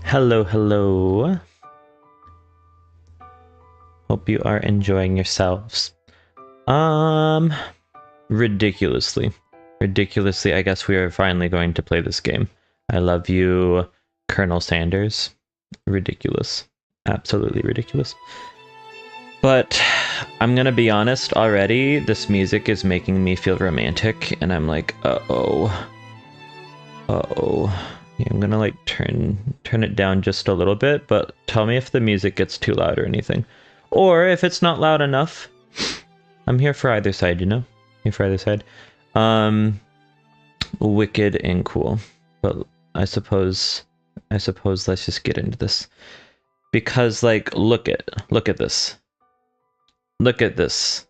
Hello, hello. Hope you are enjoying yourselves. Ridiculously. Ridiculously, I guess we are finally going to play this game. I love you, Colonel Sanders. Ridiculous. Absolutely ridiculous. But I'm gonna be honest already, this music is making me feel romantic, and I'm like, uh-oh. Uh-oh. Yeah, I'm gonna like turn it down just a little bit, but tell me if the music gets too loud or anything. Or if it's not loud enough. I'm here for either side, you know? Here for either side. Wicked and cool. But I suppose let's just get into this. Because like look at this. Look at this.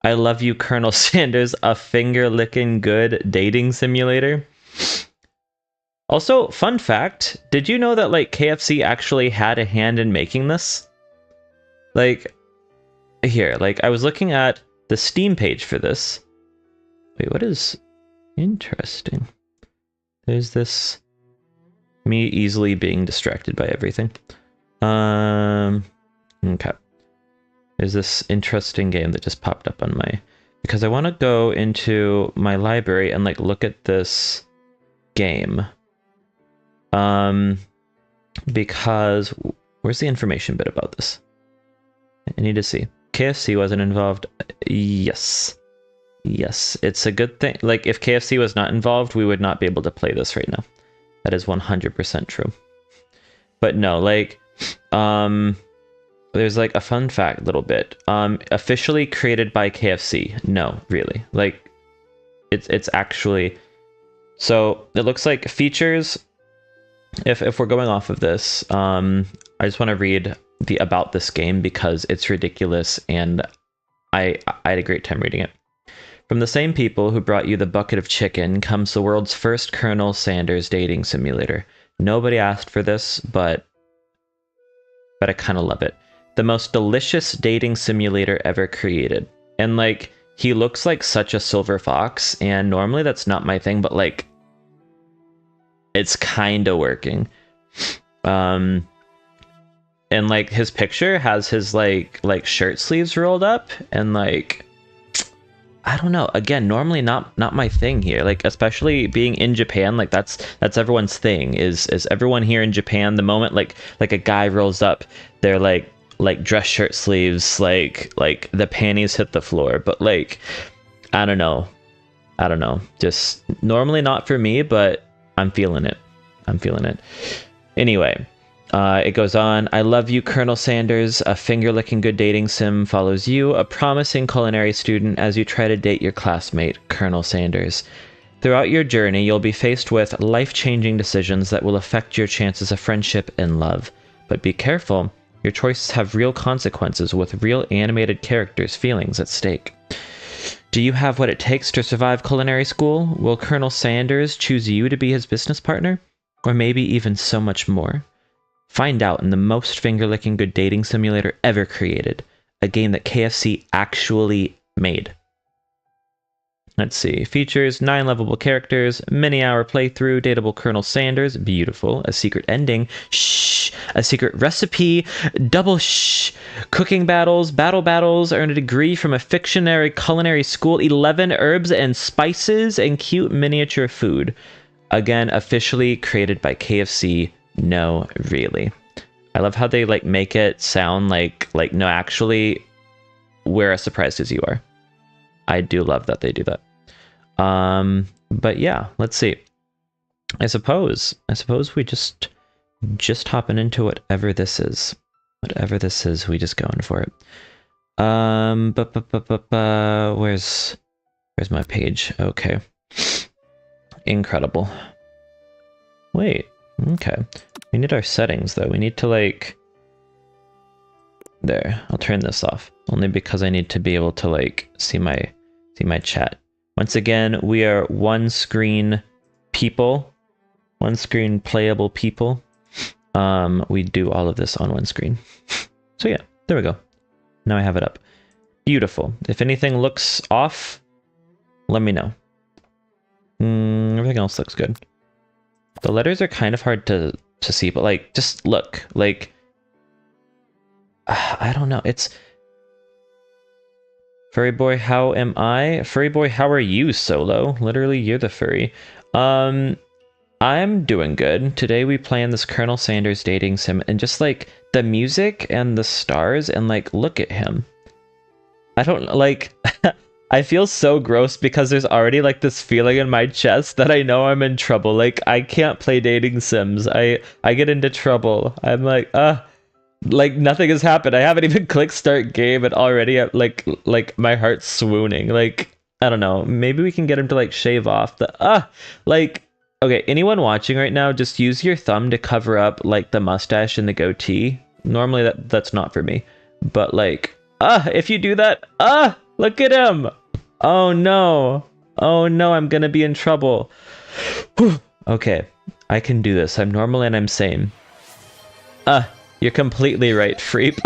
I love you, Colonel Sanders, a finger-licking good dating simulator. Also, fun fact, did you know that like KFC actually had a hand in making this? Like, here, like I was looking at the Steam page for this. Wait, what is interesting? There's this me easily being distracted by everything. Okay. There's this interesting game that just popped up on my, because I want to go into my library and like look at this game. Because where's the information bit about this? I need to see. KFC wasn't involved. Yes. Yes, it's a good thing. Like, if KFC was not involved, we would not be able to play this right now. That is 100% true. But no, like, there's like a fun fact little bit. Officially created by KFC. No, really. Like, it's actually... So, it looks like features... If we're going off of this, I just want to read the about this game because it's ridiculous and I had a great time reading it. From the same people who brought you the bucket of chicken comes the world's first Colonel Sanders dating simulator. Nobody asked for this, but I kind of love it. The most delicious dating simulator ever created. And like, he looks like such a silver fox, and normally that's not my thing, but like, it's kind of working. And like his picture has his like shirt sleeves rolled up, and like, I don't know, again, normally not my thing here, like especially being in Japan, like that's everyone's thing, is everyone here in Japan, the moment like a guy rolls up, they're like dress shirt sleeves, like the panties hit the floor. But like, I don't know, just normally not for me, but I'm feeling it. Anyway, it goes on. I love you, Colonel Sanders. A finger-licking good dating sim follows you, a promising culinary student, as you try to date your classmate, Colonel Sanders. Throughout your journey, you'll be faced with life-changing decisions that will affect your chances of friendship and love. But be careful. Your choices have real consequences with real animated characters' feelings at stake. Do you have what it takes to survive culinary school? Will Colonel Sanders choose you to be his business partner? Or maybe even so much more? Find out in the most finger-licking good dating simulator ever created. A game that KFC actually made. Let's see. Features 9 lovable characters, many-hour playthrough, dateable Colonel Sanders, beautiful, a secret ending, shh, a secret recipe, double shh, cooking battles, earn a degree from a fictionary culinary school, 11 herbs and spices, and cute miniature food. Again, officially created by KFC. No, really. I love how they like make it sound like no, actually, we're as surprised as you are. I do love that they do that. But yeah, let's see. I suppose we just hopping into whatever this is. Whatever this is, we just going for it. Where's my page? Okay. Incredible. Wait, okay. We need our settings though. We need to like... There, I'll turn this off. Only because I need to be able to like see my chat. Once again, we are one screen people. One screen playable people. We do all of this on one screen. So yeah, there we go. Now I have it up. Beautiful. If anything looks off, let me know. Everything else looks good. The letters are kind of hard to to see, but like, just look, like, I don't know. It's furry boy. How am I? Furry boy, how are you, Solo? Literally, you're the furry. I'm doing good. Today we planned this Colonel Sanders dating sim, and just like the music and the stars, and like, look at him. I don't like. I feel so gross because there's already like this feeling in my chest that I know I'm in trouble. Like, I can't play dating sims. I get into trouble. I'm like, like nothing has happened. I haven't even clicked start game, and already like my heart's swooning. Like, I don't know. Maybe we can get him to like shave off the like. Okay, anyone watching right now, just use your thumb to cover up like the mustache and the goatee. Normally that's not for me, but like, if you do that, look at him. Oh no, I'm gonna be in trouble. Okay, I can do this. I'm normal and I'm sane. You're completely right, Freep.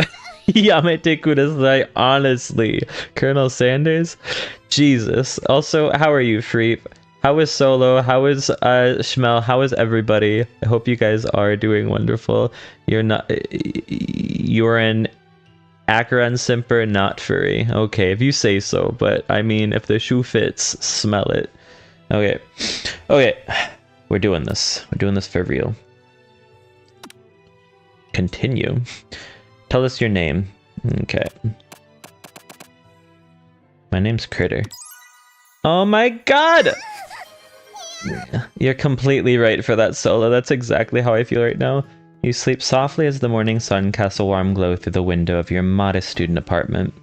Yamete Kudasai, honestly. Colonel Sanders? Jesus. Also, how are you, Freep? How is Solo? How is Shmel? How is everybody? I hope you guys are doing wonderful. You're an Acheron simper, not furry. Okay, if you say so, but I mean, if the shoe fits, smell it. Okay. We're doing this. We're doing this for real. Continue. Tell us your name. Okay. My name's Critter. Oh my god! You're completely right for that, Solo. That's exactly how I feel right now. You sleep softly as the morning sun casts a warm glow through the window of your modest student apartment.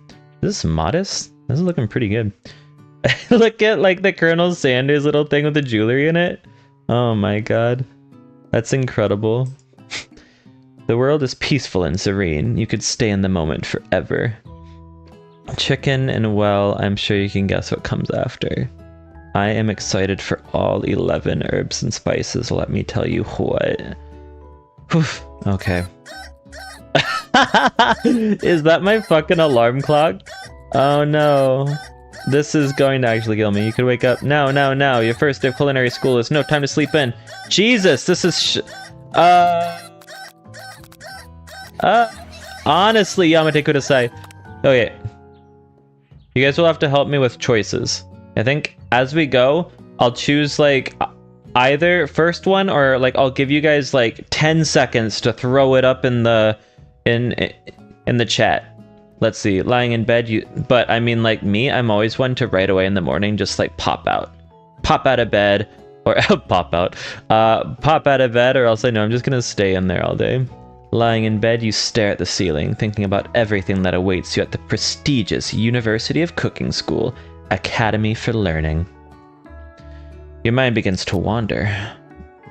Is this modest? This is looking pretty good. Look at like the Colonel Sanders little thing with the jewelry in it. Oh my god. That's incredible. The world is peaceful and serene. You could stay in the moment forever. Chicken and well, I'm sure you can guess what comes after. I am excited for all 11 herbs and spices, let me tell you what. Whew. Okay. Is that my fucking alarm clock? Oh no. This is going to actually kill me. You could wake up now. Your first day of culinary school is no time to sleep in. Jesus, this is honestly, Yamete Kudasai. Okay. You guys will have to help me with choices. I think as we go, I'll choose like either first one, or like I'll give you guys like 10 seconds to throw it up in the chat. Let's see, lying in bed, but I mean, like me, I'm always one to right away in the morning just like pop out of bed, or pop out of bed, or else I know I'm just gonna stay in there all day. Lying in bed, you stare at the ceiling, thinking about everything that awaits you at the prestigious University of Cooking School, Academy for Learning. Your mind begins to wander.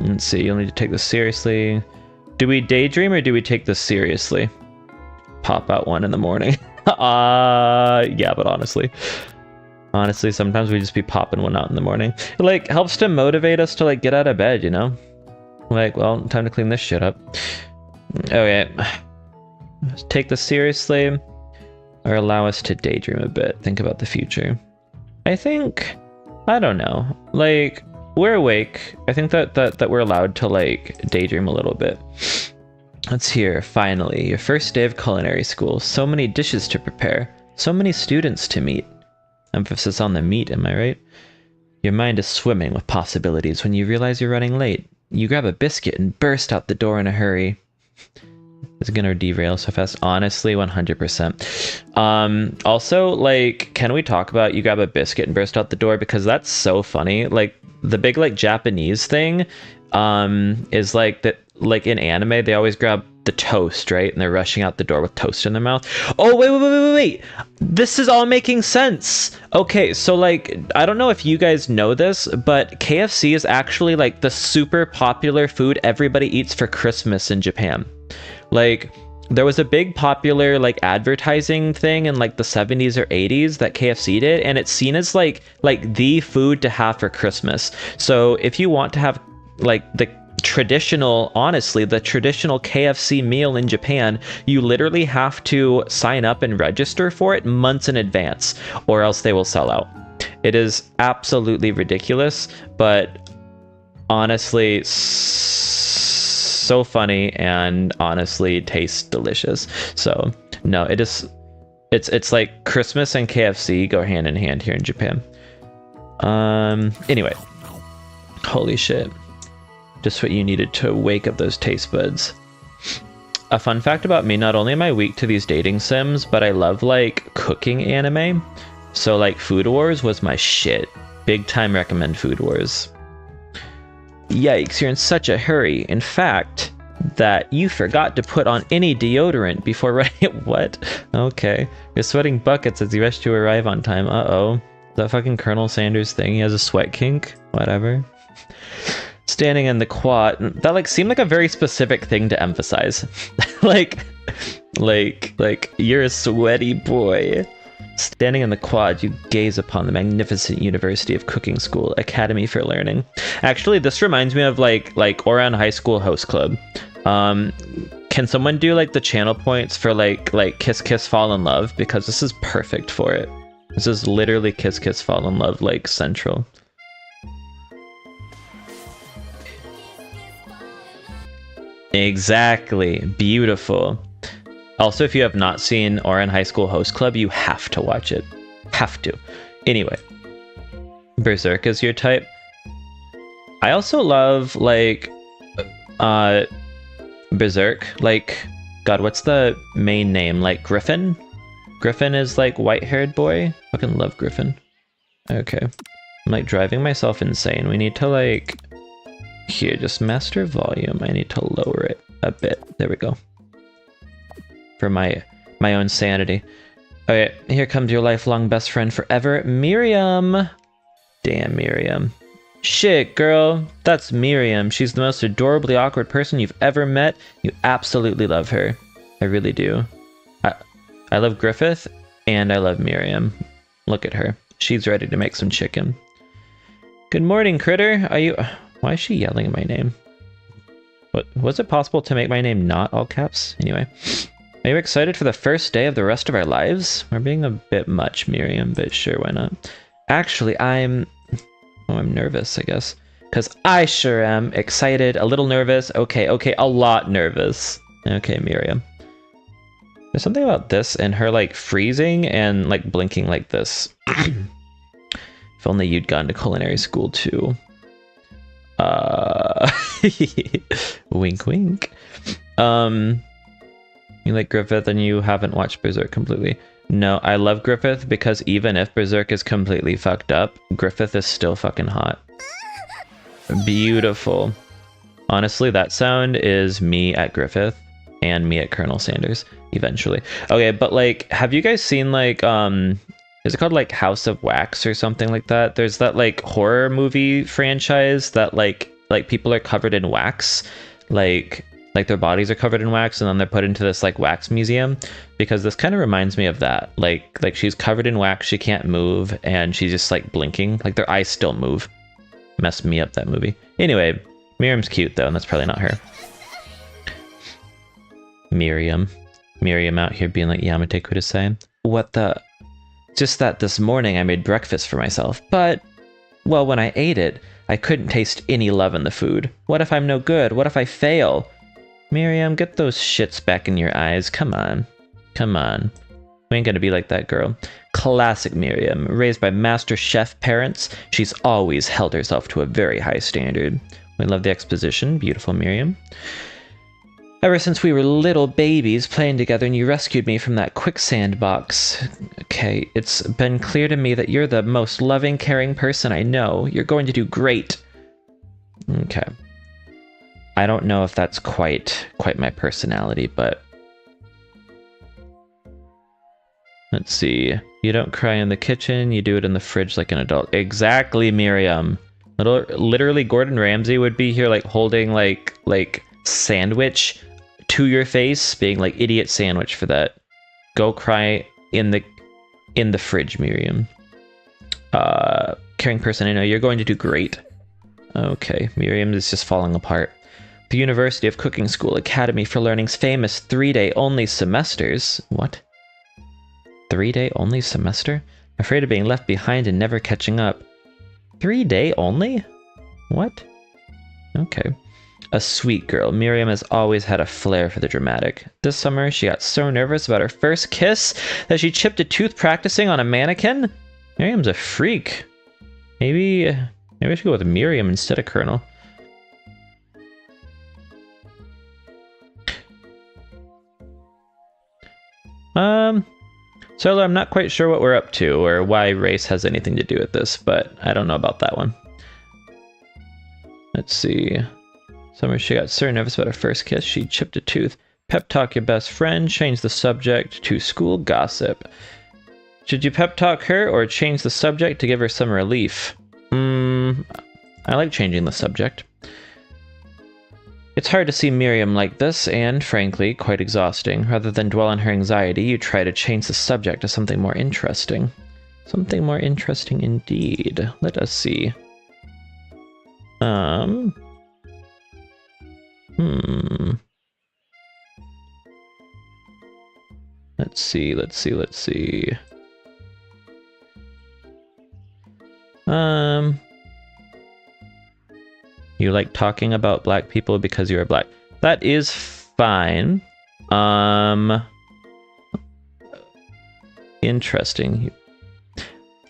Let's see, you'll need to take this seriously. Do we daydream or do we take this seriously? Pop out one in the morning. Yeah, but honestly, sometimes we just be popping one out in the morning. It like helps to motivate us to like get out of bed, you know? Like, well, time to clean this shit up. Okay. Take this seriously, or allow us to daydream a bit. Think about the future. I think, I don't know. Like, we're awake. I think that we're allowed to like daydream a little bit. Let's hear, finally, your first day of culinary school. So many dishes to prepare. So many students to meet. Emphasis on the meat, am I right? Your mind is swimming with possibilities when you realize you're running late. You grab a biscuit and burst out the door in a hurry. It's gonna derail so fast. Honestly, 100%. Also, like, can we talk about you grab a biscuit and burst out the door? Because that's so funny. Like, the big, like, Japanese thing is, like, that, like, in anime, they always grab the toast, right? And they're rushing out the door with toast in their mouth. Oh, wait. This is all making sense. Okay, so, like, I don't know if you guys know this, but KFC is actually, like, the super popular food everybody eats for Christmas in Japan. Like, there was a big popular like advertising thing in like the 70s or 80s that KFC did, and it's seen as like the food to have for Christmas. So if you want to have like the traditional KFC meal in Japan, you literally have to sign up and register for it months in advance, or else they will sell out. It is absolutely ridiculous, but honestly, so funny and honestly tastes delicious. So no, it's like Christmas and KFC go hand in hand here in Japan. Anyway, holy shit, just what you needed to wake up those taste buds. A fun fact about me, not only am I weak to these dating sims, but I love like cooking anime. So like Food Wars was my shit. Big time recommend Food Wars. Yikes, you're in such a hurry. In fact, that you forgot to put on any deodorant before running. What? Okay. You're sweating buckets as you rush to arrive on time. Uh-oh. That fucking Colonel Sanders thing. He has a sweat kink. Whatever. Standing in the quad. That like seemed like a very specific thing to emphasize. like you're a sweaty boy. Standing in the quad, you gaze upon the magnificent University of Cooking School, Academy for Learning. Actually, this reminds me of like Ouran High School Host Club. Can someone do like the channel points for like Kiss Kiss Fall in Love? Because this is perfect for it. This is literally Kiss Kiss Fall in Love like central. Exactly. Beautiful. Also, if you have not seen Ouran High School Host Club, you have to watch it. Have to. Anyway. Berserk is your type. I also love, like, Berserk. Like, God, what's the main name? Like, Griffin? Griffin is, like, white-haired boy? Fucking love Griffin. Okay. I'm, like, driving myself insane. We need to, like... Here, just master volume. I need to lower it a bit. There we go. For my own sanity. Okay, here comes your lifelong best friend forever, Miriam. Damn, Miriam. Shit, girl. That's Miriam. She's the most adorably awkward person you've ever met. You absolutely love her. I really do. I love Griffith, and I love Miriam. Look at her. She's ready to make some chicken. Good morning, Critter. Are you... Why is she yelling my name? What, was it possible to make my name not all caps? Anyway. Are you excited for the first day of the rest of our lives? We're being a bit much, Miriam, but sure, why not? Actually, I'm nervous, I guess. Because I sure am excited, a little nervous. Okay, a lot nervous. Okay, Miriam. There's something about this and her, like, freezing and, like, blinking like this. If only you'd gone to culinary school, too. Wink, wink. You like Griffith and you haven't watched Berserk completely. No, I love Griffith because even if Berserk is completely fucked up, Griffith is still fucking hot. Beautiful. Honestly, that sound is me at Griffith and me at Colonel Sanders eventually. Okay, but like, have you guys seen like, is it called like House of Wax or something like that? There's that like horror movie franchise that like people are covered in wax, like their bodies are covered in wax and then they're put into this like wax museum, because this kind of reminds me of that. Like she's covered in wax, she can't move, and she's just like blinking, like their eyes still move. Messed me up, that movie. Anyway, Miriam's cute though, and that's probably not her. Miriam out here being like Yamate Kudasai. What the? Just that this morning I made breakfast for myself, but, well, when I ate it, I couldn't taste any love in the food. What if I'm no good? What if I fail? Miriam, get those shits back in your eyes. Come on. Come on. We ain't gonna be like that girl. Classic Miriam. Raised by master chef parents, she's always held herself to a very high standard. We love the exposition. Beautiful, Miriam. Ever since we were little babies playing together and you rescued me from that quicksand box. Okay, it's been clear to me that you're the most loving, caring person I know. You're going to do great. Okay. I don't know if that's quite my personality, but... Let's see. You don't cry in the kitchen, you do it in the fridge like an adult. Exactly, Miriam. Literally, Gordon Ramsay would be here, like, holding, like sandwich to your face, being like, idiot sandwich for that. Go cry in the fridge, Miriam. Caring person I know, you're going to do great. Okay, Miriam is just falling apart. The University of Cooking School Academy for Learning's famous 3-day only semesters. What? 3-day only semester? Afraid of being left behind and never catching up. 3-day only? What? Okay. A sweet girl, Miriam has always had a flair for the dramatic. This summer, she got so nervous about her first kiss that she chipped a tooth practicing on a mannequin. Miriam's a freak. Maybe I should go with Miriam instead of Colonel. Solo, I'm not quite sure what we're up to or why race has anything to do with this, but I don't know about that one. Let's see. Summer, she got so nervous about her first kiss, she chipped a tooth. Pep talk your best friend, change the subject to school gossip. Should you pep talk her or change the subject to give her some relief? I like changing the subject. It's hard to see Miriam like this, and, frankly, quite exhausting. Rather than dwell on her anxiety, you try to change the subject to something more interesting. Something more interesting indeed. Let us see. Let's see. You like talking about black people because you are black. That is fine. Interesting.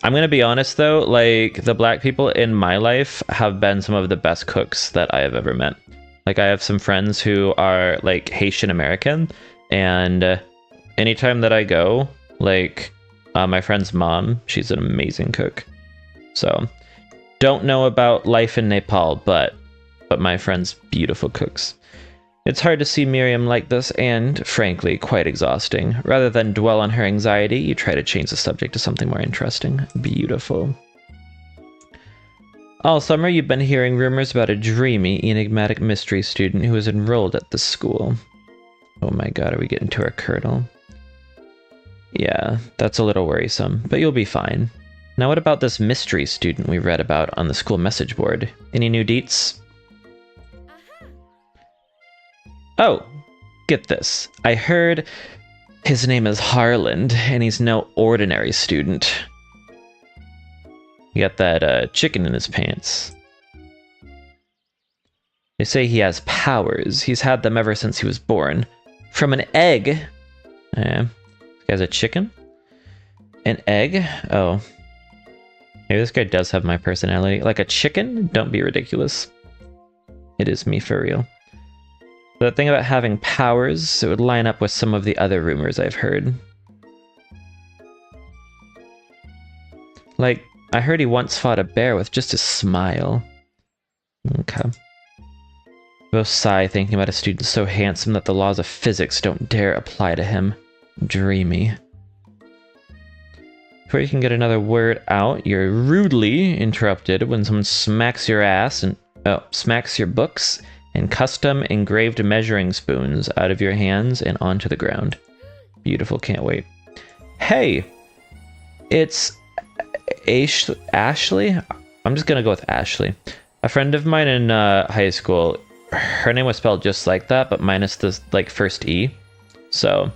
I'm gonna be honest though, like, the black people in my life have been some of the best cooks that I have ever met. Like, I have some friends who are, like, Haitian American, and anytime that I go, like, my friend's mom, she's an amazing cook. So, don't know about life in Nepal, but my friend's beautiful cooks. It's hard to see Miriam like this, and, frankly, quite exhausting. Rather than dwell on her anxiety, you try to change the subject to something more interesting. Beautiful. All summer, you've been hearing rumors about a dreamy, enigmatic mystery student who is enrolled at the school. Oh my god, are we getting to our colonel? Yeah, that's a little worrisome, but you'll be fine. Now what about this mystery student we read about on the school message board? Any new deets? Oh, get this. I heard his name is Harland, and he's no ordinary student. He got that chicken in his pants. They say he has powers. He's had them ever since he was born. From an egg. This guy's a chicken? An egg? Oh. Maybe this guy does have my personality. Like a chicken? Don't be ridiculous. It is me for real. The thing about having powers, it would line up with some of the other rumors I've heard. Like, I heard he once fought a bear with just a smile. Okay. Both sigh thinking about a student so handsome that the laws of physics don't dare apply to him. Dreamy. Before you can get another word out, you're rudely interrupted when someone smacks your ass and smacks your books and custom engraved measuring spoons out of your hands and onto the ground. Beautiful, can't wait. Hey, it's Ashley. I'm just gonna go with Ashley. A friend of mine in high school, her name was spelled just like that, but minus the first E. So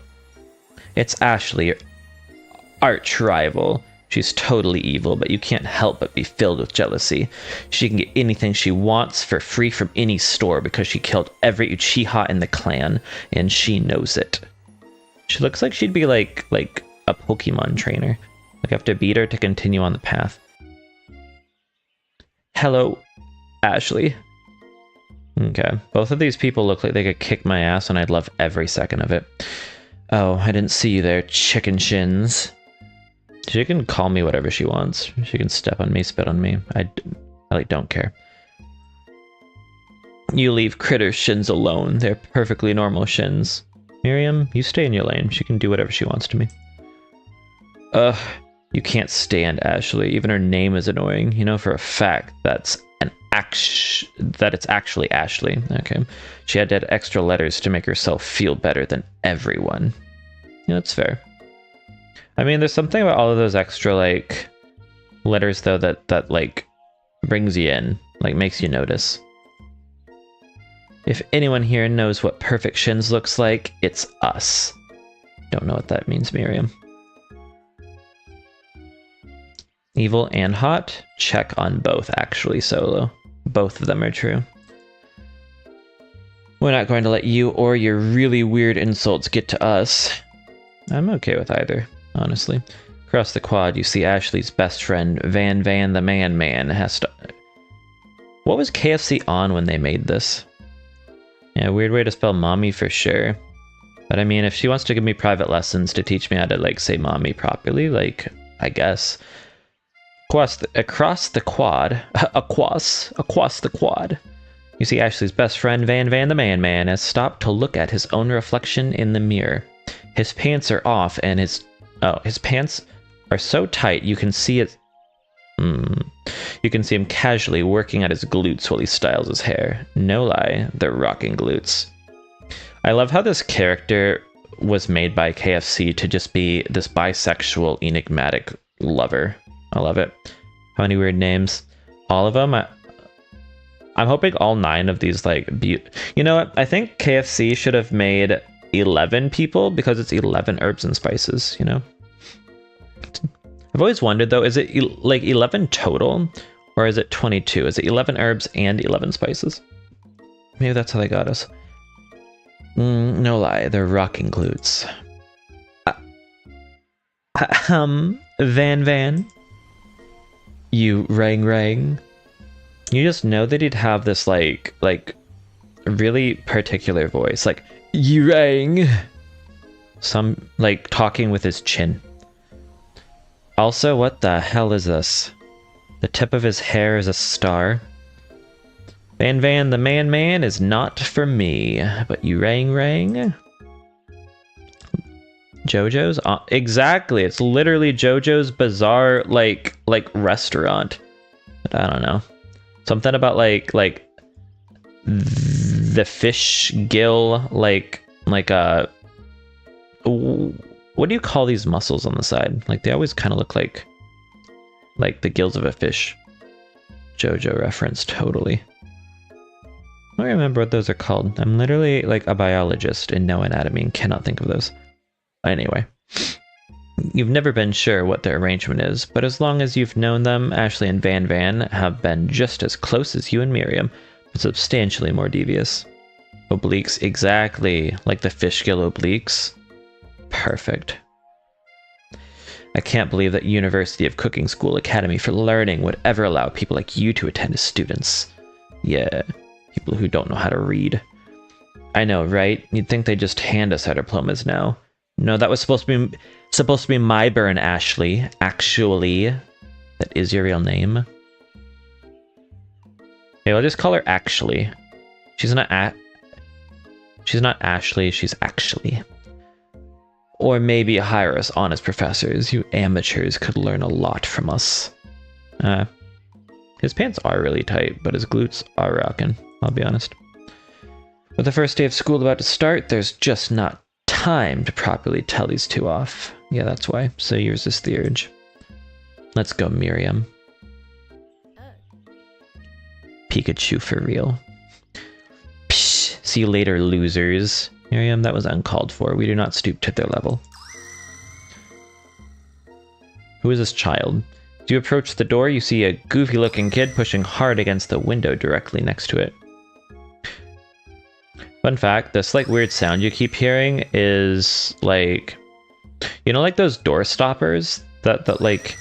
it's Ashley, your arch rival. She's totally evil, but you can't help but be filled with jealousy. She can get anything she wants for free from any store because she killed every Uchiha in the clan, and she knows it. She looks like she'd be like a Pokemon trainer. Like, I have to beat her to continue on the path. Hello, Ashley. Okay, both of these people look like they could kick my ass, and I'd love every second of it. Oh, I didn't see you there, chicken shins. She can call me whatever she wants. She can step on me, spit on me. I don't care. You leave critter shins alone. They're perfectly normal shins. Miriam, you stay in your lane. She can do whatever she wants to me. Ugh, you can't stand Ashley. Even her name is annoying. You know for a fact that it's actually Ashley. Okay. She had to add extra letters to make herself feel better than everyone. Yeah, that's fair. I mean, there's something about all of those extra, like, letters, though, that like, brings you in. Like, makes you notice. If anyone here knows what perfect shins looks like, it's us. Don't know what that means, Miriam. Evil and hot? Check on both, actually, Solo. Both of them are true. We're not going to let you or your really weird insults get to us. I'm okay with either, honestly. Across the quad, you see Ashley's best friend, Van the Man has to... What was KFC on when they made this? Yeah, weird way to spell mommy for sure. But I mean, if she wants to give me private lessons to teach me how to, like, say mommy properly, like, I guess. Across the quad, across the quad, you see Ashley's best friend, Van the Man has stopped to look at his own reflection in the mirror. His pants are off and his pants are so tight you can see it. You can see him casually working at his glutes while he styles his hair. No lie, they're rocking glutes. I love how this character was made by KFC to just be this bisexual, enigmatic lover. I love it. How many weird names? All of them? I'm hoping all 9 of these, like, you know what? I think KFC should have made 11 people because it's 11 herbs and spices, you know? I've always wondered, though, is it like 11 total or is it 22? Is it 11 herbs and 11 spices? Maybe that's how they got us. No lie, they're rocking glutes. Van. You rang. You just know that he'd have this like really particular voice, like you rang. Some like talking with his chin. Also, what the hell is this? The tip of his hair is a star. Van the Man is not for me, but you rang. JoJo's? Exactly, it's literally JoJo's bizarre like restaurant. But I don't know. Something about like the fish gill, like what do you call these muscles on the side? Like they always kind of look like the gills of a fish. JoJo reference, totally. I don't remember what those are called. I'm literally like a biologist in no anatomy and cannot think of those. Anyway, you've never been sure what their arrangement is, but as long as you've known them, Ashley and Van have been just as close as you and Miriam, but substantially more devious. Obliques, exactly, like the fish gill obliques. Perfect. I can't believe that University of Cooking School Academy for Learning would ever allow people like you to attend as students. Yeah, people who don't know how to read. I know, right? You'd think they'd just hand us our diplomas now. No, that was supposed to be my burn, Ashley. Actually, that is your real name. Okay, I'll just call her Actually. She's not Ashley, she's Actually. Or maybe hire us on as professors. You amateurs could learn a lot from us. His pants are really tight, but his glutes are rocking, I'll be honest. With the first day of school about to start, there's just not time to properly tell these two off. Yeah, that's why. So yours is the urge. Let's go, Miriam. Pikachu for real. Psh, see you later, losers. Miriam, that was uncalled for. We do not stoop to their level. Who is this child? As you approach the door, you see a goofy-looking kid pushing hard against the window directly next to it. Fun fact, this like weird sound you keep hearing is like, you know, like those door stoppers that like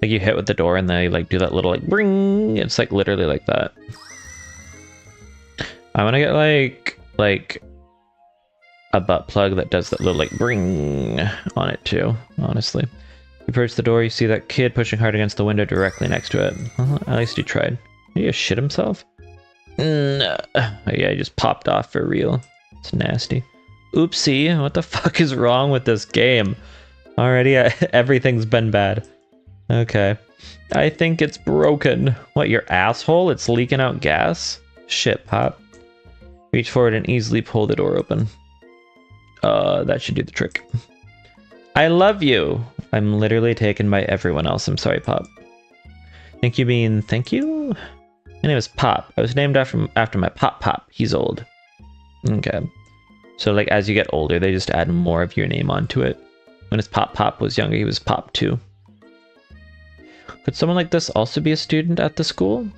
you hit with the door and they like do that little like bring. It's like literally like that. I want to get like a butt plug that does that little like bring on it too, honestly. You approach the door, you see that kid pushing hard against the window directly next to it. Well, at least he tried. Did he just shit himself? No. Oh, yeah, he just popped off for real. It's nasty. Oopsie, what the fuck is wrong with this game? Already, everything's been bad. Okay. I think it's broken. What, your asshole? It's leaking out gas? Shit, Pop. Reach forward and easily pull the door open. That should do the trick. I love you. I'm literally taken by everyone else. I'm sorry, Pop. Think you mean thank you? My name is Pop. I was named after my Pop. He's old. Okay. So like as you get older, they just add more of your name onto it. When his Pop was younger, he was Pop too. Could someone like this also be a student at the school?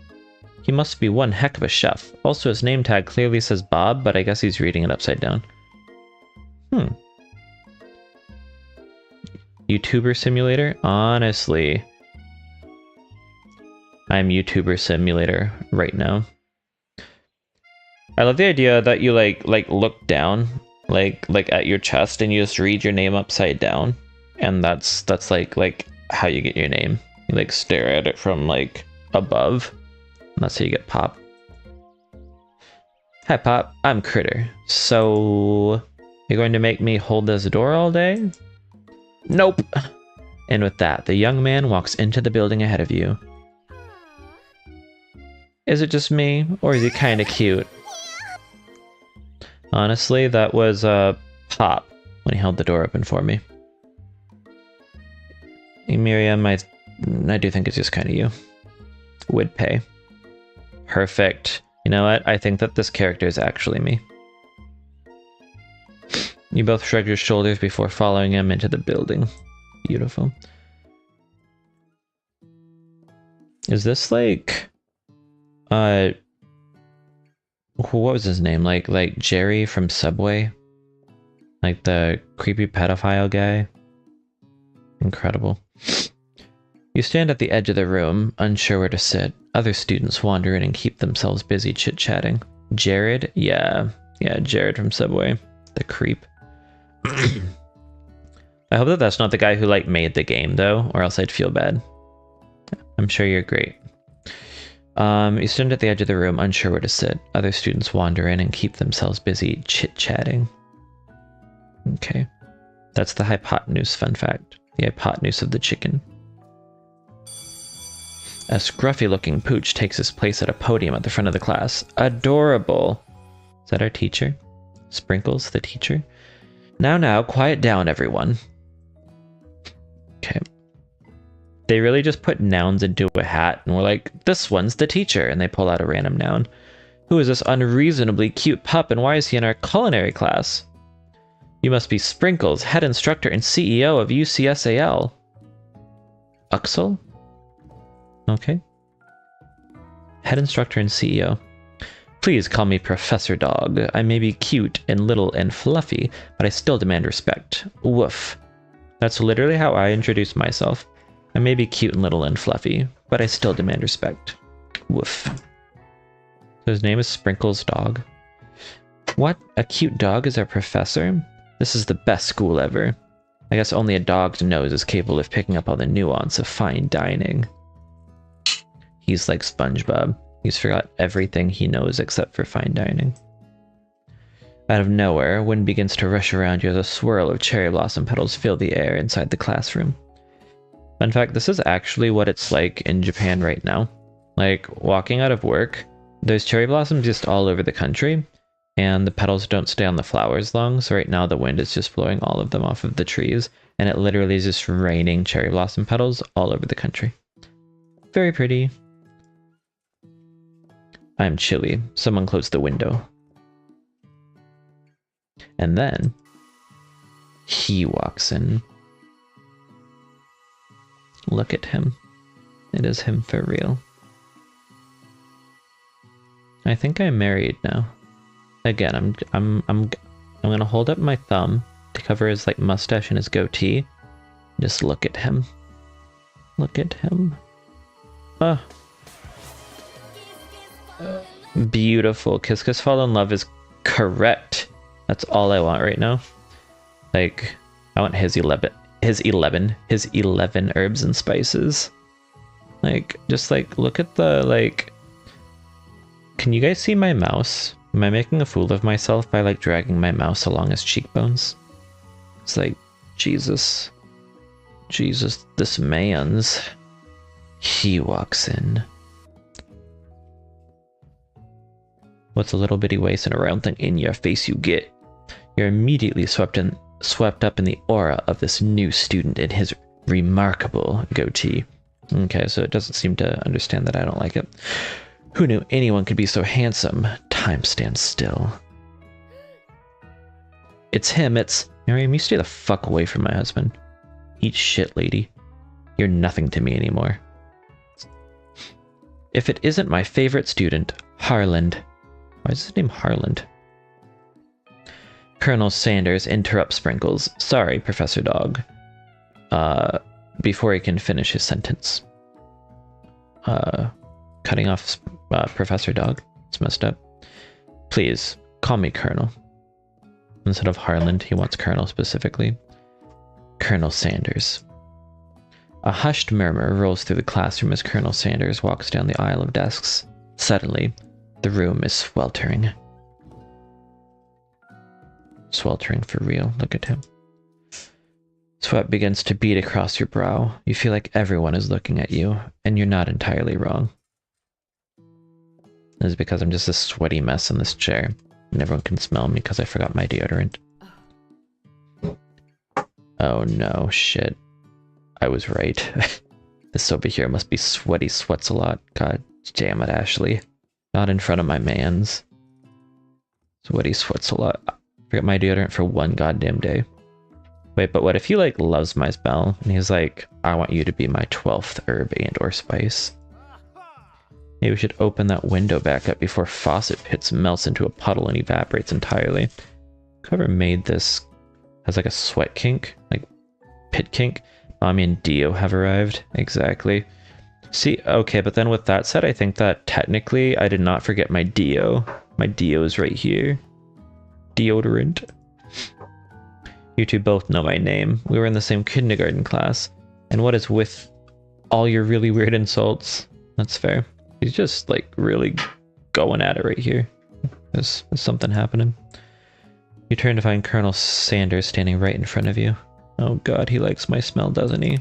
He must be one heck of a chef. Also, his name tag clearly says Bob, but I guess he's reading it upside down. YouTuber simulator? Honestly, I'm YouTuber simulator right now. I love the idea that you like look down like at your chest and you just read your name upside down, and that's like how you get your name. You like stare at it from like above, and that's how you get Pop. Hi Pop, I'm Critter. So you're going to make me hold this door all day? Nope. And with that, the young man walks into the building ahead of you. Is it just me, or is he kind of cute? Honestly, that was Pop when he held the door open for me. Hey, Miriam, I do think it's just kind of you. Would pay. Perfect. You know what? I think that this character is actually me. You both shrugged your shoulders before following him into the building. Beautiful. Is this like... what was his name? Like Jerry from Subway? Like the creepy pedophile guy? Incredible. You stand at the edge of the room, unsure where to sit. Other students wander in and keep themselves busy chit-chatting. Jared? Yeah, Jared from Subway. The creep. I hope that that's not the guy who like made the game though, or else I'd feel bad. I'm sure you're great. You stand at the edge of the room, unsure where to sit. Other students wander in and keep themselves busy chit-chatting. Okay. That's the hypotenuse fun fact. The hypotenuse of the chicken. A scruffy-looking pooch takes his place at a podium at the front of the class. Adorable! Is that our teacher? Sprinkles, the teacher? Now, quiet down, everyone. Okay. They really just put nouns into a hat and were like, this one's the teacher, and they pull out a random noun. Who is this unreasonably cute pup, and why is he in our culinary class? You must be Sprinkles, head instructor and CEO of UCSAL. Uxel? Okay. Head instructor and CEO. Please call me Professor Dog. I may be cute and little and fluffy, but I still demand respect. Woof. That's literally how I introduce myself. I may be cute and little and fluffy, but I still demand respect. Woof. So his name is Sprinkles Dog. What? A cute dog is our professor? This is the best school ever. I guess only a dog's nose is capable of picking up all the nuance of fine dining. He's like SpongeBob. He's forgot everything he knows except for fine dining. Out of nowhere, wind begins to rush around you as a swirl of cherry blossom petals fill the air inside the classroom. Fun fact, this is actually what it's like in Japan right now. Like, walking out of work, there's cherry blossoms just all over the country, and the petals don't stay on the flowers long, so right now the wind is just blowing all of them off of the trees, and it literally is just raining cherry blossom petals all over the country. Very pretty. I'm chilly. Someone close the window. And then he walks in. Look at him. It is him for real. I think I'm married now. Again, I'm gonna hold up my thumb to cover his like mustache and his goatee. Just look at him. Look at him. Beautiful. Kiss Kiss Fall in Love is correct. That's all I want right now. Like, I want his 11 herbs and spices. Like, just like, look at the, like, can you guys see my mouse? Am I making a fool of myself by like dragging my mouse along his cheekbones? It's like, Jesus, this man's. He walks in. What's a little bitty waist and a round thing in your face you get? You're immediately swept up in the aura of this new student in his remarkable goatee. Okay, so it doesn't seem to understand that I don't like it. Who knew anyone could be so handsome? Time stands still. It's him, it's... Miriam, you stay the fuck away from my husband. Eat shit, lady. You're nothing to me anymore. if it isn't my favorite student, Harland. Why is his name Harland? Colonel Sanders interrupts Sprinkles. Sorry, Professor Dog. Before he can finish his sentence. Cutting off Professor Dog. It's messed up. Please, call me Colonel. Instead of Harland, he wants Colonel specifically. Colonel Sanders. A hushed murmur rolls through the classroom as Colonel Sanders walks down the aisle of desks. Suddenly, the room is sweltering. Sweltering for real, look at him. Sweat begins to bead across your brow. You feel like everyone is looking at you, and you're not entirely wrong. This is because I'm just a sweaty mess in this chair, and everyone can smell me because I forgot my deodorant. Oh no, shit. I was right. This over here must be sweaty sweats a lot. God damn it, Ashley. Not in front of my mans. Sweaty sweats a lot. I forgot my deodorant for one goddamn day. Wait, but what if he, like, loves my smell, and he's like, I want you to be my 12th herb and or spice? Maybe we should open that window back up before Faucet Pits melts into a puddle and evaporates entirely. Whoever made this has, like, a sweat kink, like, pit kink. Mommy and Dio have arrived. Exactly. See, okay, but then with that said, I think that technically I did not forget my Dio. My Dio is right here. Deodorant. You two both know my name. We were in the same kindergarten class. And what is with all your really weird insults? That's fair. He's just, like, really going at it right here. There's something happening. You turn to find Colonel Sanders standing right in front of you. Oh god, he likes my smell, doesn't he?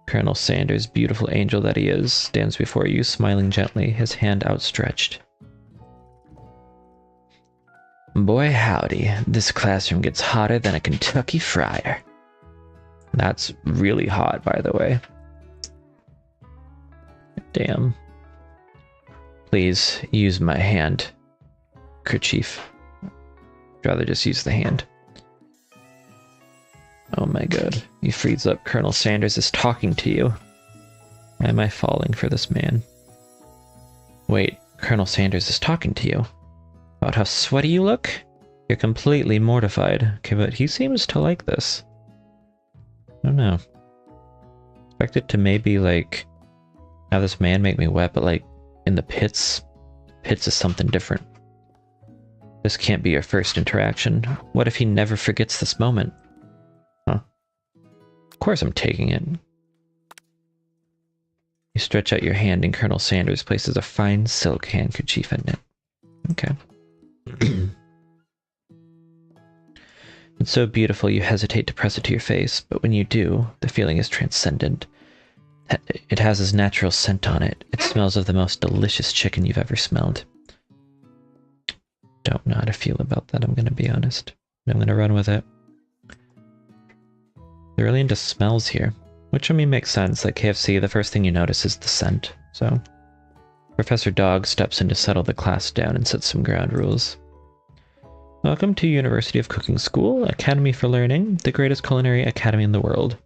Colonel Sanders, beautiful angel that he is, stands before you, smiling gently, his hand outstretched. Boy howdy, this classroom gets hotter than a Kentucky fryer. That's really hot, by the way. Damn. Please, use my hand. Kerchief. I'd rather just use the hand. Oh my god. He frees up. Colonel Sanders is talking to you. Why am I falling for this man? Wait, Colonel Sanders is talking to you? About how sweaty you look? You're completely mortified. Okay, but he seems to like this. I don't know. Expect it to maybe, like, have this man make me wet, but, like, in the pits? Pits is something different. This can't be your first interaction. What if he never forgets this moment? Huh. Of course I'm taking it. You stretch out your hand and Colonel Sanders places a fine silk handkerchief in it. Okay. It's so beautiful you hesitate to press it to your face, but when you do, the feeling is transcendent. It has his natural scent on it. It smells of the most delicious chicken you've ever smelled. Don't know how to feel about that, I'm gonna be honest. I'm gonna run with it. They're really into smells here. Which, I mean, makes sense. Like KFC, the first thing you notice is the scent, so... Professor Dog steps in to settle the class down and set some ground rules. Welcome to University of Cooking School, Academy for Learning, the greatest culinary academy in the world.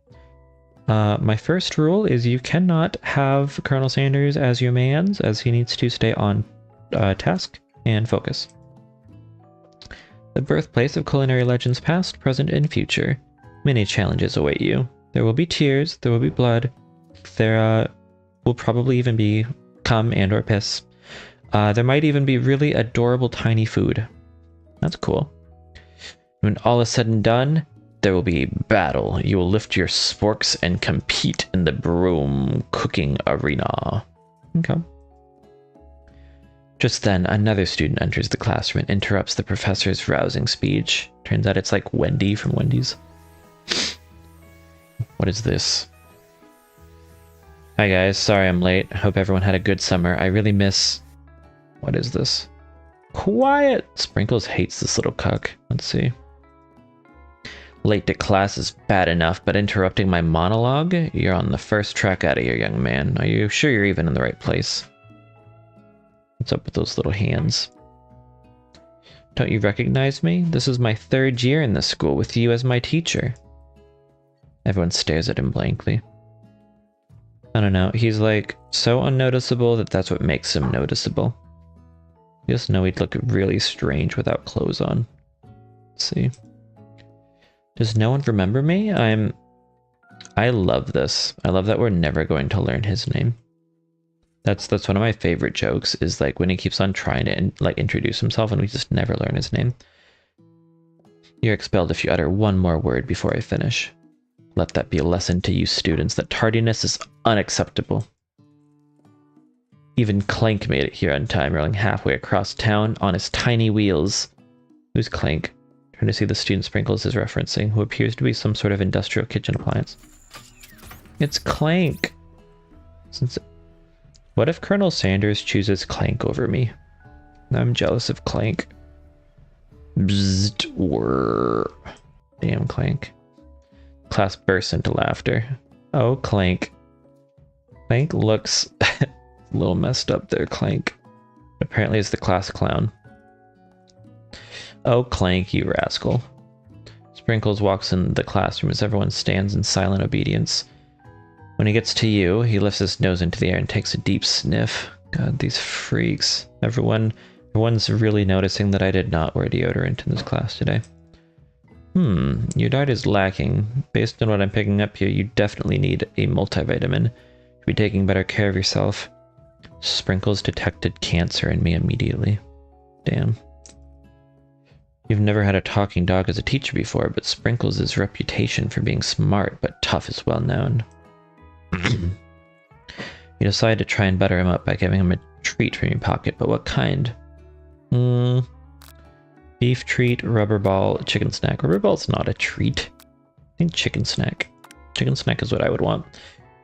My first rule is you cannot have Colonel Sanders as your mans, as he needs to stay on task and focus. The birthplace of culinary legends past, present, and future. Many challenges await you. There will be tears, there will be blood, there will probably even be cum and or piss. There might even be really adorable tiny food. That's cool. When all is said and done, there will be battle. You will lift your sporks and compete in the broom cooking arena. Okay. Just then, another student enters the classroom and interrupts the professor's rousing speech. Turns out it's like Wendy from Wendy's. What is this? Hi guys, sorry I'm late. Hope everyone had a good summer. I really miss... What is this? Quiet! Sprinkles hates this little cuck. Let's see. Late to class is bad enough, but interrupting my monologue? You're on the first track out of here, young man. Are you sure you're even in the right place? What's up with those little hands? Don't you recognize me? This is my 3rd year in this school with you as my teacher. Everyone stares at him blankly. I don't know. He's like so unnoticeable that that's what makes him noticeable. You just know he'd look really strange without clothes on. Let's see. Does no one remember me? I love this. I love that we're never going to learn his name. That's one of my favorite jokes, is like when he keeps on trying to like introduce himself and we just never learn his name. You're expelled if you utter one more word before I finish. Let that be a lesson to you students that tardiness is unacceptable. Even Clank made it here on time, rolling halfway across town on his tiny wheels. Who's Clank? Trying to see the student Sprinkles is referencing, who appears to be some sort of industrial kitchen appliance. It's Clank! What if Colonel Sanders chooses Clank over me? I'm jealous of Clank. Bzzzt, whir. Damn, Clank. Class bursts into laughter. Oh, Clank. Clank looks a little messed up there, Clank. Apparently it's the class clown. Oh, Clank, you rascal. Sprinkles walks in the classroom as everyone stands in silent obedience. When he gets to you, he lifts his nose into the air and takes a deep sniff. God, these freaks. Everyone's really noticing that I did not wear deodorant in this class today. Your diet is lacking. Based on what I'm picking up here, you definitely need a multivitamin to be taking better care of yourself. Sprinkles detected cancer in me immediately. Damn. You've never had a talking dog as a teacher before, but Sprinkles' reputation for being smart but tough is well known. You decide to try and butter him up by giving him a treat from your pocket, but what kind? Beef treat, rubber ball, chicken snack. Rubber ball's not a treat. I think chicken snack. Chicken snack is what I would want.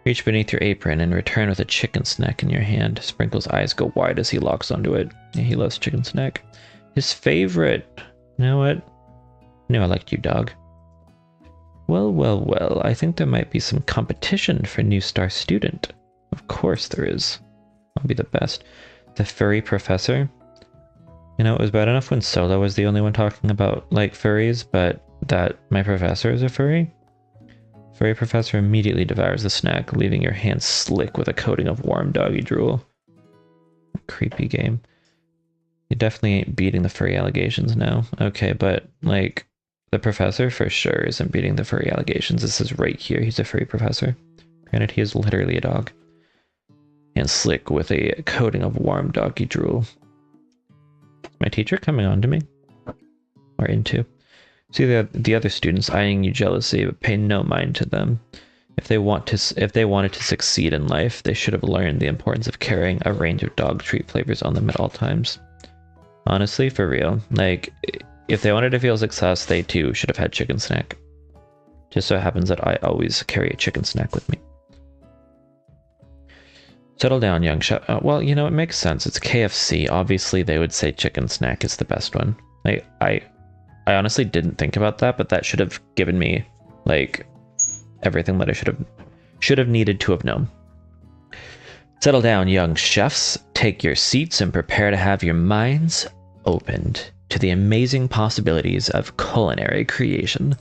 Reach beneath your apron and return with a chicken snack in your hand. Sprinkles' eyes go wide as he locks onto it. Yeah, he loves chicken snack. His favorite. You know what? I knew I liked you, dog. Well, well, well. I think there might be some competition for new star student. Of course there is. I'll be the best. The furry professor. You know, it was bad enough when Solo was the only one talking about, like, furries, but that my professor is a furry? Furry professor immediately devours the snack, leaving your hands slick with a coating of warm doggy drool. Creepy game. You definitely ain't beating the furry allegations now. Okay, but, like, the professor for sure isn't beating the furry allegations. This is right here. He's a furry professor. Granted, he is literally a dog. And slick with a coating of warm doggy drool. My teacher coming on to me? Or into? See the other students eyeing you jealously, but pay no mind to them. If they wanted to succeed in life, they should have learned the importance of carrying a range of dog treat flavors on them at all times. Honestly, for real. Like, if they wanted to feel success, they too should have had chicken snack. Just so happens that I always carry a chicken snack with me. Settle down, young chef. Well, you know, it makes sense. It's KFC. Obviously, they would say chicken snack is the best one. Like, I honestly didn't think about that, but that should have given me, like, everything that I should have needed to have known. Settle down, young chefs. Take your seats and prepare to have your minds opened to the amazing possibilities of culinary creation.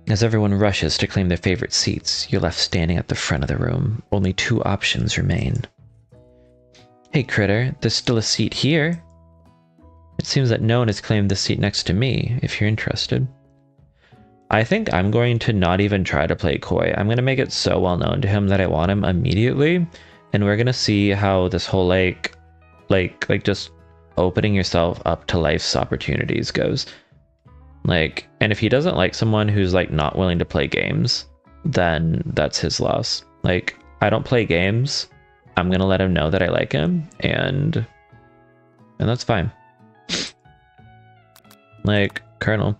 As everyone rushes to claim their favorite seats, you're left standing at the front of the room. Only two options remain. Hey, Critter, there's still a seat here. It seems that no one has claimed the seat next to me, if you're interested. I think I'm going to not even try to play coy. I'm going to make it so well known to him that I want him immediately, and we're going to see how this whole, like just opening yourself up to life's opportunities goes. Like, and if he doesn't like someone who's, like, not willing to play games, then that's his loss. Like, I don't play games. I'm gonna let him know that I like him, and that's fine. Like, Colonel,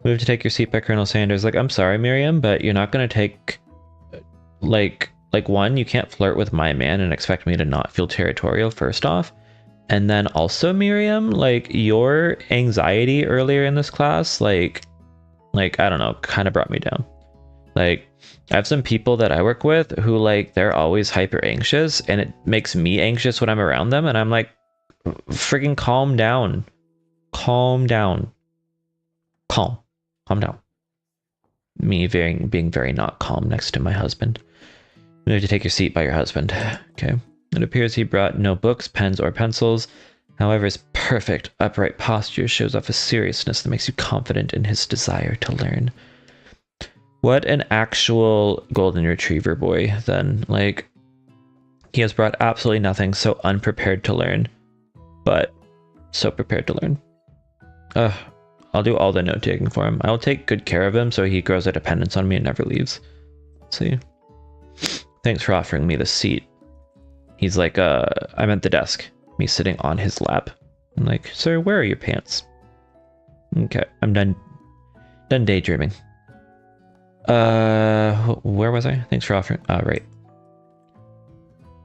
move to take your seat by Colonel Sanders. Like, I'm sorry, Miriam, but you're not gonna take, like one, you can't flirt with my man and expect me to not feel territorial, first off. And then also, Miriam, like, your anxiety earlier in this class, like, I don't know, kind of brought me down. Like, I have some people that I work with who, like, they're always hyper anxious, and it makes me anxious when I'm around them, and I'm like, freaking calm down. Calm down. Calm down. Me being very not calm next to my husband. You have to take your seat by your husband. Okay. It appears he brought no books, pens, or pencils. However, his perfect, upright posture shows off a seriousness that makes you confident in his desire to learn. What an actual golden retriever boy, then. Like, he has brought absolutely nothing, so unprepared to learn, but so prepared to learn. I'll do all the note-taking for him. I'll take good care of him so he grows a dependence on me and never leaves. Let's see. Thanks for offering me the seat. He's like, I'm at the desk. Me sitting on his lap. I'm like, sir, where are your pants? Okay, I'm done daydreaming. Where was I? Thanks for offering. Right.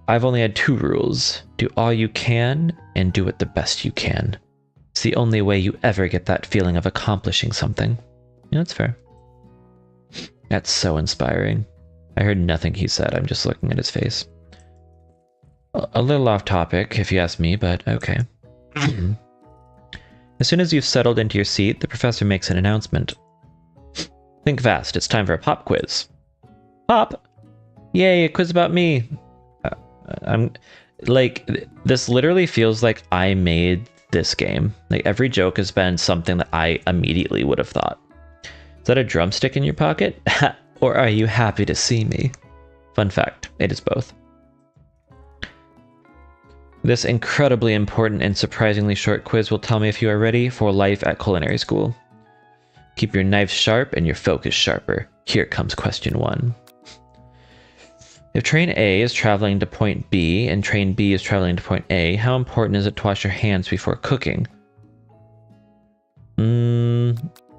I've only had 2 rules. Do all you can, and do it the best you can. It's the only way you ever get that feeling of accomplishing something. Yeah, that's fair. That's so inspiring. I heard nothing he said, I'm just looking at his face. A little off topic, if you ask me, but okay. As soon as you've settled into your seat, the professor makes an announcement. Think fast, it's time for a pop quiz. Pop! Yay, a quiz about me! I'm like, this literally feels like I made this game. Like, every joke has been something that I immediately would have thought. Is that a drumstick in your pocket? Or are you happy to see me? Fun fact, it is both. This incredibly important and surprisingly short quiz will tell me if you are ready for life at culinary school. Keep your knives sharp and your focus sharper. Here comes question 1. If train A is traveling to point B and train B is traveling to point A, how important is it to wash your hands before cooking?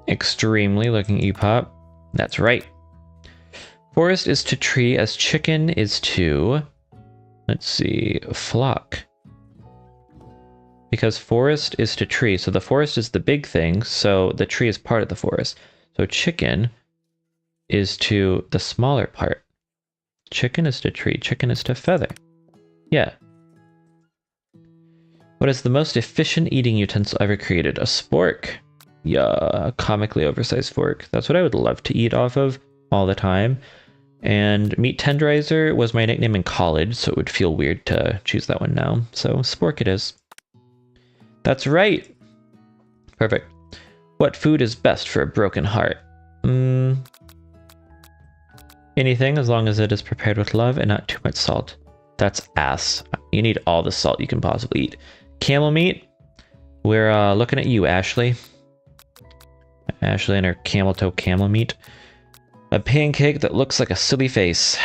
Extremely, looking at you, Pop. That's right. Forest is to tree as chicken is to, let's see, flock. Because forest is to tree, so the forest is the big thing, so the tree is part of the forest. So chicken is to the smaller part. Chicken is to tree, chicken is to feather. Yeah. What is the most efficient eating utensil ever created? A spork. Yeah, a comically oversized fork. That's what I would love to eat off of all the time. And meat tenderizer was my nickname in college, so it would feel weird to choose that one now. So spork it is. That's right. Perfect. What food is best for a broken heart? Anything, as long as it is prepared with love and not too much salt. That's ass. You need all the salt you can possibly eat. Camel meat. We're looking at you, Ashley. Ashley and her camel toe camel meat. A pancake that looks like a silly face.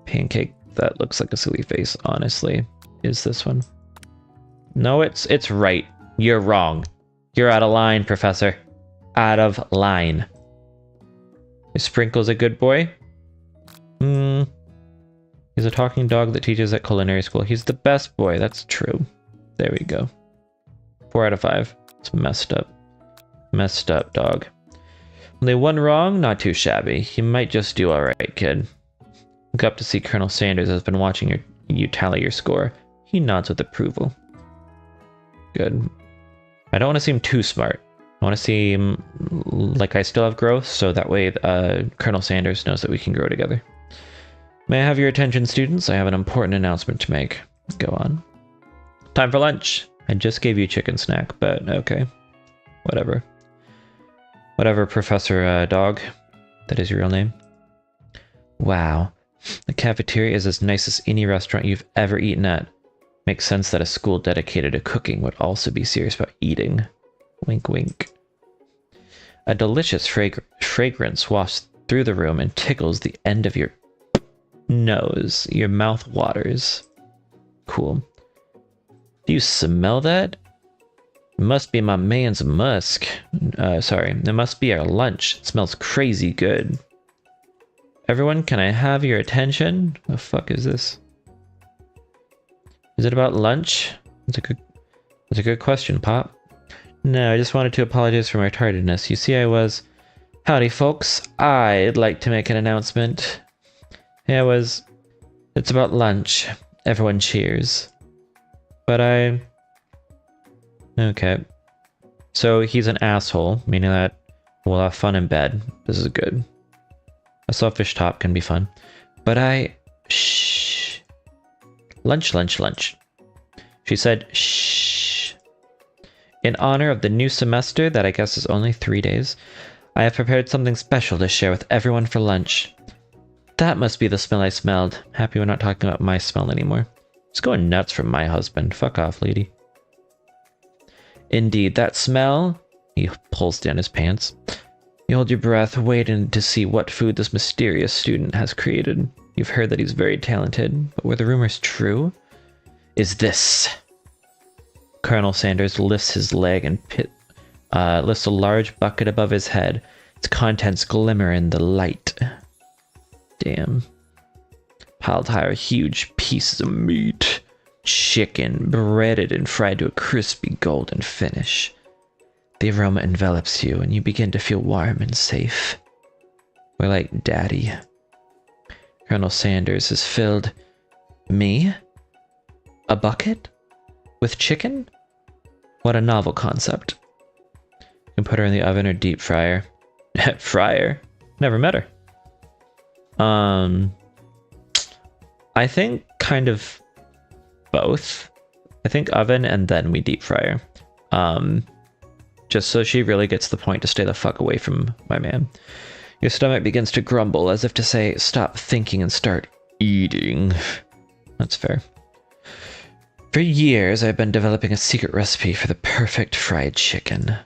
Pancake that looks like a silly face, honestly, is this one. No, it's right. You're wrong. You're out of line, Professor. Out of line. Is Sprinkles a good boy? He's a talking dog that teaches at culinary school. He's the best boy. That's true. There we go. 4 out of 5. It's messed up. Messed up, dog. Only 1 wrong? Not too shabby. You might just do alright, kid. Look up to see Colonel Sanders has been watching you tally your score. He nods with approval. Good. I don't want to seem too smart. I want to seem like I still have growth, so that way Colonel Sanders knows that we can grow together. May I have your attention, students? I have an important announcement to make. Go on. Time for lunch. I just gave you a chicken snack, but okay. Whatever. Whatever, Professor Dog. That is your real name. Wow. The cafeteria is as nice as any restaurant you've ever eaten at. Makes sense that a school dedicated to cooking would also be serious about eating. Wink, wink. A delicious fragrance wafts through the room and tickles the end of your nose. Your mouth waters. Cool. Do you smell that? It must be my man's musk. Sorry, it must be our lunch. It smells crazy good. Everyone, can I have your attention? What the fuck is this? Is it about lunch? That's a good question, Pop. No, I just wanted to apologize for my tardiness. You see, Howdy, folks. I'd like to make an announcement. It's about lunch. Everyone cheers. But okay. So he's an asshole, meaning that we'll have fun in bed. This is good. A selfish top can be fun. But shh. Lunch, lunch, lunch. She said, shh. In honor of the new semester that I guess is only 3 days, I have prepared something special to share with everyone for lunch. That must be the smell I smelled. Happy we're not talking about my smell anymore. It's going nuts from my husband. Fuck off, lady. Indeed, that smell... He pulls down his pants. You hold your breath, waiting to see what food this mysterious student has created. You've heard that he's very talented, but were the rumors true? Is this... Colonel Sanders lifts his leg and lifts a large bucket above his head. Its contents glimmer in the light. Damn. Piled high are huge pieces of meat. Chicken, breaded and fried to a crispy golden finish. The aroma envelops you, and you begin to feel warm and safe. We're like Daddy. Colonel Sanders has filled... Me? A bucket? With chicken? What a novel concept. You can put her in the oven or deep fryer. Fryer? Never met her. I think kind of both. I think oven and then we deep fry her. Just so she really gets the point to stay the fuck away from my man. Your stomach begins to grumble as if to say, stop thinking and start eating. That's fair. For years, I've been developing a secret recipe for the perfect fried chicken.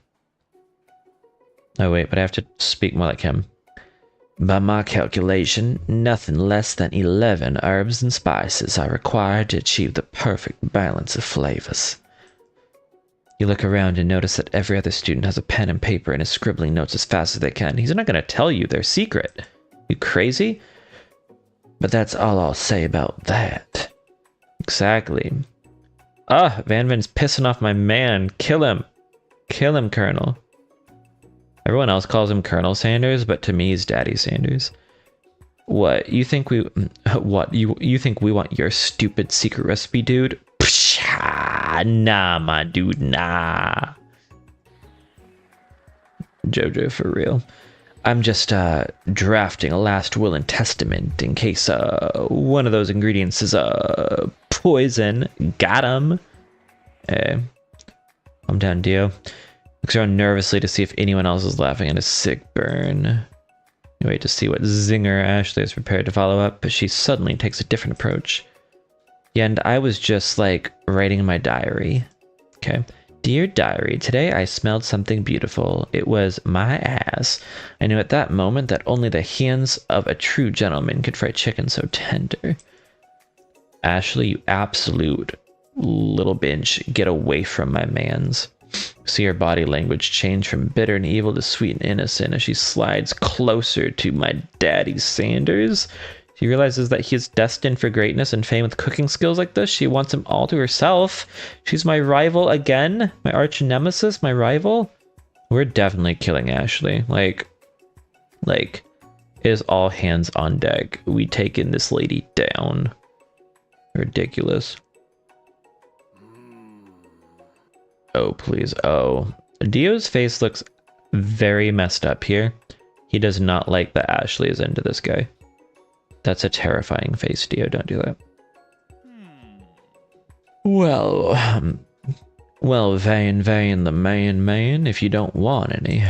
Oh wait, but I have to speak more like him. By my calculation, nothing less than 11 herbs and spices are required to achieve the perfect balance of flavors. You look around and notice that every other student has a pen and paper and is scribbling notes as fast as they can. He's not going to tell you their secret. You crazy? But that's all I'll say about that. Exactly. Van Van's pissing off my man. Kill him. Kill him, Colonel. Everyone else calls him Colonel Sanders, but to me he's Daddy Sanders. What, you think we... What, you think we want your stupid secret recipe, dude? Pshaw, nah, my dude, nah. Jojo, for real. I'm just, drafting a last will and testament in case, one of those ingredients is, poison. Got him. Hey. I'm down, Dio. Looks around nervously to see if anyone else is laughing at his sick burn. You wait to see what zinger Ashley is prepared to follow up, but she suddenly takes a different approach. Yeah, and I was just, like, writing in my diary. Okay. Dear diary, today I smelled something beautiful. It was my ass. I knew at that moment that only the hands of a true gentleman could fry chicken so tender. Ashley, you absolute little bitch, get away from my mans. See her body language change from bitter and evil to sweet and innocent as she slides closer to my daddy Sanders. She realizes that he is destined for greatness and fame with cooking skills like this. She wants him all to herself. She's my rival again. My arch nemesis, my rival. We're definitely killing Ashley. Like, it is all hands on deck. We taking this lady down. Ridiculous. Oh, please. Oh. Dio's face looks very messed up here. He does not like that Ashley is into this guy. That's a terrifying face, Dio. Don't do that. Well, Vane, the man, if you don't want any.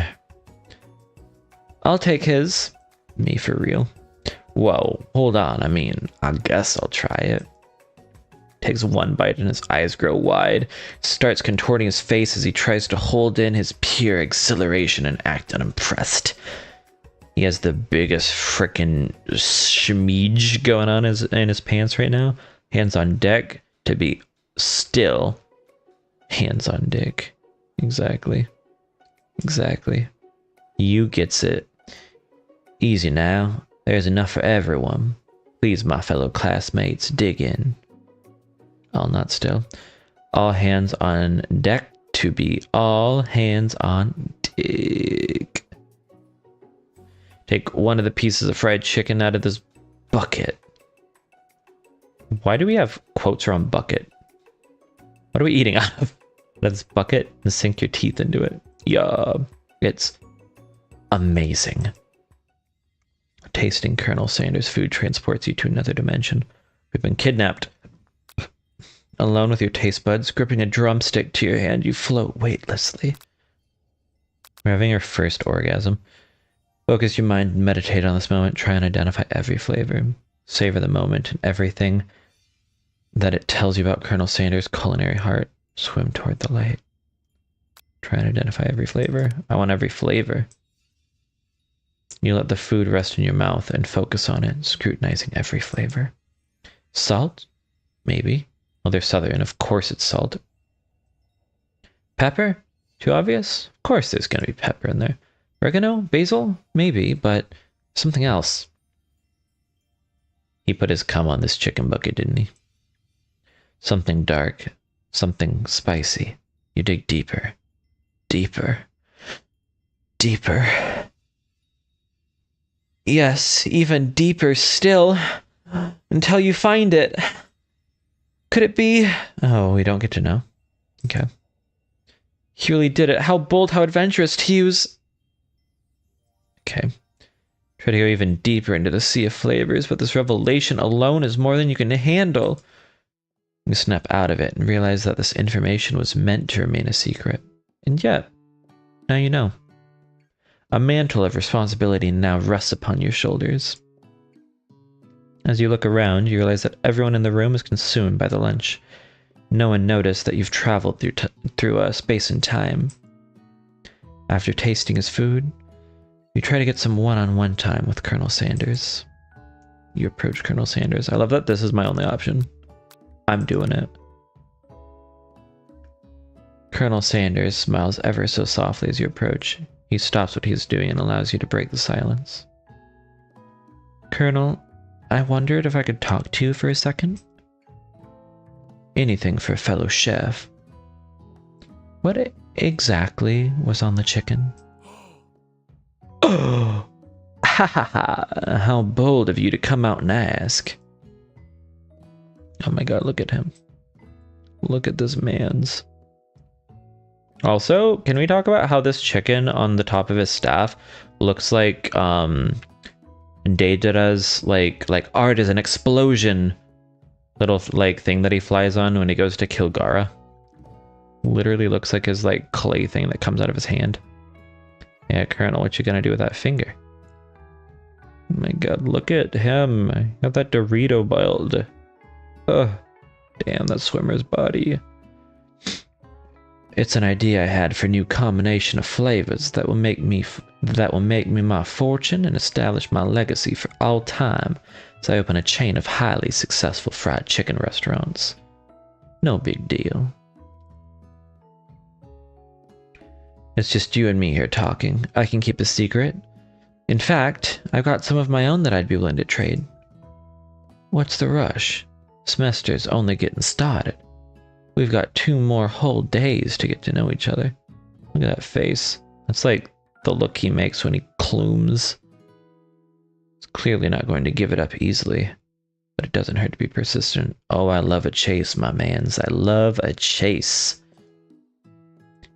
I'll take his. Me for real. Whoa, hold on. I mean, I guess I'll try it. Takes one bite and his eyes grow wide. Starts contorting his face as he tries to hold in his pure exhilaration and act unimpressed. He has the biggest frickin' schmeege going on in his pants right now. Hands on deck to be still. Hands on dick. Exactly. Exactly. You gets it. Easy now. There's enough for everyone. Please, my fellow classmates, dig in. I'll not still. All hands on deck to be all hands on dick. Take one of the pieces of fried chicken out of this bucket. Why do we have quotes around bucket? What are we eating out of? This bucket and sink your teeth into it. Yeah, it's amazing. Tasting Colonel Sanders' food transports you to another dimension. We've been kidnapped. Alone with your taste buds, gripping a drumstick to your hand, you float weightlessly. We're having your first orgasm. Focus your mind and meditate on this moment. Try and identify every flavor. Savor the moment and everything that it tells you about Colonel Sanders' culinary heart. Swim toward the light. Try and identify every flavor. I want every flavor. You let the food rest in your mouth and focus on it, scrutinizing every flavor. Salt? Maybe. Well, they're southern. Of course it's salt. Pepper? Too obvious? Of course there's going to be pepper in there. Oregano? Basil? Maybe, but something else. He put his cum on this chicken bucket, didn't he? Something dark. Something spicy. You dig deeper. Deeper. Deeper. Yes, even deeper still. Until you find it. Could it be? Oh, we don't get to know. Okay. He really did it. How bold, how adventurous to use. Okay. Try to go even deeper into the sea of flavors, but this revelation alone is more than you can handle. You snap out of it and realize that this information was meant to remain a secret. And yet, now you know. A mantle of responsibility now rests upon your shoulders. As you look around, you realize that everyone in the room is consumed by the lunch. No one noticed that you've traveled through space and time. After tasting his food, you try to get some one-on-one time with Colonel Sanders. You approach Colonel Sanders. I love that this is my only option. I'm doing it. Colonel Sanders smiles ever so softly as you approach. He stops what he is doing and allows you to break the silence. Colonel, I wondered if I could talk to you for a second. Anything for a fellow chef. What exactly was on the chicken? Oh! Ha ha ha! How bold of you to come out and ask. Oh my god, look at him. Look at this man's. Also, can we talk about how this chicken on the top of his staff looks like Deidara's like art is an explosion little like thing that he flies on when he goes to kill Gaara. Literally looks like his like clay thing that comes out of his hand. Yeah, Colonel, what you gonna do with that finger? Oh my god, look at him. Got that Dorito build. Ugh. Damn, that swimmer's body. It's an idea I had for a new combination of flavors that will make me my fortune and establish my legacy for all time as I open a chain of highly successful fried chicken restaurants. No big deal. It's just you and me here talking. I can keep a secret. In fact, I've got some of my own that I'd be willing to trade. What's the rush? Semester's only getting started. We've got 2 more whole days to get to know each other. Look at that face. That's like the look he makes when he clumes. He's clearly not going to give it up easily, but it doesn't hurt to be persistent. Oh, I love a chase, my mans. I love a chase.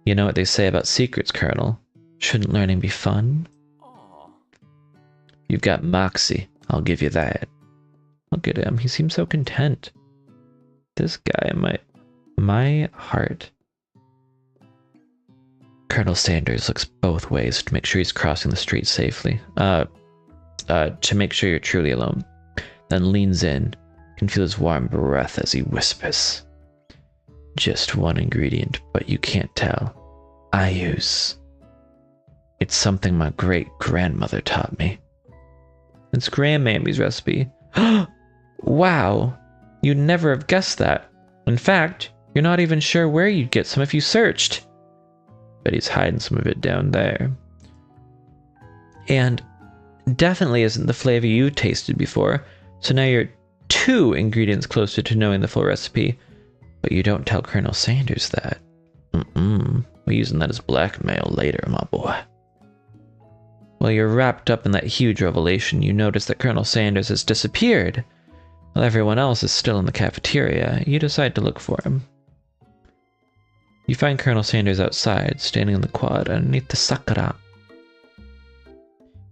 You know what they say about secrets, Colonel? Shouldn't learning be fun? You've got moxie, I'll give you that. Look at him, he seems so content. This guy, my heart. Colonel Sanders looks both ways to make sure he's crossing the street safely. To make sure you're truly alone. Then leans in, can feel his warm breath as he whispers. Just one ingredient, but you can't tell. I use. It's something my great-grandmother taught me. It's Grandmammy's recipe. Wow, you'd never have guessed that. In fact, you're not even sure where you'd get some if you searched. But he's hiding some of it down there. And definitely isn't the flavor you tasted before, so now you're 2 ingredients closer to knowing the full recipe. But you don't tell Colonel Sanders that. We're using that as blackmail later, my boy. While you're wrapped up in that huge revelation, you notice that Colonel Sanders has disappeared. While everyone else is still in the cafeteria, you decide to look for him. You find Colonel Sanders outside, standing on the quad underneath the sakura.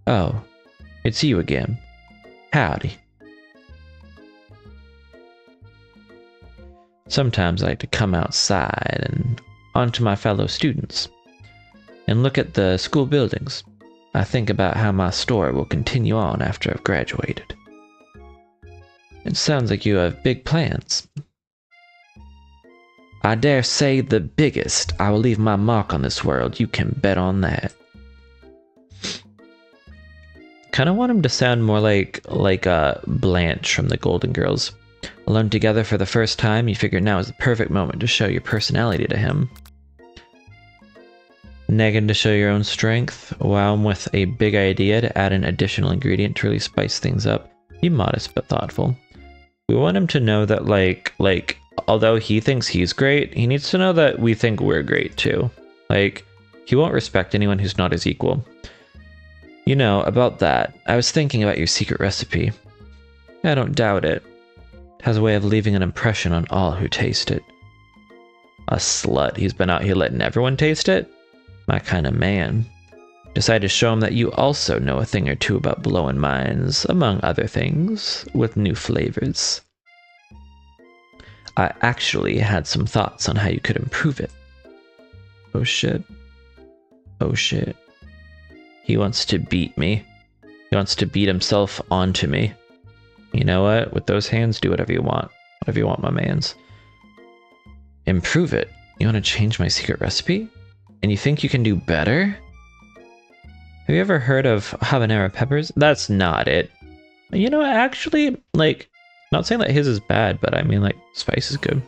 Oh, It's you again. Howdy. Sometimes I like to come outside and onto my fellow students and look at the school buildings. I think about how my story will continue on after I've graduated. It sounds like you have big plans. I dare say the biggest. I will leave my mark on this world. You can bet on that. Kind of want him to sound more like Blanche from the Golden Girls. Alone together for the first time, you figure now is the perfect moment to show your personality to him. Negging to show your own strength. Wow him with a big idea to add an additional ingredient to really spice things up. Be modest but thoughtful. We want him to know that like although he thinks he's great, he needs to know that we think we're great too. Like, he won't respect anyone who's not his equal. You know, about that, I was thinking about your secret recipe. I don't doubt it. It has a way of leaving an impression on all who taste it. A slut, he's been out here letting everyone taste it? My kind of man. Decided to show him that you also know a thing or two about blowing minds, among other things, with new flavors. I actually had some thoughts on how you could improve it. Oh shit. Oh shit. He wants to beat me. He wants to beat himself onto me. You know what? With those hands, do whatever you want. Whatever you want, my mans. Improve it? You want to change my secret recipe? And you think you can do better? Have you ever heard of habanero peppers? That's not it. You know, actually, like, not saying that his is bad, but I mean, like, spice is good.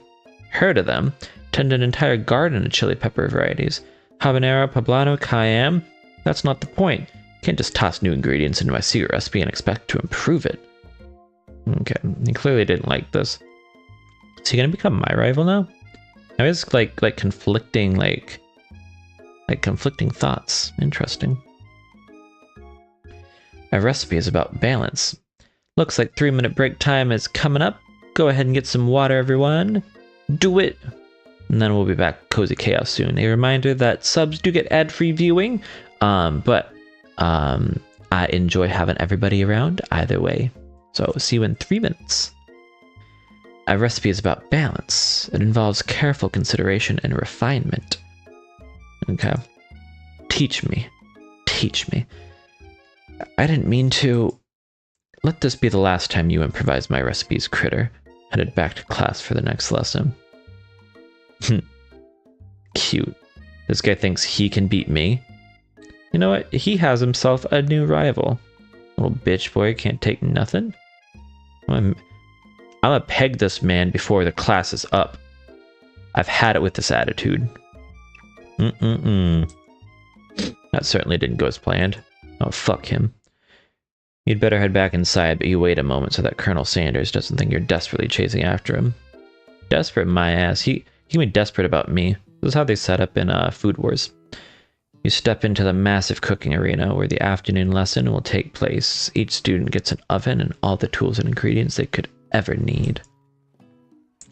Heard of them. Tend an entire garden of chili pepper varieties. Habanero, poblano, cayenne. That's not the point. You can't just toss new ingredients into my secret recipe and expect to improve it. Okay, he clearly didn't like this. Is he gonna become my rival now? Now he has like conflicting conflicting thoughts. Interesting. Our recipe is about balance. Looks like 3-minute break time is coming up. Go ahead and get some water, everyone. Do it. And then we'll be back Cozy Chaos soon. A reminder that subs do get ad-free viewing, but I enjoy having everybody around either way. So see you in 3 minutes. Our recipe is about balance. It involves careful consideration and refinement. Okay. Teach me. Teach me. I didn't mean to. Let this be the last time you improvise my recipes, Critter. Headed back to class for the next lesson. Cute. This guy thinks he can beat me. You know what? He has himself a new rival. Little bitch boy can't take nothing. I'm gonna peg this man before the class is up. I've had it with this attitude. That certainly didn't go as planned. Oh, fuck him. You'd better head back inside, but you wait a moment so that Colonel Sanders doesn't think you're desperately chasing after him. Desperate, my ass. He can be desperate about me. This is how they set up in Food Wars. You step into the massive cooking arena where the afternoon lesson will take place. Each student gets an oven and all the tools and ingredients they could ever need.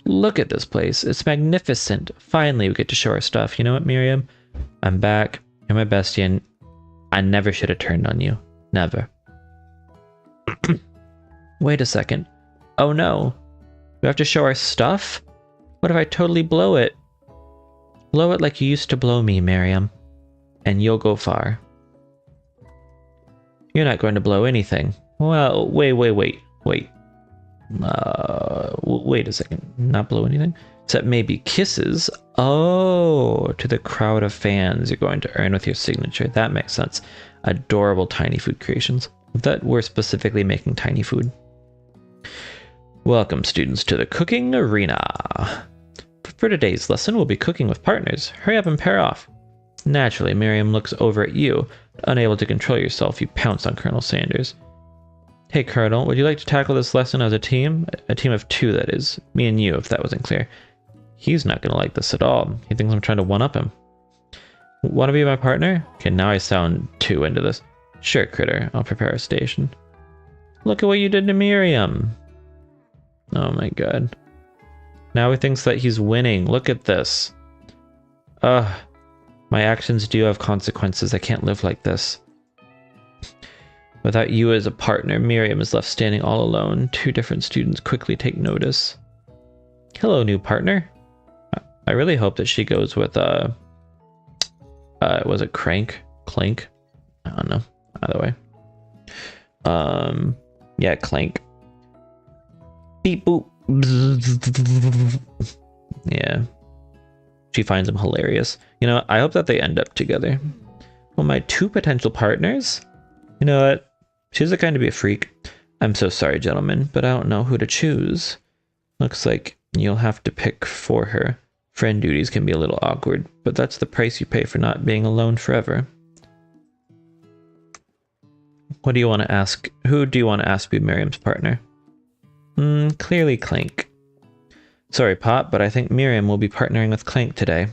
Look at this place. It's magnificent. Finally, we get to show our stuff. You know what, Miriam? I'm back. You're my bestie, and I never should have turned on you. Never. Wait a second. Oh no. We have to show our stuff? What if I totally blow it? Blow it like you used to blow me, Miriam. And you'll go far. You're not going to blow anything. Well, wait. Wait a second. Not blow anything? Except maybe kisses. Oh, to the crowd of fans you're going to earn with your signature. That makes sense. Adorable tiny food creations. That we're specifically making tiny food. Welcome, students, to the cooking arena. For today's lesson, we'll be cooking with partners. Hurry up and pair off. Naturally, Miriam looks over at you. Unable to control yourself, you pounce on Colonel Sanders. Hey, Colonel, would you like to tackle this lesson as a team? A team of 2, that is. Me and you, if that wasn't clear. He's not going to like this at all. He thinks I'm trying to one-up him. Want to be my partner? Okay, now I sound too into this. Sure, Critter. I'll prepare a station. Look at what you did to Miriam. Oh my god. Now he thinks that he's winning. Look at this. My actions do have consequences. I can't live like this. Without you as a partner, Miriam is left standing all alone. Two different students quickly take notice. Hello, new partner. I really hope that she goes with, was it Clank? Clank? I don't know. Either way. Yeah, Clank. Beep boop. Yeah. She finds him hilarious. You know, I hope that they end up together. Well, my two potential partners? You know what? She's the kind to be a freak. I'm so sorry, gentlemen, but I don't know who to choose. Looks like you'll have to pick for her. Friend duties can be a little awkward, but that's the price you pay for not being alone forever. What do you want to ask? Who do you want to ask be Miriam's partner? Clearly Clank. Sorry, Pop, but I think Miriam will be partnering with Clank today.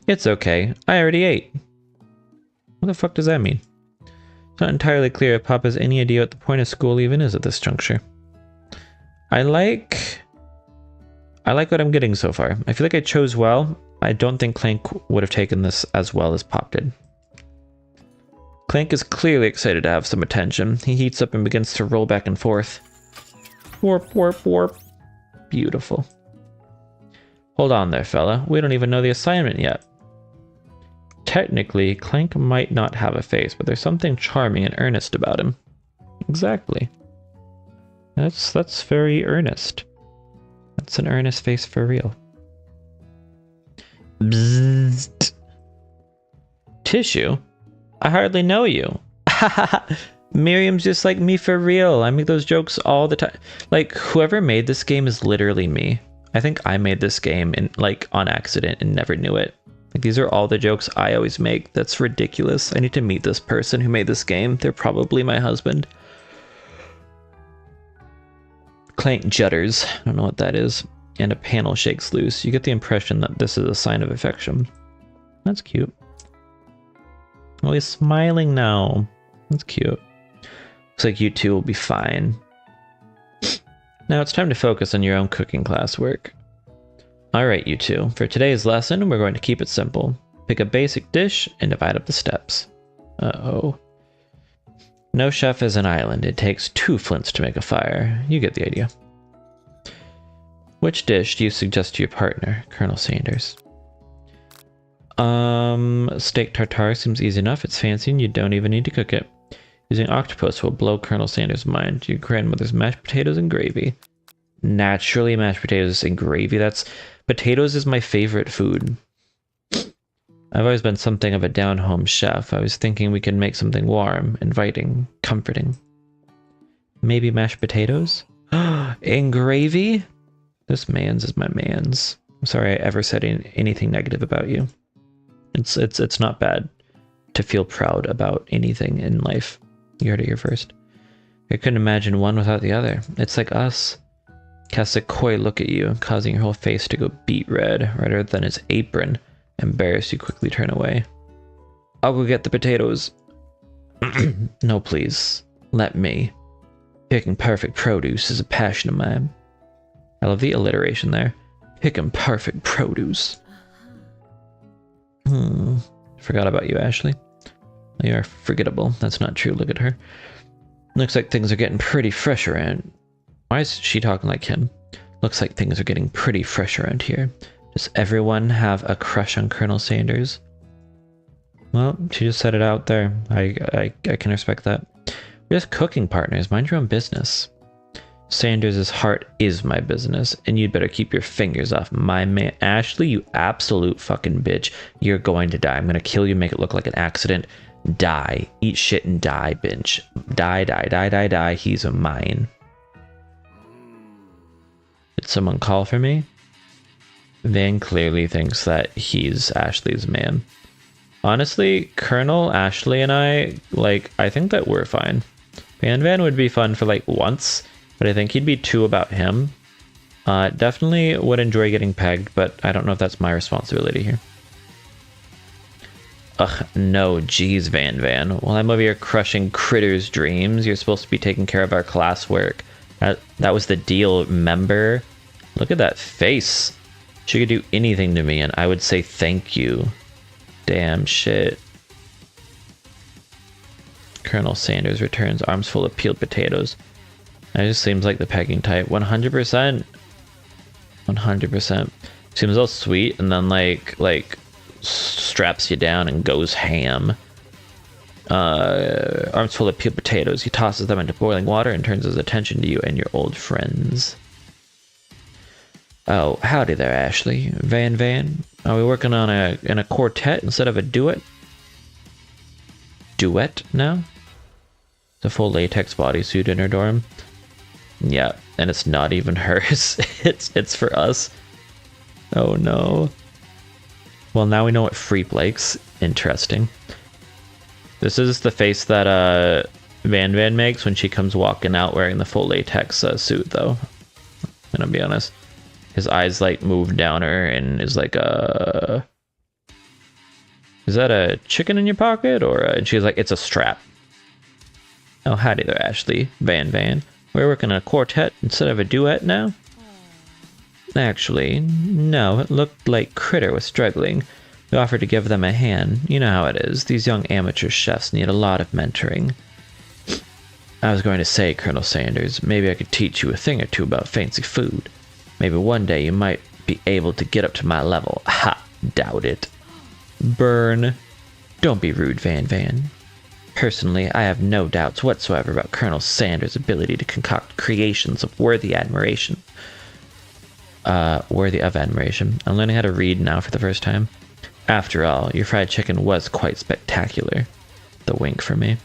It's okay. I already ate. What the fuck does that mean? It's not entirely clear if Pop has any idea what the point of school even is at this juncture. I like what I'm getting so far. I feel like I chose well. I don't think Clank would have taken this as well as Pop did. Clank is clearly excited to have some attention. He heats up and begins to roll back and forth. Warp, warp, warp. Beautiful. Hold on there, fella. We don't even know the assignment yet. Technically, Clank might not have a face, but there's something charming and earnest about him. Exactly. That's very earnest. That's an earnest face for real. Bzzzt. Tissue? I hardly know you. Miriam's just like me for real. I make those jokes all the time. Like, whoever made this game is literally me. I think I made this game on accident and never knew it. Like, these are all the jokes I always make. That's ridiculous. I need to meet this person who made this game. They're probably my husband. Clank judders. I don't know what that is. And a panel shakes loose. You get the impression that this is a sign of affection. That's cute. Oh, he's smiling now. That's cute. Looks like you two will be fine. Now it's time to focus on your own cooking classwork. Alright, you two. For today's lesson, we're going to keep it simple. Pick a basic dish and divide up the steps. Uh-oh. No chef is an island. It takes 2 flints to make a fire. You get the idea. Which dish do you suggest to your partner, Colonel Sanders? Steak tartare seems easy enough. It's fancy and you don't even need to cook it. Using octopus will blow Colonel Sanders' mind. Your grandmother's mashed potatoes and gravy. Naturally, mashed potatoes and gravy. Potatoes is my favorite food. I've always been something of a down-home chef. I was thinking we could make something warm, inviting, comforting. Maybe mashed potatoes? And gravy? This man's is my man's. I'm sorry I ever said anything negative about you. It's not bad to feel proud about anything in life. You heard it here first. I couldn't imagine one without the other. It's like us. Casts a coy look at you, causing your whole face to go beet red, redder than his apron. Embarrassed, you quickly turn away. I'll go get the potatoes. No, please. Let me. Picking perfect produce is a passion of mine. I love the alliteration there. Picking perfect produce. Forgot about you, Ashley. You are forgettable. That's not true. Look at her. Looks like things are getting pretty fresh around. Why is she talking like him? Looks like things are getting pretty fresh around here. Does everyone have a crush on Colonel Sanders? Well, she just said it out there. I can respect that. We're just cooking partners. Mind your own business. Sanders' heart is my business, and you'd better keep your fingers off my man. Ashley, you absolute fucking bitch. You're going to die. I'm going to kill you, make it look like an accident. Die. Eat shit and die, bitch. Die, die, die, die, die. He's mine. Did someone call for me? Van clearly thinks that he's Ashley's man. Honestly, Colonel, Ashley, and I think that we're fine. Van would be fun for once, but I think he'd be too about him. Definitely would enjoy getting pegged, but I don't know if that's my responsibility here. Ugh, no, geez, Van. While I'm over here crushing Critter's dreams, you're supposed to be taking care of our classwork. That was the deal, remember? Look at that face. She could do anything to me, and I would say thank you. Damn shit. Colonel Sanders returns, arms full of peeled potatoes. That just seems like the pegging type. 100%. 100%. Seems all sweet and then like straps you down and goes ham. Arms full of peeled potatoes. He tosses them into boiling water and turns his attention to you and your old friends. Oh, howdy there, Ashley. Van. Are we working on in a quartet instead of a duet? Duet now? The full latex bodysuit in her dorm. Yeah, and it's not even hers. it's for us. Oh no. Well, now we know what Freep likes. Interesting. This is the face that Van makes when she comes walking out wearing the full latex suit, though. I'm gonna be honest. His eyes like move down her and is like is that a chicken in your pocket or and she's like, it's a strap. Oh, howdy there, Ashley. Van. We're working on a quartet instead of a duet now? Actually, no, it looked like Critter was struggling. We offered to give them a hand. You know how it is. These young amateur chefs need a lot of mentoring. I was going to say, Colonel Sanders, maybe I could teach you a thing or two about fancy food. Maybe one day you might be able to get up to my level. Ha! Doubt it. Burn. Don't be rude, Van. Personally, I have no doubts whatsoever about Colonel Sanders' ability to concoct creations of worthy admiration. Worthy of admiration. I'm learning how to read now for the first time. After all, your fried chicken was quite spectacular. The wink for me.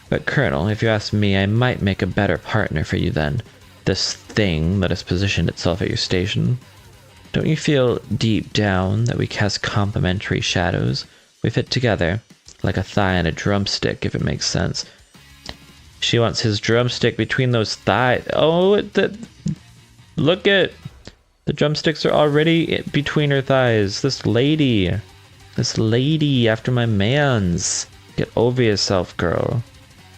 But Colonel, if you ask me, I might make a better partner for you than this thing that has positioned itself at your station. Don't you feel deep down that we cast complementary shadows? We fit together, like a thigh and a drumstick, if it makes sense. She wants his drumstick between those thighs. Oh, look at... The drumsticks are already between her thighs. This lady after my mans. Get over yourself, girl.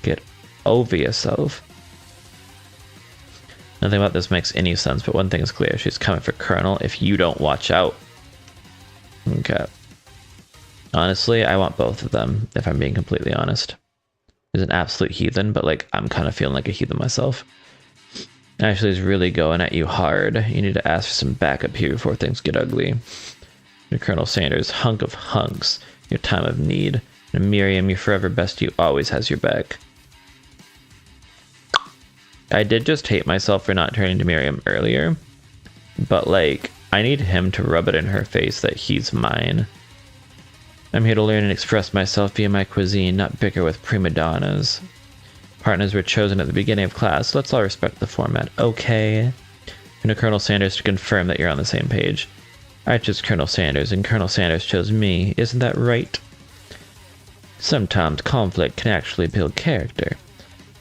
Get over yourself. Nothing about this makes any sense, but one thing is clear. She's coming for Colonel if you don't watch out. Okay. Honestly, I want both of them, if I'm being completely honest. He's an absolute heathen, but like, I'm kind of feeling like a heathen myself. Ashley is really going at you hard. You need to ask for some backup here before things get ugly. You're Colonel Sanders, hunk of hunks, your time of need. And Miriam, your forever bestie, always has your back. I did just hate myself for not turning to Miriam earlier, but like, I need him to rub it in her face that he's mine. I'm here to learn and express myself via my cuisine, not bicker with prima donnas. Partners were chosen at the beginning of class. Let's all respect the format. Okay. And to Colonel Sanders to confirm that you're on the same page. I chose Colonel Sanders, and Colonel Sanders chose me. Isn't that right? Sometimes conflict can actually build character.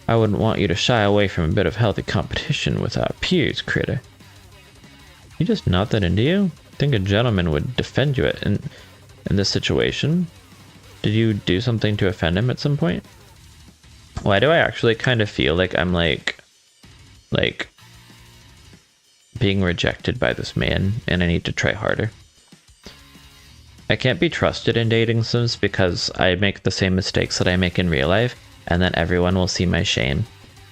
I wouldn't want you to shy away from a bit of healthy competition with our peers, Critter. He just not that into you? I think a gentleman would defend you in this situation. Did you do something to offend him at some point? Why do I actually kind of feel like I'm like being rejected by this man and I need to try harder? I can't be trusted in dating sims because I make the same mistakes that I make in real life, and then everyone will see my shame.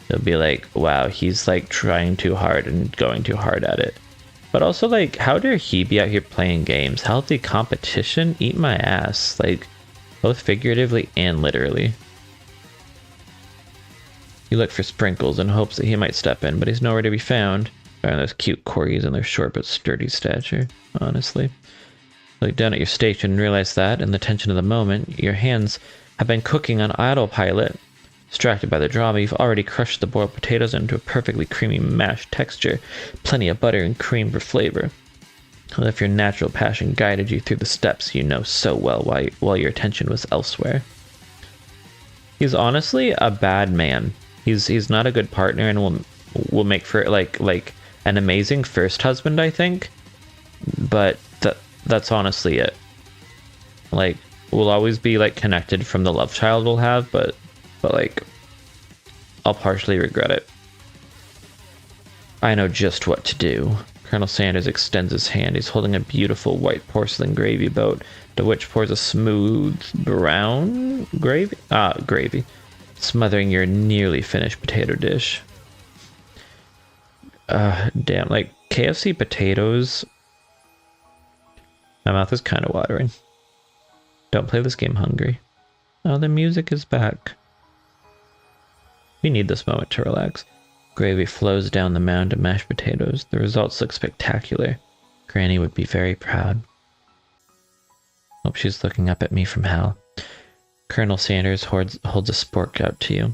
They'll be like, wow, he's like trying too hard and going too hard at it. But also like, how dare he be out here playing games? Healthy competition? Eat my ass. Like, both figuratively and literally. You look for Sprinkles in hopes that he might step in, but he's nowhere to be found. Darn those cute corgis and their short but sturdy stature, honestly. Look down at your station and realize that, in the tension of the moment, your hands have been cooking on autopilot. Distracted by the drama, you've already crushed the boiled potatoes into a perfectly creamy mashed texture, plenty of butter and cream for flavor. As if your natural passion guided you through the steps you know so well while your attention was elsewhere. He's honestly a bad man. He's not a good partner and will make for like an amazing first husband, I think. But that's honestly it. Like, we'll always be like connected from the love child we'll have, but like, I'll partially regret it. I know just what to do. Colonel Sanders extends his hand. He's holding a beautiful white porcelain gravy boat, to which pours a smooth brown gravy? Gravy. smothering your nearly finished potato dish. Damn, like KFC potatoes. My mouth is kind of watering. Don't play this game hungry. Oh, the music is back. We need this moment to relax. Gravy flows down the mound of mashed potatoes. The results look spectacular. Granny would be very proud. Hope she's looking up at me from hell. Colonel Sanders holds a spork out to you.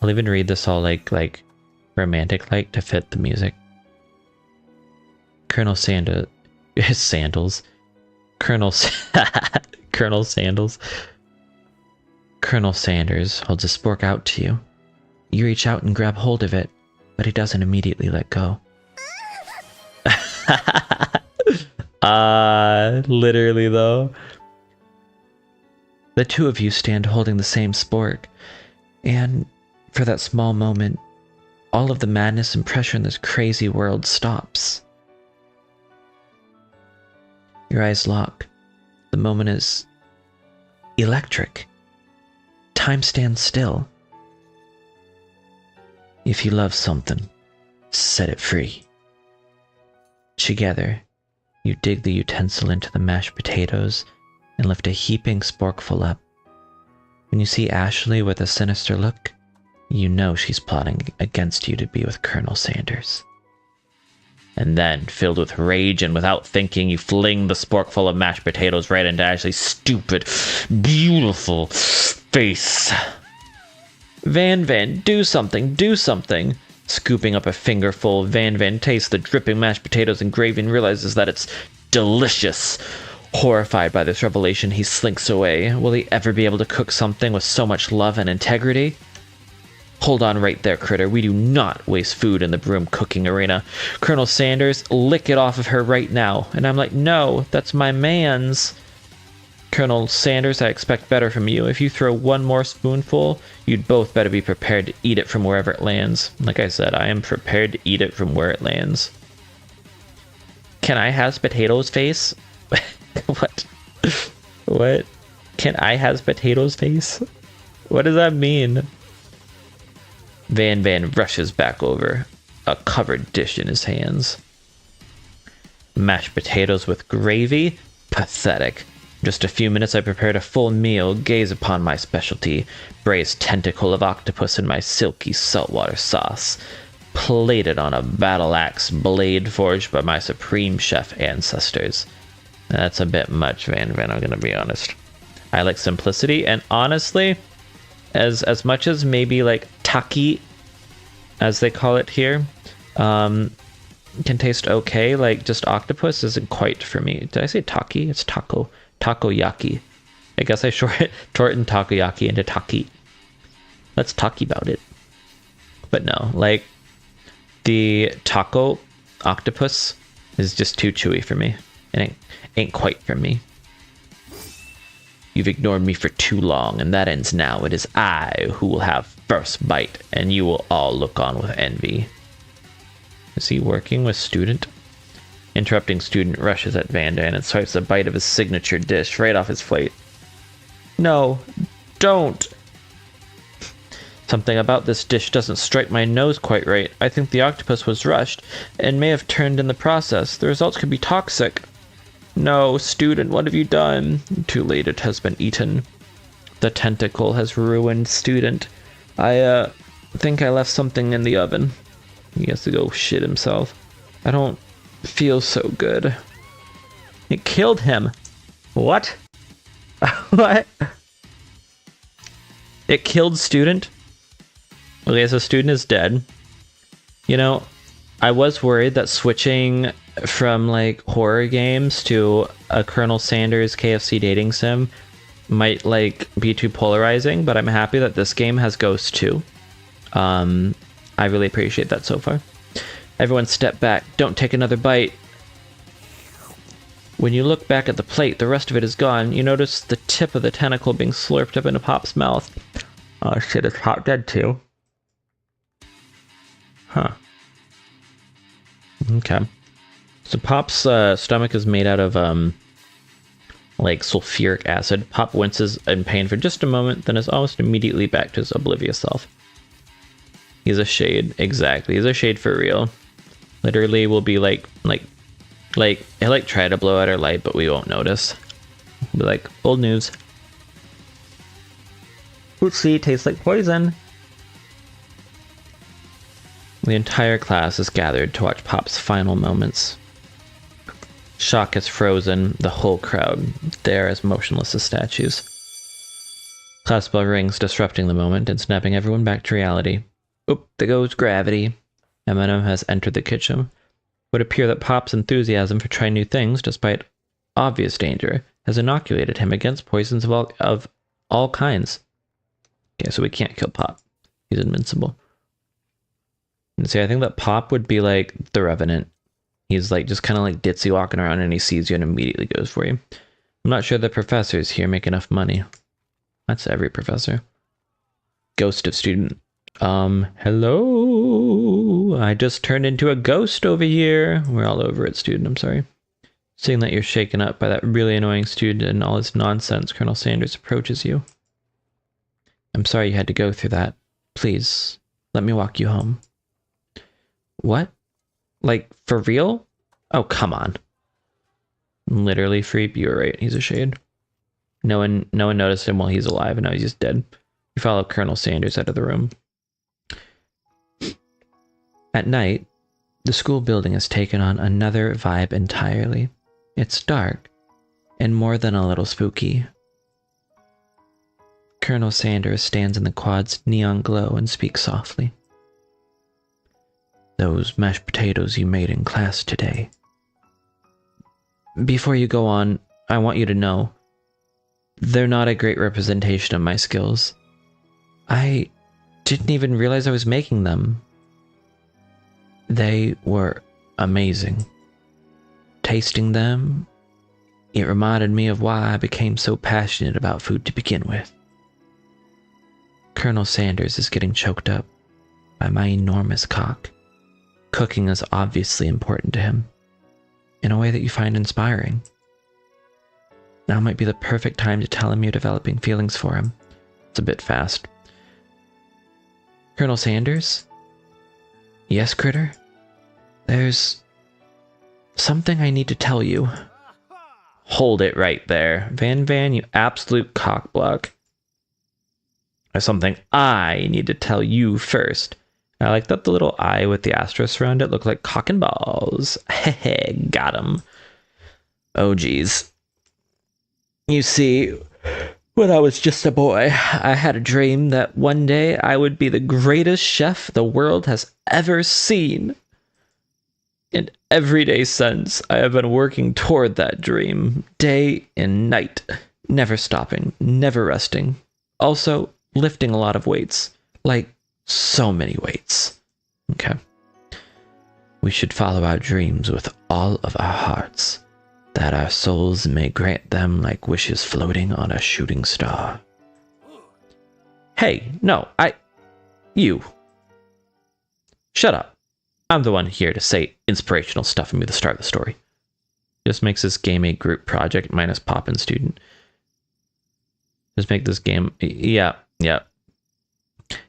I'll even read this all like romantic to fit the music. Colonel Sandals. Colonel Sandals. Colonel Sanders holds a spork out to you. You reach out and grab hold of it, but he doesn't immediately let go. Literally though. The two of you stand holding the same spork, and for that small moment, all of the madness and pressure in this crazy world stops. Your eyes lock. The moment is electric. Time stands still. If you love something, set it free. Together, you dig the utensil into the mashed potatoes and lift a heaping sporkful up. When you see Ashley with a sinister look, you know she's plotting against you to be with Colonel Sanders. And then, filled with rage and without thinking, you fling the sporkful of mashed potatoes right into Ashley's stupid, beautiful face. Van, do something, do something. Scooping up a fingerful, Van tastes the dripping mashed potatoes and gravy and realizes that it's delicious. Horrified by this revelation, he slinks away. Will he ever be able to cook something with so much love and integrity? Hold on right there, Critter. We do not waste food in the broom cooking arena. Colonel Sanders, lick it off of her right now. And I'm like, no, that's my man's. Colonel Sanders, I expect better from you. If you throw one more spoonful, you'd both better be prepared to eat it from wherever it lands. Like I said, I am prepared to eat it from where it lands. Can I has potatoes face? What? What? Can I has potatoes face? What does that mean? Van rushes back over, a covered dish in his hands. Mashed potatoes with gravy? Pathetic. Just a few minutes I prepared a full meal, gaze upon my specialty, braised tentacle of octopus in my silky saltwater sauce, plated on a battle axe blade forged by my supreme chef ancestors. That's a bit much, Van, I'm gonna be honest. I like simplicity, and honestly, as much as maybe like taki, as they call it here, can taste okay, like just octopus isn't quite for me. Did I say taki? It's taco. Takoyaki. I guess I shortened takoyaki into taki. Let's talk about it. But no, like the taco octopus is just too chewy for me. It ain't quite for me. You've ignored me for too long, and that ends now. It is I who will have first bite, and you will all look on with envy. Is he working with student? Interrupting student rushes at Van and swipes a bite of his signature dish right off his plate. No, don't! Something about this dish doesn't strike my nose quite right. I think the octopus was rushed, and may have turned in the process. The results could be toxic. No, student, what have you done? Too late, it has been eaten. The tentacle has ruined student. I think I left something in the oven. He has to go shit himself. I don't feel so good. It killed him. What? What? It killed student? Okay, so student is dead. You know, I was worried that switching from like horror games to a Colonel Sanders KFC dating sim might like be too polarizing, but I'm happy that this game has ghosts too. I really appreciate that so far. Everyone step back, don't take another bite. When you look back at the plate, the rest of it is gone. You notice the tip of the tentacle being slurped up into Pop's mouth. Oh shit, is Pop dead too? Huh. Okay. So Pop's stomach is made out of like sulfuric acid. Pop winces in pain for just a moment, then is almost immediately back to his oblivious self. He's a shade, exactly. He's a shade for real. Literally, we'll be he'll like try to blow out our light, but we won't notice. Be like, old news. Oopsie, tastes like poison. The entire class is gathered to watch Pop's final moments. Shock is frozen, the whole crowd, there as motionless as statues. Class bell rings, disrupting the moment and snapping everyone back to reality. Oop, there goes gravity. Eminem has entered the kitchen. It would appear that Pop's enthusiasm for trying new things, despite obvious danger, has inoculated him against poisons of all kinds. Okay, so we can't kill Pop. He's invincible. And see, I think that Pop would be like the Revenant. He's like just kind of like ditzy walking around and he sees you and immediately goes for you. I'm not sure the professors here make enough money. That's every professor. Ghost of student. Hello? I just turned into a ghost over here. We're all over it, student. I'm sorry. Seeing that you're shaken up by that really annoying student and all his nonsense, Colonel Sanders approaches you. I'm sorry you had to go through that. Please, let me walk you home. What? Like, for real? Oh, come on. Literally, Freep, you were right. He's a shade. No one noticed him while he's alive, and now he's just dead. You follow Colonel Sanders out of the room. At night, the school building has taken on another vibe entirely. It's dark, and more than a little spooky. Colonel Sanders stands in the quad's neon glow and speaks softly. Those mashed potatoes you made in class today. Before you go on, I want you to know, they're not a great representation of my skills. I didn't even realize I was making them. They were amazing. Tasting them, it reminded me of why I became so passionate about food to begin with. Colonel Sanders is getting choked up by my enormous cock. Cooking is obviously important to him, in a way that you find inspiring. Now might be the perfect time to tell him you're developing feelings for him. It's a bit fast. Colonel Sanders? Yes, Critter? There's something I need to tell you. Hold it right there. Van, you absolute cockblock. There's something I need to tell you first. I like that the little eye with the asterisk around it looked like cock and balls. Hehe, got him. Oh, geez. You see, when I was just a boy, I had a dream that one day I would be the greatest chef the world has ever seen. And every day since, I have been working toward that dream, day and night, never stopping, never resting. Also, lifting a lot of weights, like so many weights. Okay. We should follow our dreams with all of our hearts, that our souls may grant them like wishes floating on a shooting star. Hey, no, you. Shut up. I'm the one here to say inspirational stuff and be the start of the story. Just makes this game a group project minus Pop and student. Just make this game, yeah.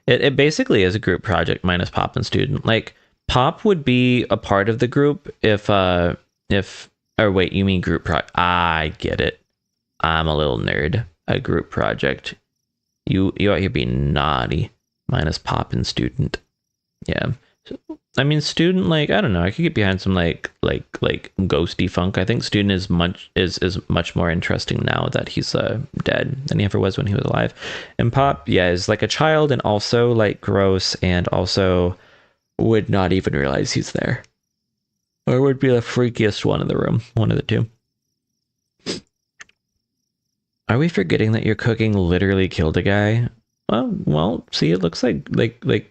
It basically is a group project minus Pop and student. Like, Pop would be a part of the group if, or wait, you mean group project? I get it. I'm a little nerd. A group project. You out here being naughty. Minus Pop and student. Yeah. I mean, student, like, I don't know. I could get behind some like ghosty funk. I think student is much more interesting now that he's dead than he ever was when he was alive. And Pop, yeah, is like a child and also like gross and also would not even realize he's there. Or would be the freakiest one in the room. One of the two. Are we forgetting that your cooking literally killed a guy? Well, see, it looks like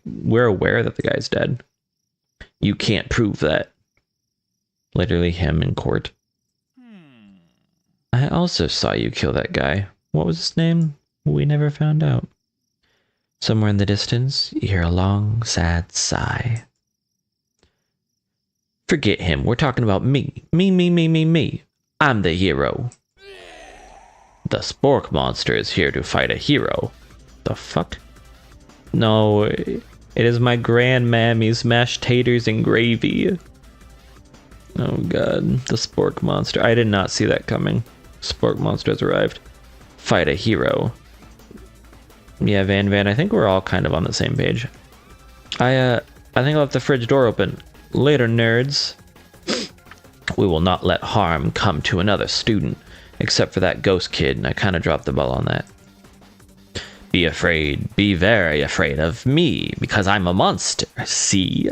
we're aware that the guy's dead. You can't prove that. Literally him in court. I also saw you kill that guy. What was his name? We never found out. Somewhere in the distance, you hear a long, sad sigh. Forget him. We're talking about me. Me. I'm the hero. The spork monster is here to fight a hero. The fuck? No, it is my grandmammy's mashed taters and gravy. Oh god, the spork monster. I did not see that coming. Spork monster has arrived. Fight a hero. Yeah, Van, I think we're all kind of on the same page. I think I'll have the fridge door open. Later, nerds. We will not let harm come to another student, except for that ghost kid, and I kind of dropped the ball on that. Be afraid, be very afraid of me, because I'm a monster, see?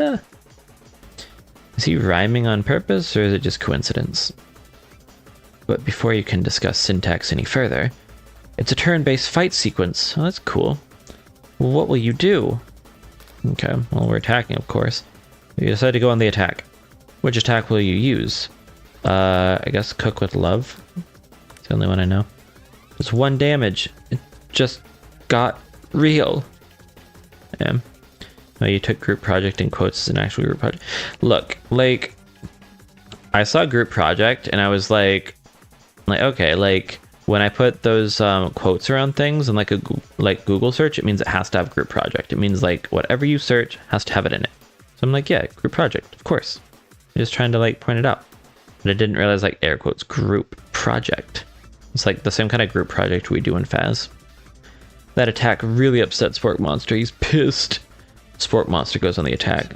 Is he rhyming on purpose, or is it just coincidence? But before you can discuss syntax any further, it's a turn-based fight sequence. Oh, that's cool. Well, what will you do? Okay, well, we're attacking, of course. You decide to go on the attack. Which attack will you use? I guess cook with love. It's the only one I know. It's 1 damage. It just got real. Yeah. Oh, you took group project in quotes as an actual group project. Look, like, I saw group project and I was like, okay, like, when I put those quotes around things in like a Google search, it means it has to have group project. It means like whatever you search has to have it in it. So I'm like, yeah, group project, of course. I'm just trying to like point it out. But I didn't realize like air quotes group project. It's like the same kind of group project we do in Faz. That attack really upset Spork Monster. He's pissed. Spork Monster goes on the attack.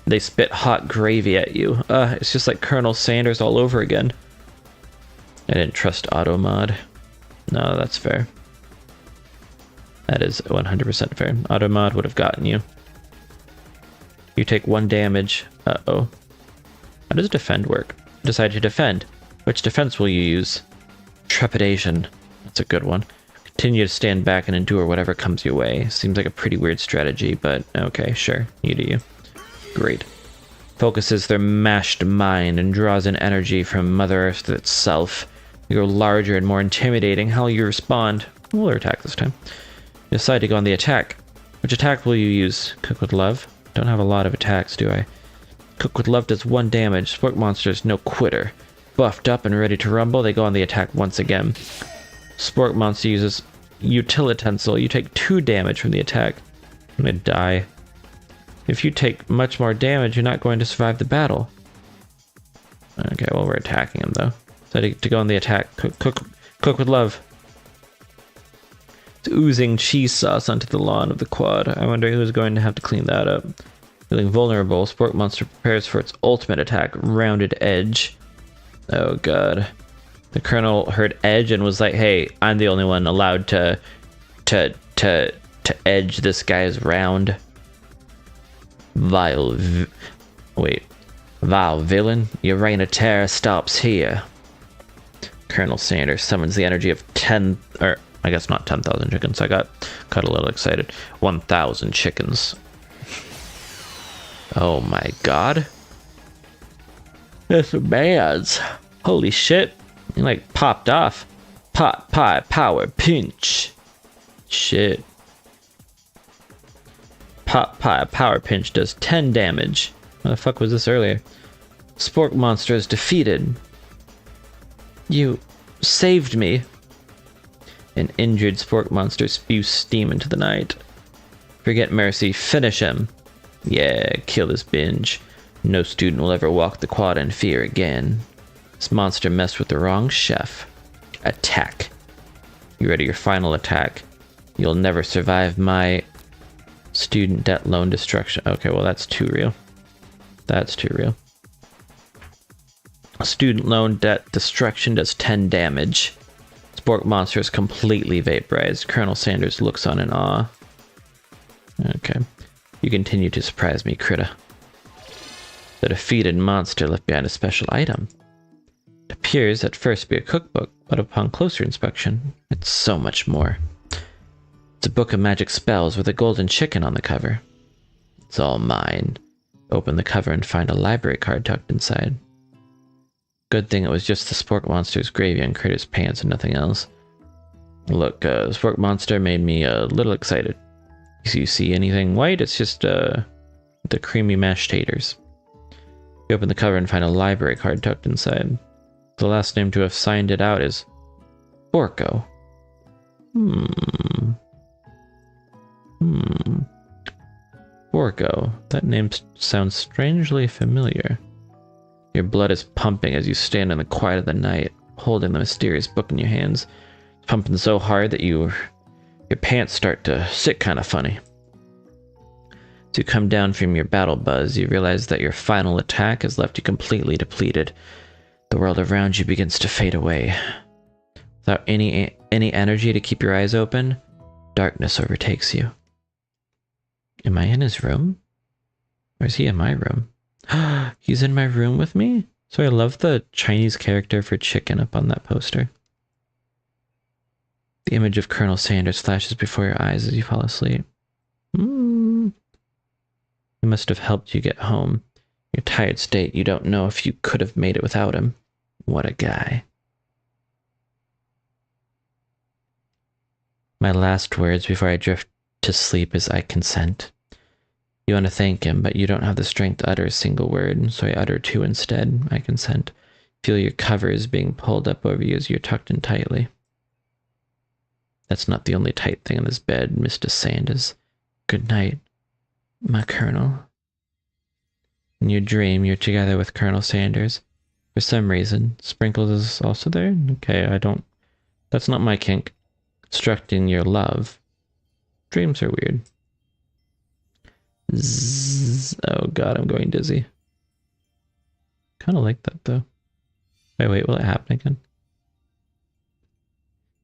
They spit hot gravy at you. It's just like Colonel Sanders all over again. I didn't trust auto mod. No, that's fair. That is 100% fair. Auto mod would have gotten you. You take 1 damage. Uh-oh. How does defend work? Decide to defend. Which defense will you use? Trepidation. That's a good one. Continue to stand back and endure whatever comes your way. Seems like a pretty weird strategy, but okay, sure. You do you. Great. Focuses their mashed mind and draws in energy from Mother Earth itself. You grow larger and more intimidating. How will you respond? We'll attack this time. You decide to go on the attack. Which attack will you use? Cook with love? Don't have a lot of attacks, do I? Cook with love does 1 damage. Spork Monster's no quitter. Buffed up and ready to rumble, they go on the attack once again. Spork Monster uses utilitensile. You take 2 damage from the attack. I'm gonna die. If you take much more damage, you're not going to survive the battle. Okay, well, we're attacking him, though. So to go on the attack, cook with love. It's oozing cheese sauce onto the lawn of the quad. I wonder who's going to have to clean that up. Feeling vulnerable, Spork Monster prepares for its ultimate attack, Rounded Edge. Oh, God. The Colonel heard edge and was like, hey, I'm the only one allowed to edge this guy's round. Vile villain, your reign of terror stops here. Colonel Sanders summons the energy of 10, or I guess not 10,000 chickens. I got a little excited. 1,000 chickens. Oh my god. That's bad. Holy shit. He like popped off. Pot pie power pinch. Shit. Pot pie power pinch does 10 damage. What the fuck was this earlier? Spork Monster is defeated. You saved me. An injured Spork Monster spews steam into the night. Forget mercy, finish him. Yeah, kill this binge. No student will ever walk the quad in fear again. This monster messed with the wrong chef. Attack. You ready your final attack? You'll never survive my student debt loan destruction. Okay, well that's too real. That's too real. Student loan debt destruction does 10 damage. Spork Monster is completely vaporized. Colonel Sanders looks on in awe. Okay. You continue to surprise me, Critter. The defeated monster left behind a special item. It appears at first to be a cookbook, but upon closer inspection, it's so much more. It's a book of magic spells with a golden chicken on the cover. It's all mine. Open the cover and find a library card tucked inside. Good thing it was just the Spork Monster's gravy on Critter's pants and nothing else. Look, Spork Monster made me a little excited. Do you see anything white? It's just the creamy mashed taters. You open the cover and find a library card tucked inside. The last name to have signed it out is Borko. Borko. That name sounds strangely familiar. Your blood is pumping as you stand in the quiet of the night, holding the mysterious book in your hands. It's pumping so hard that your pants start to sit kind of funny. As you come down from your battle buzz, you realize that your final attack has left you completely depleted. The world around you begins to fade away. Without any energy to keep your eyes open, darkness overtakes you. Am I in his room? Or is he in my room? He's in my room with me? So I love the Chinese character for chicken up on that poster. The image of Colonel Sanders flashes before your eyes as you fall asleep. He must have helped you get home. Your tired state, you don't know if you could have made it without him. What a guy. My last words before I drift to sleep is I consent. You want to thank him, but you don't have the strength to utter a single word, so I utter two instead. I consent. Feel your covers being pulled up over you as you're tucked in tightly. That's not the only tight thing in this bed, Mr. Sanders. Good night, my Colonel. In your dream, you're together with Colonel Sanders. For some reason, Sprinkles is also there? Okay, that's not my kink. Constructing your love. Dreams are weird. Zzz. Oh god, I'm going dizzy. Kind of like that though. Wait, will it happen again?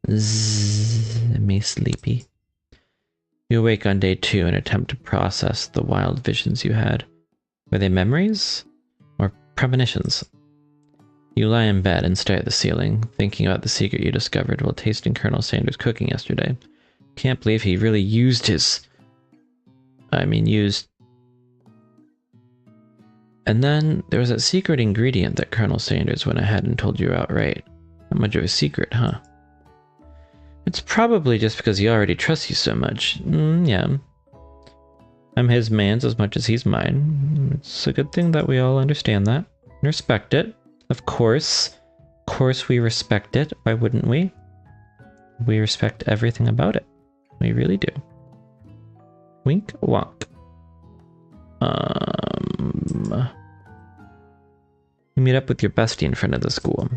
Zzz, me sleepy. You awake on day 2 and attempt to process the wild visions you had. Were they memories? Or premonitions? You lie in bed and stare at the ceiling, thinking about the secret you discovered while tasting Colonel Sanders' cooking yesterday. Can't believe he really used. And then there was that secret ingredient that Colonel Sanders went ahead and told you outright. Not much of a secret, huh? It's probably just because he already trusts you so much. Yeah. I'm his man's as much as he's mine. It's a good thing that we all understand that. And respect it. Of course. Of course we respect it. Why wouldn't we? We respect everything about it. We really do. Wink, wonk. You meet up with your bestie in front of the school.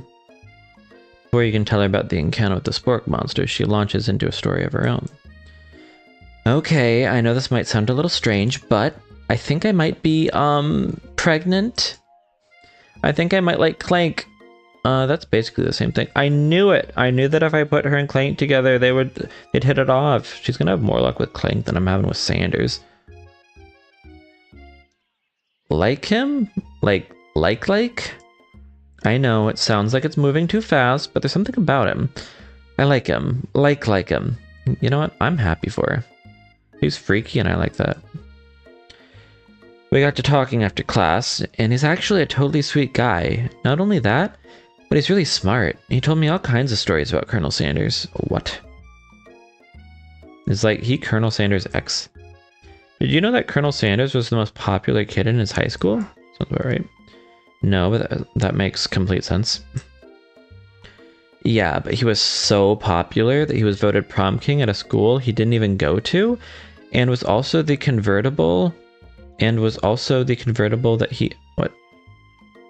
Before you can tell her about the encounter with the spork monster, she launches into a story of her own. Okay, I know this might sound a little strange, but I think I might be, pregnant. I think I might like Clank. That's basically the same thing. I knew it. I knew that if I put her and Clank together, they'd hit it off. She's gonna have more luck with Clank than I'm having with Sanders. Like him? Like? I know, it sounds like it's moving too fast, but there's something about him. I like him. Like him. You know what? I'm happy for her. He's freaky and I like that. We got to talking after class, and he's actually a totally sweet guy. Not only that, but he's really smart. He told me all kinds of stories about Colonel Sanders. What? It's like he Colonel Sanders' ex. Did you know that Colonel Sanders was the most popular kid in his high school? Sounds about right. No, but that makes complete sense. Yeah, but he was so popular that he was voted prom king at a school he didn't even go to, and was also the convertible, that he... What?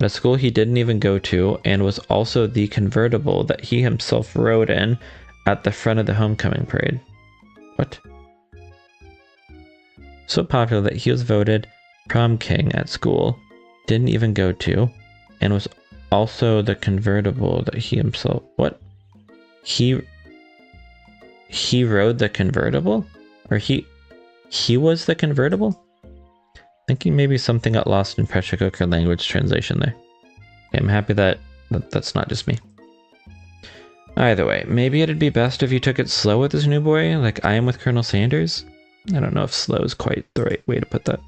At a school he didn't even go to, and was also the convertible that he himself rode in at the front of the homecoming parade. What? So popular that he was voted prom king at school, didn't even go to, and was also the convertible that he himself... What? He rode the convertible? Or he was the convertible? Thinking maybe something got lost in pressure cooker language translation there. Okay, I'm happy that that's not just me. Either way, maybe it'd be best if you took it slow with this new boy, like I am with Colonel Sanders. I don't know if slow is quite the right way to put that.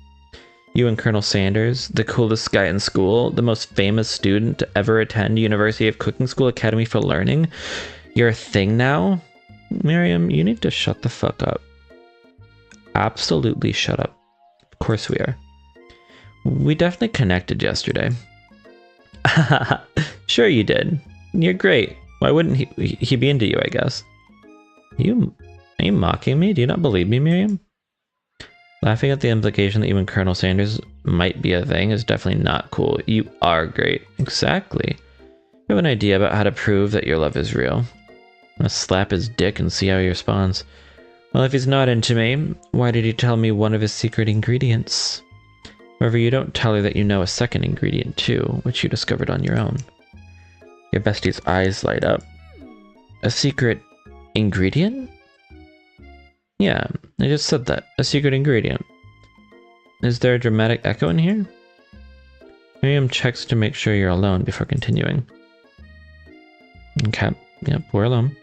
You and Colonel Sanders, the coolest guy in school, the most famous student to ever attend University of Cooking School Academy for Learning. You're a thing now? Miriam, you need to shut the fuck up. Absolutely shut up. Of course we are. We definitely connected yesterday. Sure you did. You're great. Why wouldn't he be into you, I guess? Are you mocking me? Do you not believe me, Miriam? Laughing at the implication that even Colonel Sanders might be a thing is definitely not cool. You are great. Exactly. You have an idea about how to prove that your love is real. I'm gonna slap his dick and see how he responds. Well, if he's not into me, why did he tell me one of his secret ingredients? However, you don't tell her that you know a second ingredient too, which you discovered on your own. Your bestie's eyes light up. A secret ingredient? Yeah, I just said that. A secret ingredient. Is there a dramatic echo in here? Miriam checks to make sure you're alone before continuing. Okay, yep, we're alone.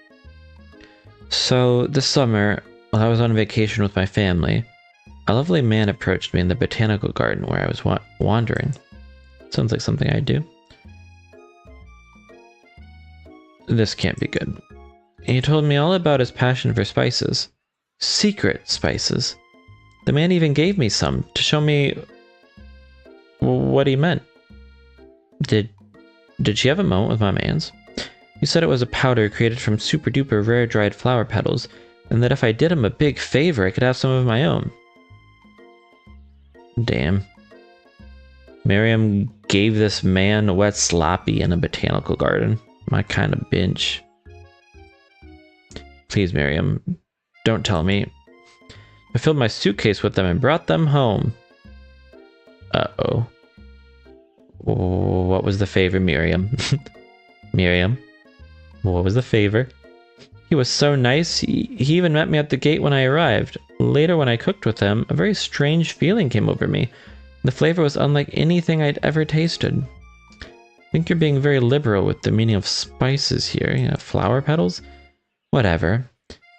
So, this summer, while I was on vacation with my family, a lovely man approached me in the botanical garden where I was wandering. Sounds like something I'd do. This can't be good. He told me all about his passion for spices. Secret spices. The man even gave me some to show me what he meant. Did she have a moment with my mans? He said it was a powder created from super duper rare dried flower petals, and that if I did him a big favor, I could have some of my own. Damn. Miriam gave this man a wet sloppy in a botanical garden. My kind of binge. Please, Miriam, don't tell me. I filled my suitcase with them and brought them home. Uh-oh. What was the favor, Miriam? Miriam? What was the favor? He was so nice, he even met me at the gate when I arrived. Later, when I cooked with him, a very strange feeling came over me. The flavor was unlike anything I'd ever tasted. I think you're being very liberal with the meaning of spices here. You know, flower petals? Whatever.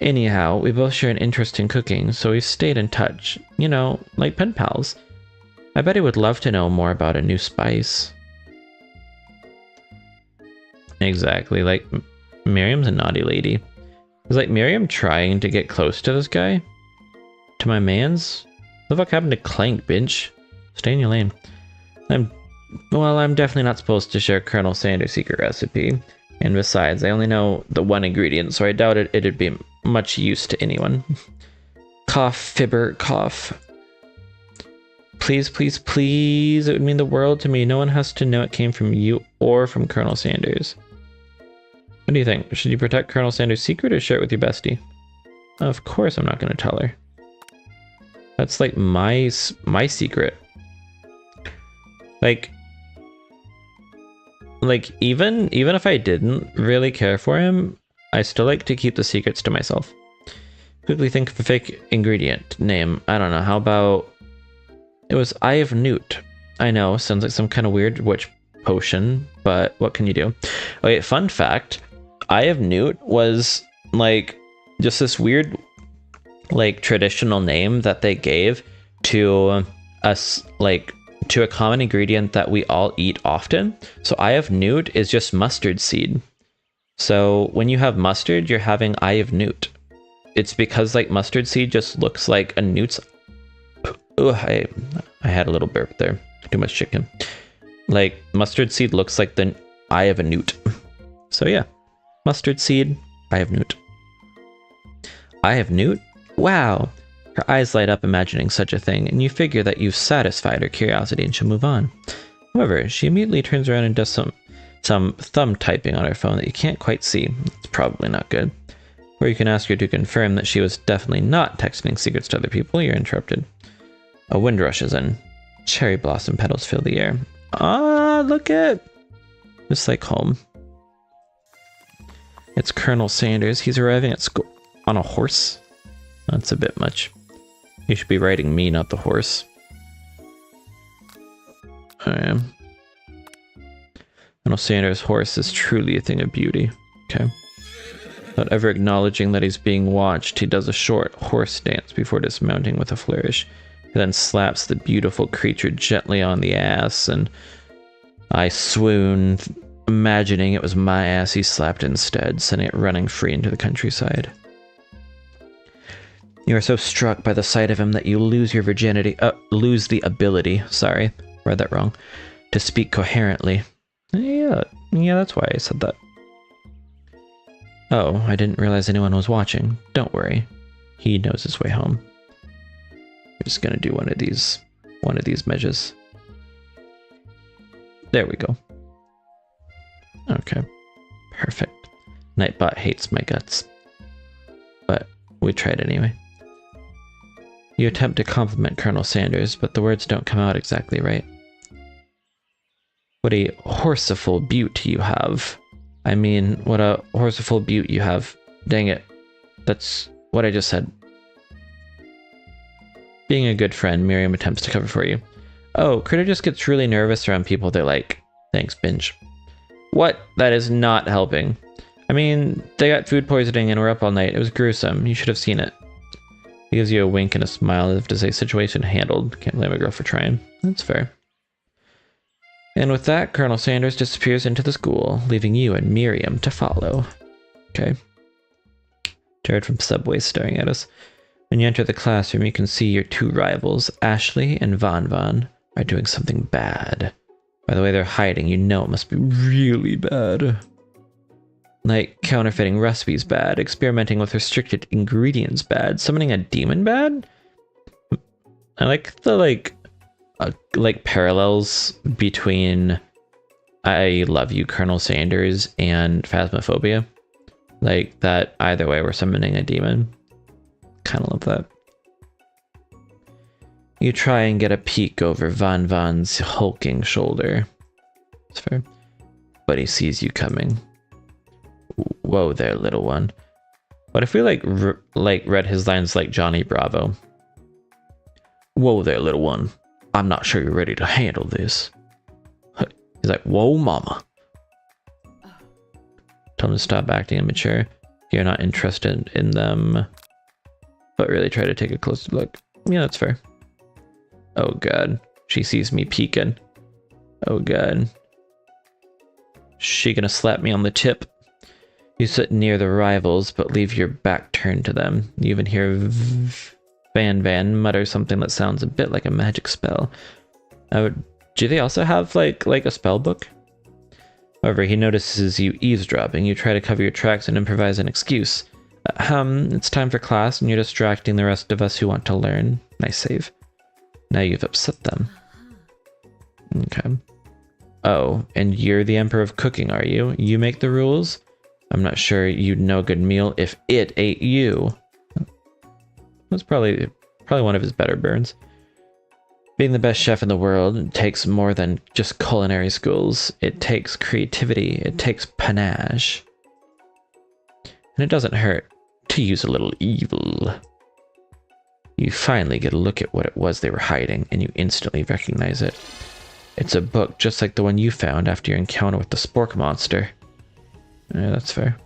Anyhow, we both share an interest in cooking, so we've stayed in touch. You know, like pen pals. I bet he would love to know more about a new spice. Exactly, like, Miriam's a naughty lady. Is like Miriam trying to get close to this guy? To my mans? What the fuck happened to Clank, bitch? Stay in your lane. I'm definitely not supposed to share Colonel Sanders' secret recipe. And besides, I only know the one ingredient, so I doubt it'd be much use to anyone. Cough, fibber, cough. Please, please, please. It would mean the world to me. No one has to know it came from you or from Colonel Sanders. What do you think? Should you protect Colonel Sanders' secret or share it with your bestie? Of course I'm not going to tell her. That's like my secret. Like even if I didn't really care for him, I still like to keep the secrets to myself. Quickly think of a fake ingredient name. I don't know. How about it was Eye of Newt? I know, sounds like some kind of weird witch potion, but what can you do? Okay, fun fact. Eye of Newt was like just this weird like traditional name that they gave to us, like to a common ingredient that we all eat often. So Eye of Newt is just mustard seed. So when you have mustard, you're having Eye of Newt. It's because like mustard seed just looks like a newt's. Oh, I had a little burp there. Too much chicken. Like mustard seed looks like the eye of a newt. So yeah, mustard seed, Eye of Newt. Eye of Newt? Wow. Her eyes light up imagining such a thing, and you figure that you've satisfied her curiosity and she'll move on. However, she immediately turns around and does some thumb typing on her phone that you can't quite see. It's probably not good. Or you can ask her to confirm that she was definitely not texting secrets to other people. You're interrupted. A wind rushes in. Cherry blossom petals fill the air. Ah, look at... Just like home. It's Colonel Sanders. He's arriving at school on a horse. That's a bit much. You should be riding me, not the horse. I am. Colonel Sanders' horse is truly a thing of beauty. Okay. Without ever acknowledging that he's being watched, he does a short horse dance before dismounting with a flourish. He then slaps the beautiful creature gently on the ass, and I swoon, imagining it was my ass he slapped instead, sending it running free into the countryside. You are so struck by the sight of him that you lose your virginity, lose the ability, sorry, read that wrong, to speak coherently. Yeah, that's why I said that. Oh, I didn't realize anyone was watching. Don't worry. He knows his way home. We're just gonna do one of these measures. There we go. Okay. Perfect. Nightbot hates my guts. But we tried anyway. You attempt to compliment Colonel Sanders, but the words don't come out exactly right. What a horseful beaut you have. I mean, what a horseful beaut you have. Dang it. That's what I just said. Being a good friend, Miriam attempts to cover for you. Oh, Critter just gets really nervous around people they're like, thanks, Binge. What? That is not helping. I mean, they got food poisoning and were up all night. It was gruesome. You should have seen it. He gives you a wink and a smile as if to say, situation handled. Can't blame a girl for trying. That's fair. And with that, Colonel Sanders disappears into the school, leaving you and Miriam to follow. Okay. Jared from Subway staring at us. When you enter the classroom, you can see your two rivals, Ashley and Von Von, are doing something bad. By the way they're hiding, you know it must be really bad. Like, counterfeiting recipes bad, experimenting with restricted ingredients bad, summoning a demon bad? I like the, like parallels between I Love You, Colonel Sanders and Phasmophobia. Like, that either way we're summoning a demon. Kind of love that. You try and get a peek over Von Von's hulking shoulder. It's fair. But he sees you coming. Whoa there, little one. What if we read his lines like Johnny Bravo? Whoa there, little one. I'm not sure you're ready to handle this. He's like, whoa, mama. Tell him to stop acting immature. You're not interested in them. But really try to take a closer look. Yeah, that's fair. Oh god. She sees me peeking. Oh god. She gonna slap me on the tip. You sit near the rivals, but leave your back turned to them. You even hear Van mutter something that sounds a bit like a magic spell. Do they also have like a spell book? However, he notices you eavesdropping. You try to cover your tracks and improvise an excuse. It's time for class and you're distracting the rest of us who want to learn. Nice save. Now you've upset them. Okay. Oh, and you're the Emperor of Cooking, are you? You make the rules? I'm not sure you'd know a good meal if it ate you. That's probably one of his better burns. Being the best chef in the world takes more than just culinary skills. It takes creativity. It takes panache. And it doesn't hurt to use a little evil. You finally get a look at what it was they were hiding, and you instantly recognize it. It's a book just like the one you found after your encounter with the spork monster. Yeah, that's fair.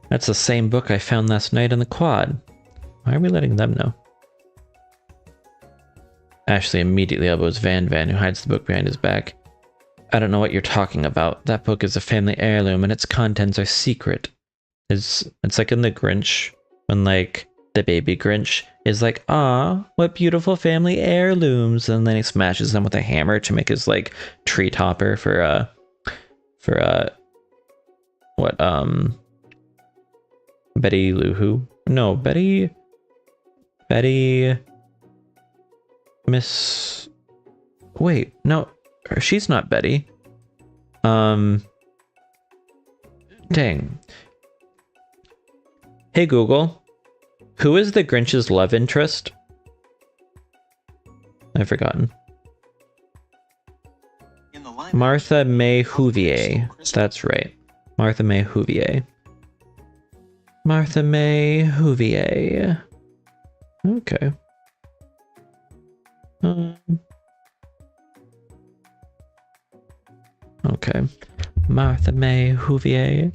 That's the same book I found last night in the quad. Why are we letting them know? Ashley immediately elbows Van, who hides the book behind his back. I don't know what you're talking about. That book is a family heirloom and its contents are secret. It's like in the Grinch, when like the baby Grinch is like, ah, what beautiful family heirlooms, and then he smashes them with a hammer to make his like tree topper for Betty Lou Who? No, Betty Miss... Wait, no, she's not Betty. Dang. Hey Google, who is the Grinch's love interest? I've forgotten. Martha May Whovier. That's right. Martha May Whovier. Martha May Whovier. Okay. Okay. Martha May Whovier.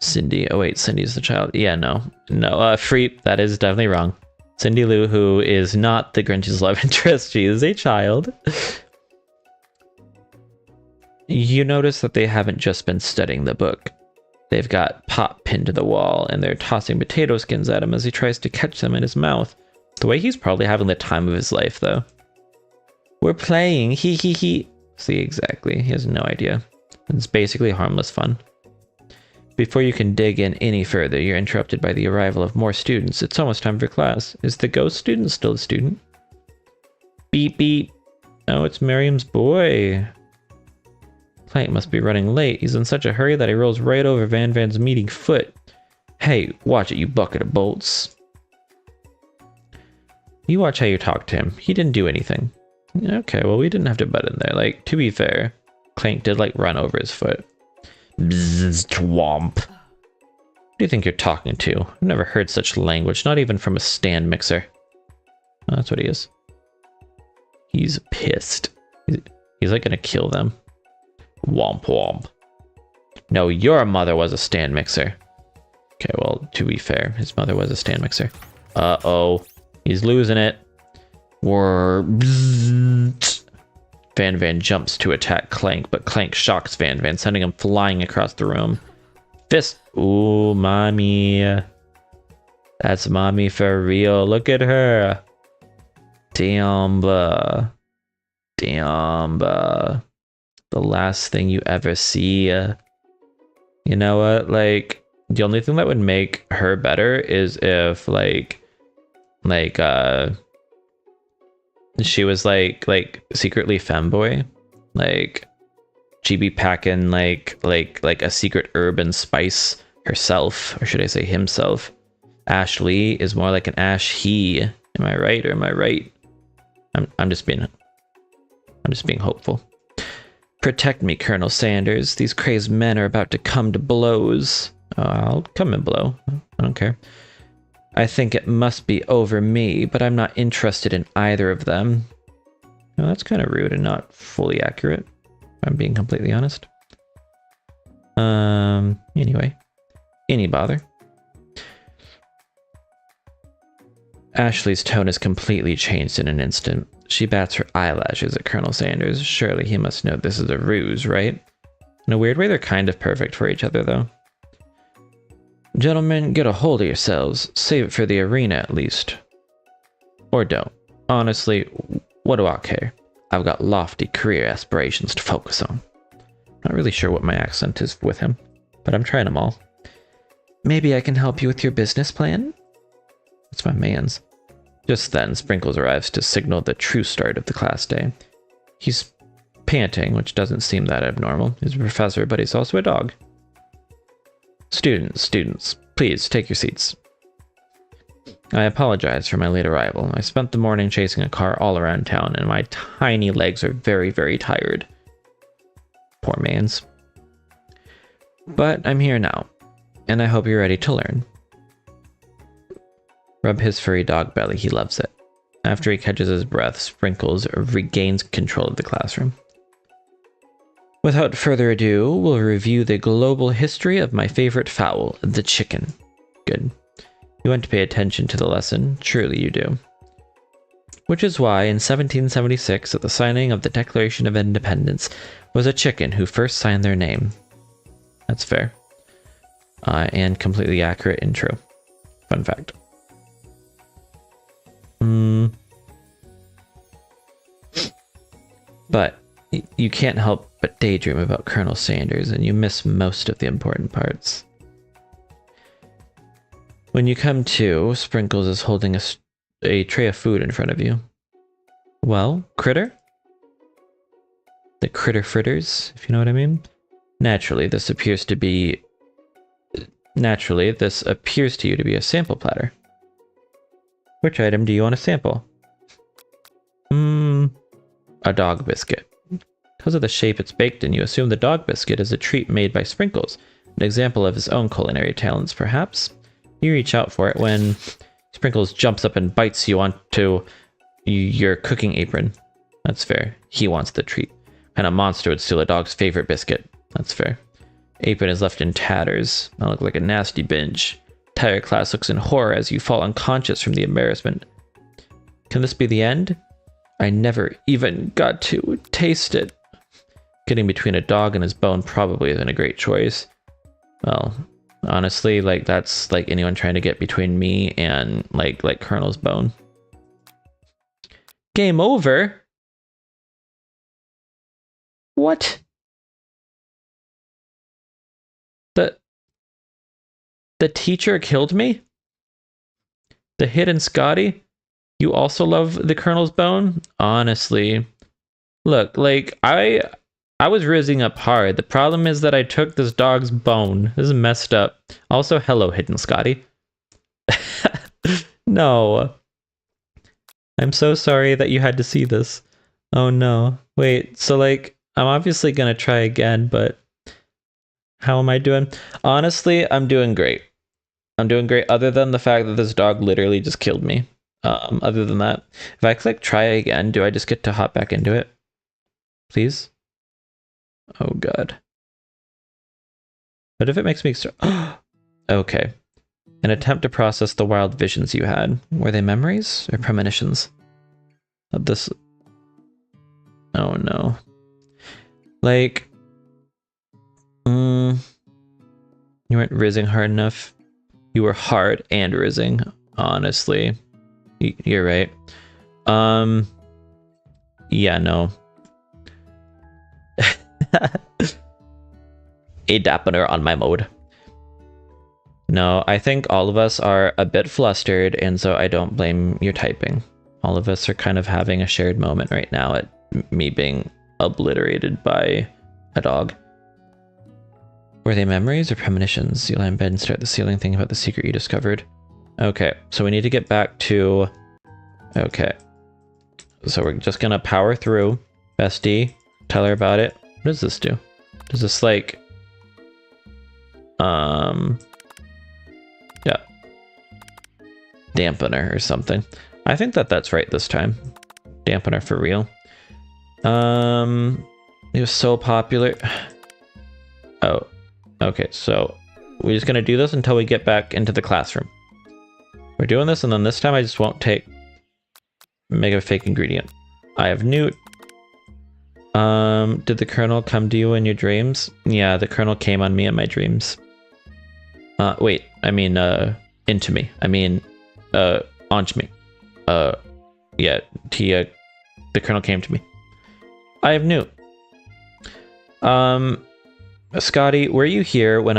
Cindy. Oh wait, Cindy's the child. Yeah, no. Freep. That is definitely wrong. Cindy Lou Who is not the Grinch's love interest. She is a child. You notice that they haven't just been studying the book. They've got Pop pinned to the wall, and they're tossing potato skins at him as he tries to catch them in his mouth. The way he's probably having the time of his life, though. We're playing, he. See, exactly, he has no idea. It's basically harmless fun. Before you can dig in any further, you're interrupted by the arrival of more students. It's almost time for class. Is the ghost student still a student? Beep, beep. Oh, it's Miriam's boy. Clank must be running late. He's in such a hurry that he rolls right over Van Van's meaty foot. Hey, watch it, you bucket of bolts. You watch how you talk to him. He didn't do anything. Okay, well, we didn't have to butt in there. Like, to be fair, Clank did, like, run over his foot. Bzzz, twomp. Who do you think you're talking to? I've never heard such language, not even from a stand mixer. Oh, that's what he is. He's pissed. He's like gonna kill them. Womp womp. No, your mother was a stand mixer. Okay, well, to be fair, his mother was a stand mixer. Uh-oh. He's losing it. Van Van jumps to attack Clank, but Clank shocks Van Van, sending him flying across the room. Fist. Ooh, mommy. That's mommy for real. Look at her. Damn. Damn. The last thing you ever see. You know what? Like, the only thing that would make her better is if, she was like secretly femboy, like she'd be packing like a secret herb and spice herself, or should I say himself. Ashley is more like an Ash he. Am I right or am I right? I'm just being hopeful. Protect me, Colonel Sanders. These crazed men are about to come to blows. I'll come and blow. I don't care. I think it must be over me, but I'm not interested in either of them. Well, that's kind of rude and not fully accurate, if I'm being completely honest. Anyway. Any bother. Ashley's tone has completely changed in an instant. She bats her eyelashes at Colonel Sanders. Surely he must know this is a ruse, right? In a weird way, they're kind of perfect for each other, though. Gentlemen, get a hold of yourselves. Save it for the arena, at least. Or don't. Honestly, what do I care? I've got lofty career aspirations to focus on. Not really sure what my accent is with him, but I'm trying them all. Maybe I can help you with your business plan? That's my man's. Just then, Sprinkles arrives to signal the true start of the class day. He's panting, which doesn't seem that abnormal. He's a professor, but he's also a dog. Students, please take your seats. I apologize for my late arrival. I spent the morning chasing a car all around town, and my tiny legs are very, very tired. Poor man's. But I'm here now, and I hope you're ready to learn. Rub his furry dog belly, he loves it. After he catches his breath, Sprinkles regains control of the classroom. Without further ado, we'll review the global history of my favorite fowl, the chicken. Good. You want to pay attention to the lesson, surely you do. Which is why in 1776, at the signing of the Declaration of Independence, was a chicken who first signed their name. That's fair. And completely accurate and true. Fun fact. But you can't help but daydream about Colonel Sanders, and you miss most of the important parts. When you come to, Sprinkles is holding a tray of food in front of you. Well, Critter? The Critter fritters, if you know what I mean? Naturally, this appears to you to be a sample platter. Which item do you want to sample? A dog biscuit. Because of the shape it's baked in, you assume the dog biscuit is a treat made by Sprinkles, an example of his own culinary talents, perhaps. You reach out for it when Sprinkles jumps up and bites you onto your cooking apron. That's fair. He wants the treat. What kind of monster would steal a dog's favorite biscuit? That's fair. Apron is left in tatters. I look like a nasty binge. Entire class looks in horror as you fall unconscious from the embarrassment. Can this be the end? I never even got to taste it. Getting between a dog and his bone probably isn't a great choice. Well, honestly, like that's like anyone trying to get between me and like Colonel's bone. Game over? What? The teacher killed me? The hidden Scotty? You also love the Colonel's bone? Honestly. Look, like I was rizzing up hard. The problem is that I took this dog's bone. This is messed up. Also, hello, hidden Scotty. No. I'm so sorry that you had to see this. Oh no. Wait, so like I'm obviously gonna try again, but how am I doing? Honestly, I'm doing great. I'm doing great, other than the fact that this dog literally just killed me. Other than that, if I click try again, do I just get to hop back into it? Please? Oh god. What if it makes me start? Okay. An attempt to process the wild visions you had. Were they memories or premonitions? Of this... Oh no. Like... You weren't rizzing hard enough. You were hard and rizzing, honestly. You're right. Yeah, no. A dampener on my mode. No, I think all of us are a bit flustered, and so I don't blame your typing. All of us are kind of having a shared moment right now at me being obliterated by a dog. Were they memories or premonitions? You lie in bed and stare at the ceiling thinking about the secret you discovered. Okay, so we need to get back to... Okay. So we're just gonna power through. Bestie, tell her about it. What does this do? Does this like... Yeah. Dampener or something. I think that that's right this time. Dampener for real. It was so popular. Oh. Okay, so we're just gonna do this until we get back into the classroom. We're doing this, and then this time I just won't make a fake ingredient. I have Newt. Did the Colonel come to you in your dreams? Yeah, the Colonel came on me in my dreams. Wait, I mean, into me. I mean, onto me. Yeah, the Colonel came to me. I have Newt. Scotty, were you here when,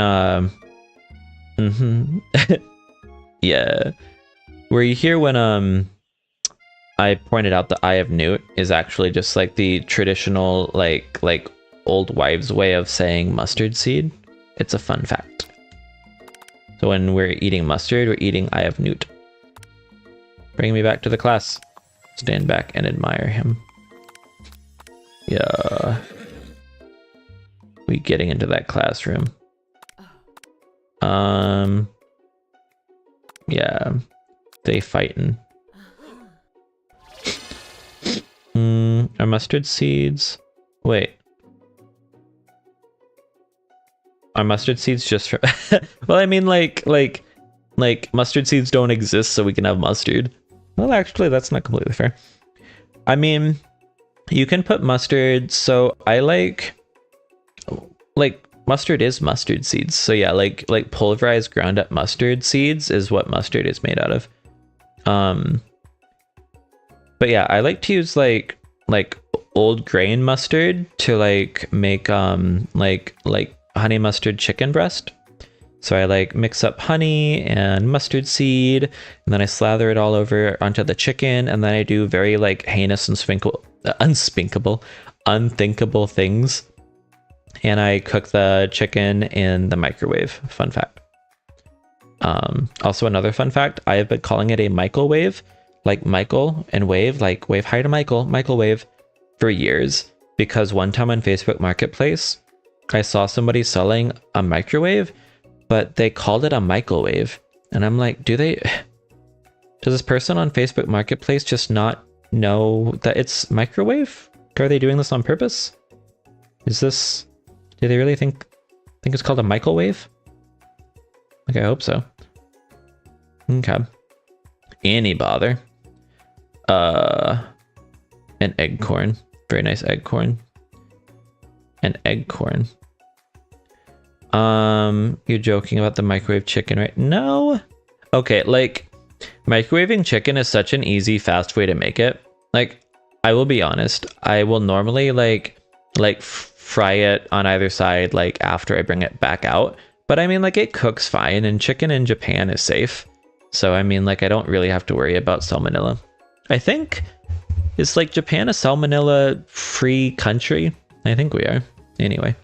yeah. Were you here when, I pointed out that I have Newt is actually just like the traditional, like old wives' way of saying mustard seed? It's a fun fact. So when we're eating mustard, we're eating I have Newt. Bring me back to the class. Stand back and admire him. Yeah. We getting into that classroom. Yeah. They fighting. Are mustard seeds... Wait. Are mustard seeds just for... Well, I mean, like mustard seeds don't exist so we can have mustard. Well, actually, that's not completely fair. I mean, you can put mustard, so I like mustard is mustard seeds. So yeah, like pulverized ground up mustard seeds is what mustard is made out of. But yeah, I like to use like old grain mustard to make honey mustard chicken breast. So I mix up honey and mustard seed, and then I slather it all over onto the chicken, and then I do very heinous and unthinkable things. And I cook the chicken in the microwave. Fun fact. Also another fun fact, I have been calling it a microwave, like Michael and wave, like wave hi to Michael wave, for years, because one time on Facebook Marketplace, I saw somebody selling a microwave, but they called it a microwave. And I'm like, does this person on Facebook Marketplace just not know that it's microwave? Are they doing this on purpose? Do they really think it's called a microwave? I hope so. Okay. Any bother. An egg corn. Very nice egg corn. An egg corn. You're joking about the microwave chicken, right? No. Okay, like microwaving chicken is such an easy, fast way to make it. Like, I will be honest, I will normally like fry it on either side like after I bring it back out. But I mean, like, it cooks fine, and chicken in Japan is safe. So I mean, like, I don't really have to worry about salmonella. I think, is like Japan a salmonella free country? I think we are. Anyway,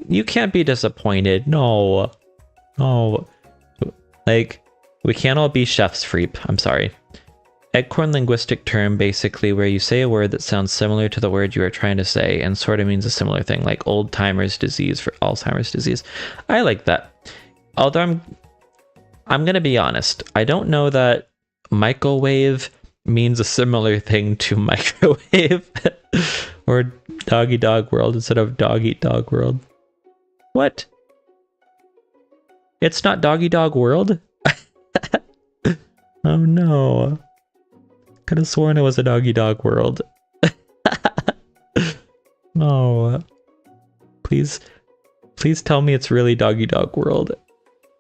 you can't be disappointed. No, like, we can't all be chef's freep. I'm sorry. Eggcorn linguistic term, basically where you say a word that sounds similar to the word you are trying to say and sort of means a similar thing, like old timers disease for Alzheimer's disease. I like that. Although I'm gonna be honest, I don't know that microwave means a similar thing to microwave or dog eat dog world instead of dog eat dog world. What? It's not doggy dog world? Oh no. Could have sworn it was a doggy dog world. No. Please tell me it's really doggy dog world.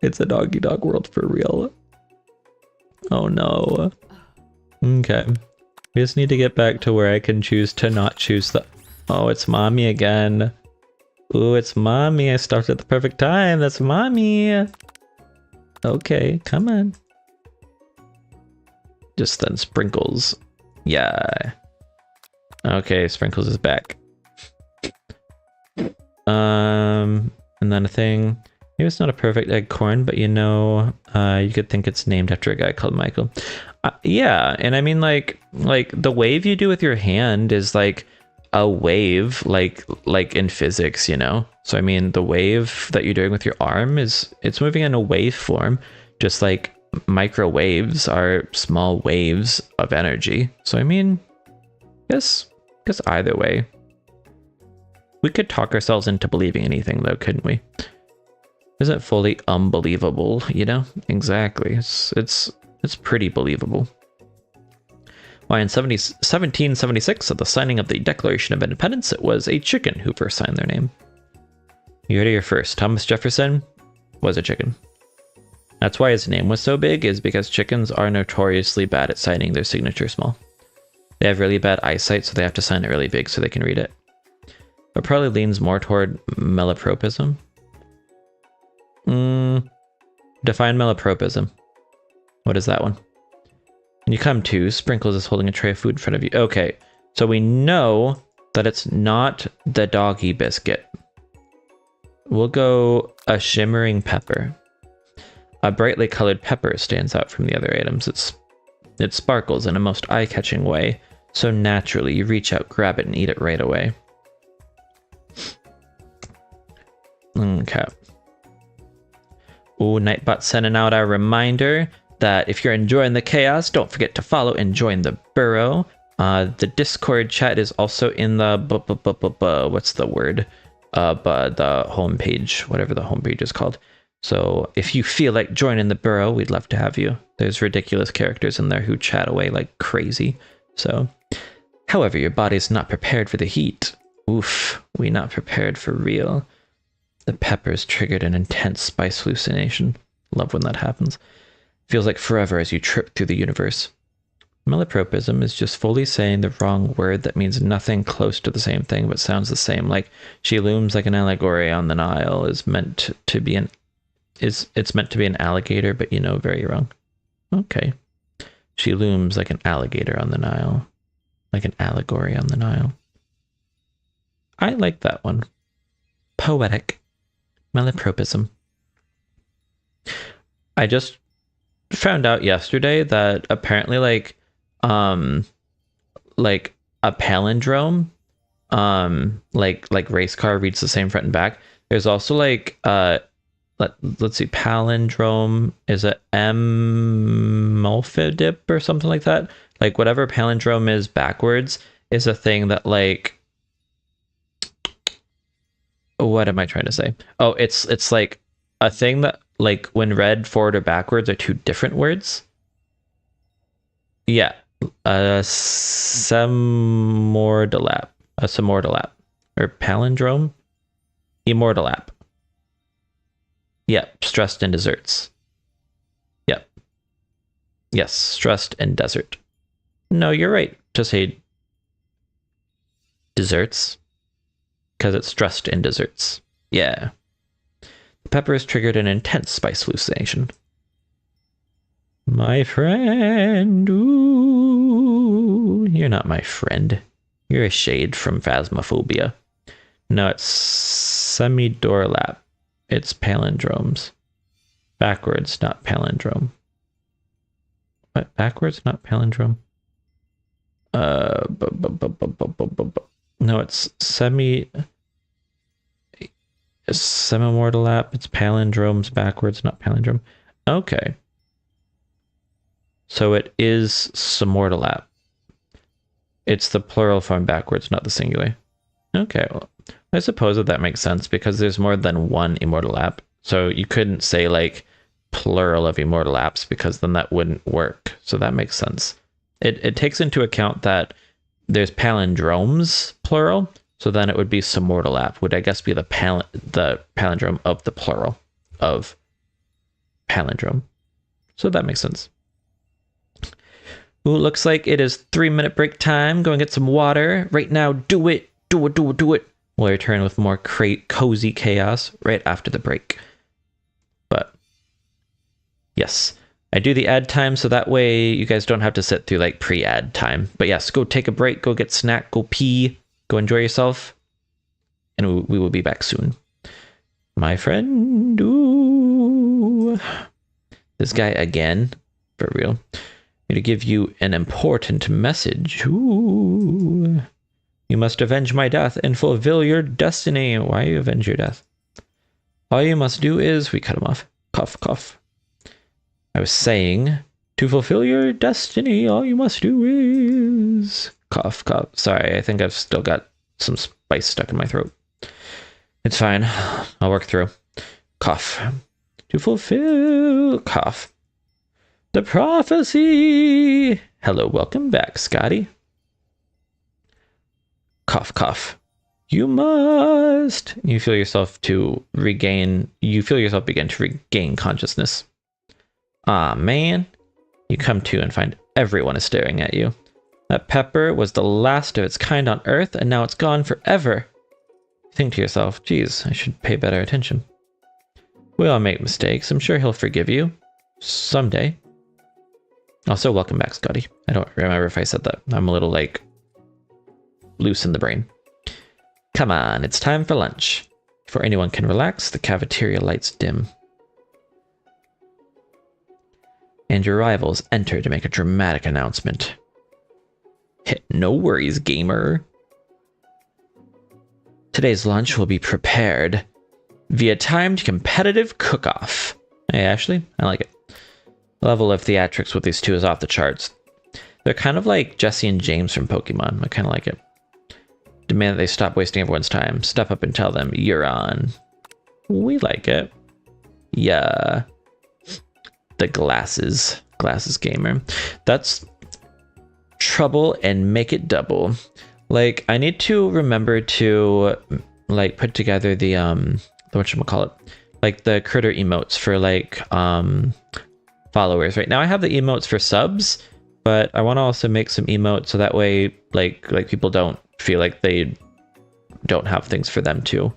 It's a doggy dog world for real. Oh no. Okay. We just need to get back to where I can choose to not choose the... Oh, it's mommy again. Ooh, it's mommy. I stopped at the perfect time. That's mommy. Okay, come on. Just then Sprinkles. Yeah. Okay, Sprinkles is back. And then a thing. Maybe it's not a perfect eggcorn, but you know, you could think it's named after a guy called Michael. Yeah, and I mean, like the wave you do with your hand is like a wave, like in physics, you know. So I mean, the wave that you're doing with your arm it's moving in a wave form, just like microwaves are small waves of energy. So I mean, guess either way, we could talk ourselves into believing anything, though, couldn't we? Isn't fully unbelievable, you know? Exactly. It's pretty believable. Why, in 1776, at the signing of the Declaration of Independence, it was a chicken who first signed their name. You heard it here first. Thomas Jefferson was a chicken. That's why his name was so big, is because chickens are notoriously bad at signing their signature small. They have really bad eyesight, so they have to sign it really big so they can read it. But probably leans more toward malapropism. Define malapropism. What is that one? And you come to, Sprinkles is holding a tray of food in front of you. Okay, so we know that it's not the doggy biscuit. We'll go a shimmering pepper. A brightly colored pepper stands out from the other items. It sparkles in a most eye-catching way, so naturally you reach out, grab it, and eat it right away. Okay. Ooh, Nightbot sending out our reminder that if you're enjoying the chaos, don't forget to follow and join the burrow. The Discord chat is also in the what's the word? The homepage, whatever the homepage is called. So if you feel like joining the burrow, we'd love to have you. There's ridiculous characters in there who chat away like crazy. So, however, your body's not prepared for the heat. Oof, we not prepared for real. The peppers triggered an intense spice hallucination. Love when that happens. Feels like forever as you trip through the universe. Malapropism is just fully saying the wrong word that means nothing close to the same thing but sounds the same. Like, she looms like an allegory on the Nile is meant to be it's meant to be an alligator, but you know, very wrong. Okay. She looms like an alligator on the Nile. Like an allegory on the Nile. I like that one. Poetic. Malapropism. I just found out yesterday that apparently like a palindrome, like race car reads the same front and back. There's also like let's see, palindrome is a emulfidip or something like that. Like whatever palindrome is backwards is a thing that like, what am I trying to say? Oh, it's like a thing that like when read forward or backwards are two different words. Yeah, a semordolap, or palindrome, immortalap. Yep, stressed and desserts. Yep. Yes, stressed and desert. No, you're right to say desserts. Because it's stressed in desserts. Yeah. The peppers triggered an intense spice hallucination. My friend. Ooh. You're not my friend. You're a shade from Phasmophobia. No, it's Semidorlap. It's palindromes. Backwards, not palindrome. What? Backwards, not palindrome? No, it's Semimortalap. It's palindromes backwards, not palindrome. Okay. So it is Semortalap. It's the plural form backwards, not the singular. Okay, well, I suppose that makes sense because there's more than one immortal app. So you couldn't say like plural of immortal apps because then that wouldn't work. So that makes sense. It takes into account that there's palindromes plural. So then it would be Semortal app, would I guess be the palindrome of the plural of palindrome. So that makes sense. Ooh, looks like it is 3-minute break time. Go and get some water right now. Do it. Do it, do it, do it. We'll return with more cozy chaos right after the break. But yes, I do the ad time so that way you guys don't have to sit through like pre-ad time. But yes, go take a break, go get snack, go pee, go enjoy yourself. And we will be back soon. My friend, ooh. This guy again, for real. I'm going to give you an important message. Ooh. You must avenge my death and fulfill your destiny. Why you avenge your death? All you must do is... We cut him off. Cough, cough. I was saying, to fulfill your destiny, all you must do is... Cough, cough. Sorry, I think I've still got some spice stuck in my throat. It's fine. I'll work through. Cough. To fulfill... Cough. The prophecy! Hello, welcome back, Scotty. Cough, cough. You must. You feel yourself begin to regain consciousness. Ah, man. You come to and find everyone is staring at you. That pepper was the last of its kind on Earth, and now it's gone forever. Think to yourself, geez, I should pay better attention. We all make mistakes. I'm sure he'll forgive you. Someday. Also, welcome back, Scotty. I don't remember if I said that. I'm a little, like... loose in the brain. Come on, it's time for lunch. Before anyone can relax, the cafeteria lights dim. And your rivals enter to make a dramatic announcement. No worries, gamer. Today's lunch will be prepared via timed competitive cook-off. Hey, Ashley, I like it. The level of theatrics with these two is off the charts. They're kind of like Jesse and James from Pokemon. I kind of like it. Demand that they stop wasting everyone's time. Step up and tell them, you're on. We like it. Yeah. The glasses. Glasses gamer. That's trouble and make it double. Like, I need to remember to, like, put together the whatchamacallit? Like, the critter emotes for, like, followers. Right now I have the emotes for subs, but I want to also make some emotes so that way, like people don't feel like they don't have things for them too,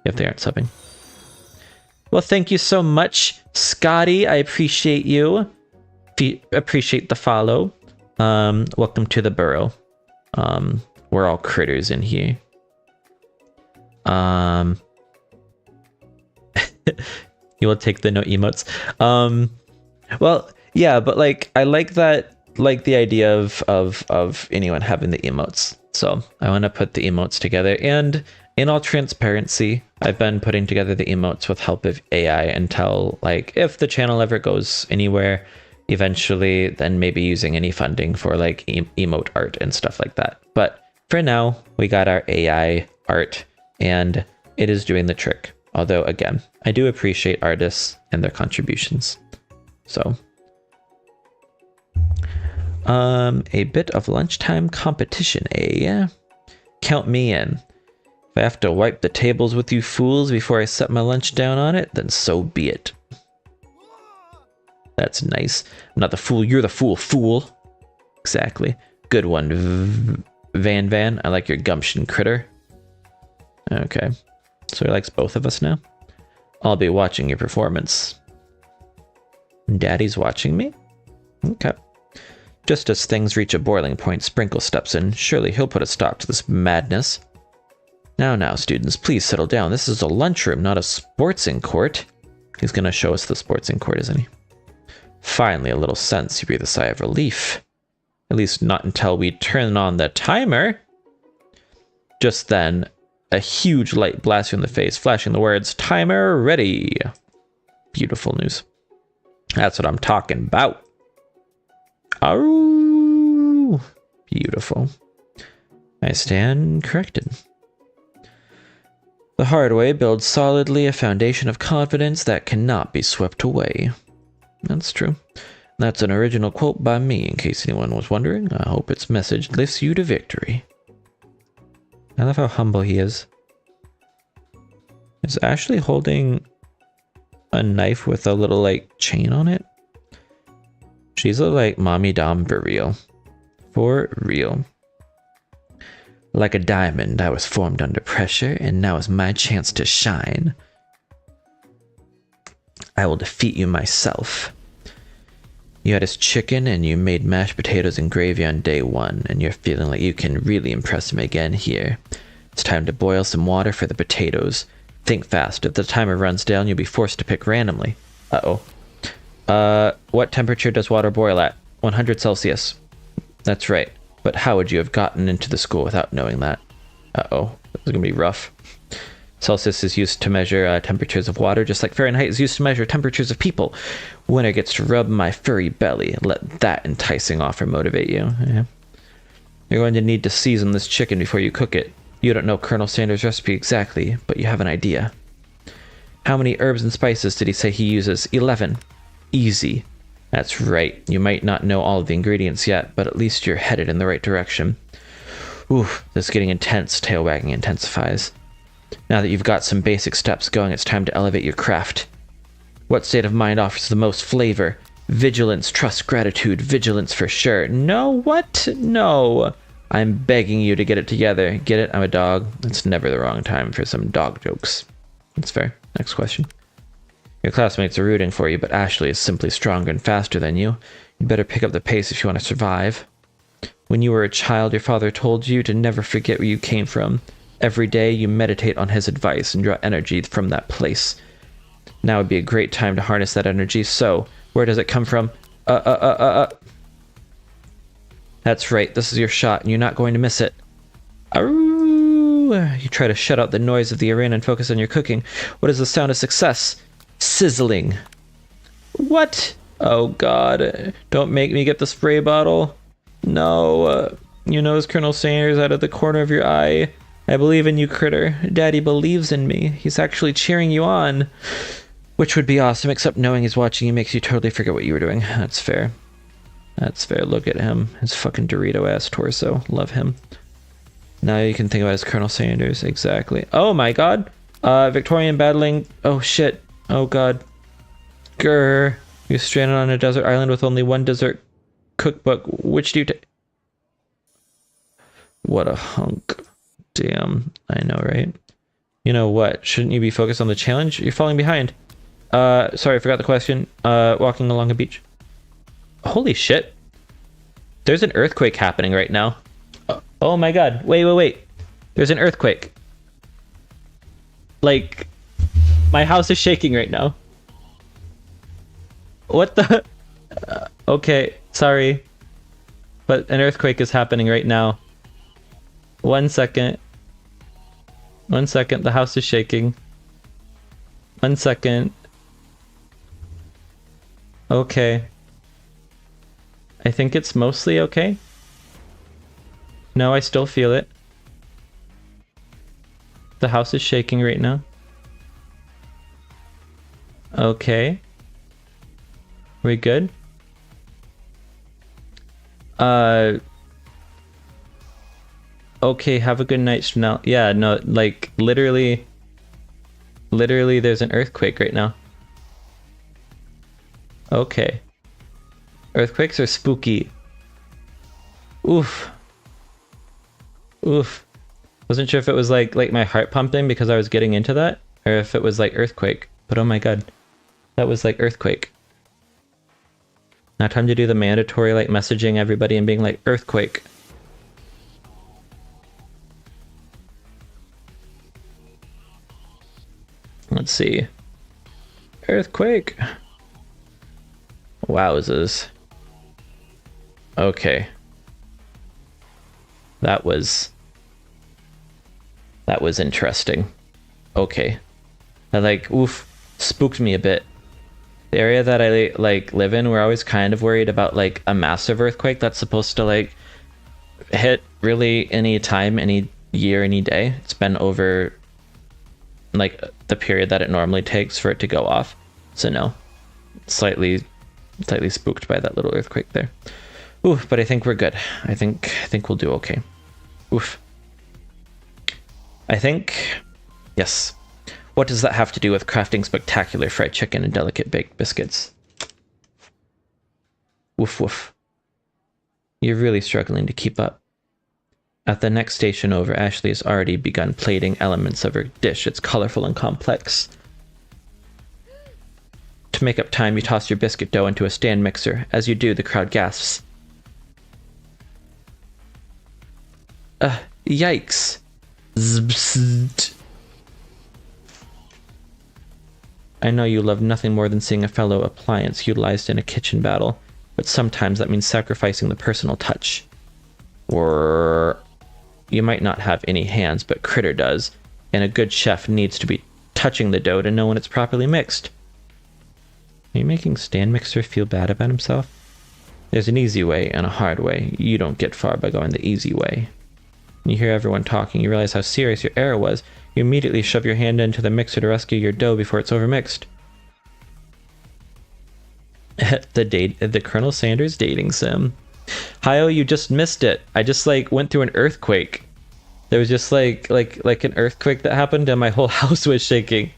if they aren't subbing. Well, thank you so much, Scotty. I appreciate you. Appreciate the follow. Welcome to the burrow. We're all critters in here. You will take the no emotes. Well, yeah, but like I like that, like the idea of anyone having the emotes. So I want to put the emotes together, and in all transparency, I've been putting together the emotes with help of AI until, like, if the channel ever goes anywhere, eventually, then maybe using any funding for like emote art and stuff like that. But for now, we got our AI art, and it is doing the trick. Although, again, I do appreciate artists and their contributions. So, a bit of lunchtime competition, eh? Count me in. If I have to wipe the tables with you fools before I set my lunch down on it, then so be it. That's nice. I'm not the fool, you're the fool. Exactly. Good one, Van. I like your gumption, Critter. Okay. So he likes both of us now? I'll be watching your performance. Daddy's watching me? Okay. Just as things reach a boiling point, Sprinkle steps in. Surely he'll put a stop to this madness. Now, students, please settle down. This is a lunchroom, not a sportsing court. He's gonna show us the sportsing court, isn't he? Finally, a little sense. You breathe a sigh of relief. At least not until we turn on the timer. Just then, a huge light blasts you in the face, flashing the words, "Timer ready." Beautiful news. That's what I'm talking about. Oh, beautiful. I stand corrected. The hard way builds solidly a foundation of confidence that cannot be swept away. That's true. That's an original quote by me, in case anyone was wondering. I hope its message lifts you to victory. I love how humble he is. Is Ashley holding a knife with a little, like, chain on it? She's a, like, mommy dom for real. For real. Like a diamond, I was formed under pressure, and now is my chance to shine. I will defeat you myself. You had his chicken, and you made mashed potatoes and gravy on day one, and you're feeling like you can really impress him again here. It's time to boil some water for the potatoes. Think fast. If the timer runs down, you'll be forced to pick randomly. Uh-oh. What temperature does water boil at? 100 Celsius. That's right. But how would you have gotten into the school without knowing that? Uh-oh. This is gonna be rough. Celsius is used to measure temperatures of water, just like Fahrenheit is used to measure temperatures of people. Winter gets to rub my furry belly. Let that enticing offer motivate you. Yeah. You're going to need to season this chicken before you cook it. You don't know Colonel Sanders' recipe exactly, but you have an idea. How many herbs and spices did he say he uses? 11. Easy. That's right. You might not know all of the ingredients yet, but at least you're headed in the right direction. Ooh, this is getting intense. Tail wagging intensifies. Now that you've got some basic steps going, it's time to elevate your craft. What state of mind offers the most flavor? Vigilance, trust, gratitude, vigilance for sure. No, what? No. I'm begging you to get it together. Get it? I'm a dog. It's never the wrong time for some dog jokes. That's fair. Next question. Your classmates are rooting for you, but Ashley is simply stronger and faster than you. You'd better pick up the pace if you want to survive. When you were a child, your father told you to never forget where you came from. Every day you meditate on his advice and draw energy from that place. Now would be a great time to harness that energy. So, where does it come from? That's right, this is your shot, and you're not going to miss it. Arroo! You try to shut out the noise of the arena and focus on your cooking. What is the sound of success? Sizzling. What? Oh god. Don't make me get the spray bottle. No. You nose Colonel Sanders out of the corner of your eye. I believe in you, Critter. Daddy believes in me. He's actually cheering you on. Which would be awesome, except knowing he's watching you makes you totally forget what you were doing. That's fair. That's fair. Look at him. His fucking Dorito-ass torso. Love him. Now you can think about it as Colonel Sanders. Exactly. Oh my god. Victorian battling... Oh shit. Oh god. Grr. You're stranded on a desert island with only one dessert cookbook. Which do you take? What a hunk. Damn. I know, right? You know what? Shouldn't you be focused on the challenge? You're falling behind. Sorry, I forgot the question. Walking along a beach. Holy shit. There's an earthquake happening right now. Oh my god. Wait. There's an earthquake. Like, my house is shaking right now. What the? Okay, sorry. But an earthquake is happening right now. 1 second. 1 second, the house is shaking. 1 second. Okay. I think it's mostly okay. No, I still feel it. The house is shaking right now. Okay. We good? Okay, have a good night, Chanel. Yeah, no, like literally there's an earthquake right now. Okay. Earthquakes are spooky. Oof. Oof. Wasn't sure if it was like my heart pumping because I was getting into that, or if it was like earthquake. But oh my god. That was like earthquake. Now time to do the mandatory like messaging everybody and being like earthquake. Let's see. Earthquake. Wowzers. Okay. That was interesting. Okay. I like, oof, spooked me a bit. The area that I like live in, we're always kind of worried about like a massive earthquake that's supposed to like hit really any time, any year, any day. It's been over like the period that it normally takes for it to go off. So no, slightly spooked by that little earthquake there. Ooh, but I think we're good. I think we'll do okay. Oof. I think, yes. What does that have to do with crafting spectacular fried chicken and delicate baked biscuits? Woof woof. You're really struggling to keep up. At the next station over, Ashley has already begun plating elements of her dish. It's colorful and complex. To make up time, you toss your biscuit dough into a stand mixer. As you do, the crowd gasps. Yikes. Zbzzt. I know you love nothing more than seeing a fellow appliance utilized in a kitchen battle, but sometimes that means sacrificing the personal touch. Or you might not have any hands, but Critter does, and a good chef needs to be touching the dough to know when it's properly mixed. Are you making Stand Mixer feel bad about himself? There's an easy way and a hard way. You don't get far by going the easy way. When you hear everyone talking, you realize how serious your error was. You immediately shove your hand into the mixer to rescue your dough before it's overmixed. The Colonel Sanders dating sim. Hi-oh, you just missed it. I just like went through an earthquake. There was just like an earthquake that happened and my whole house was shaking.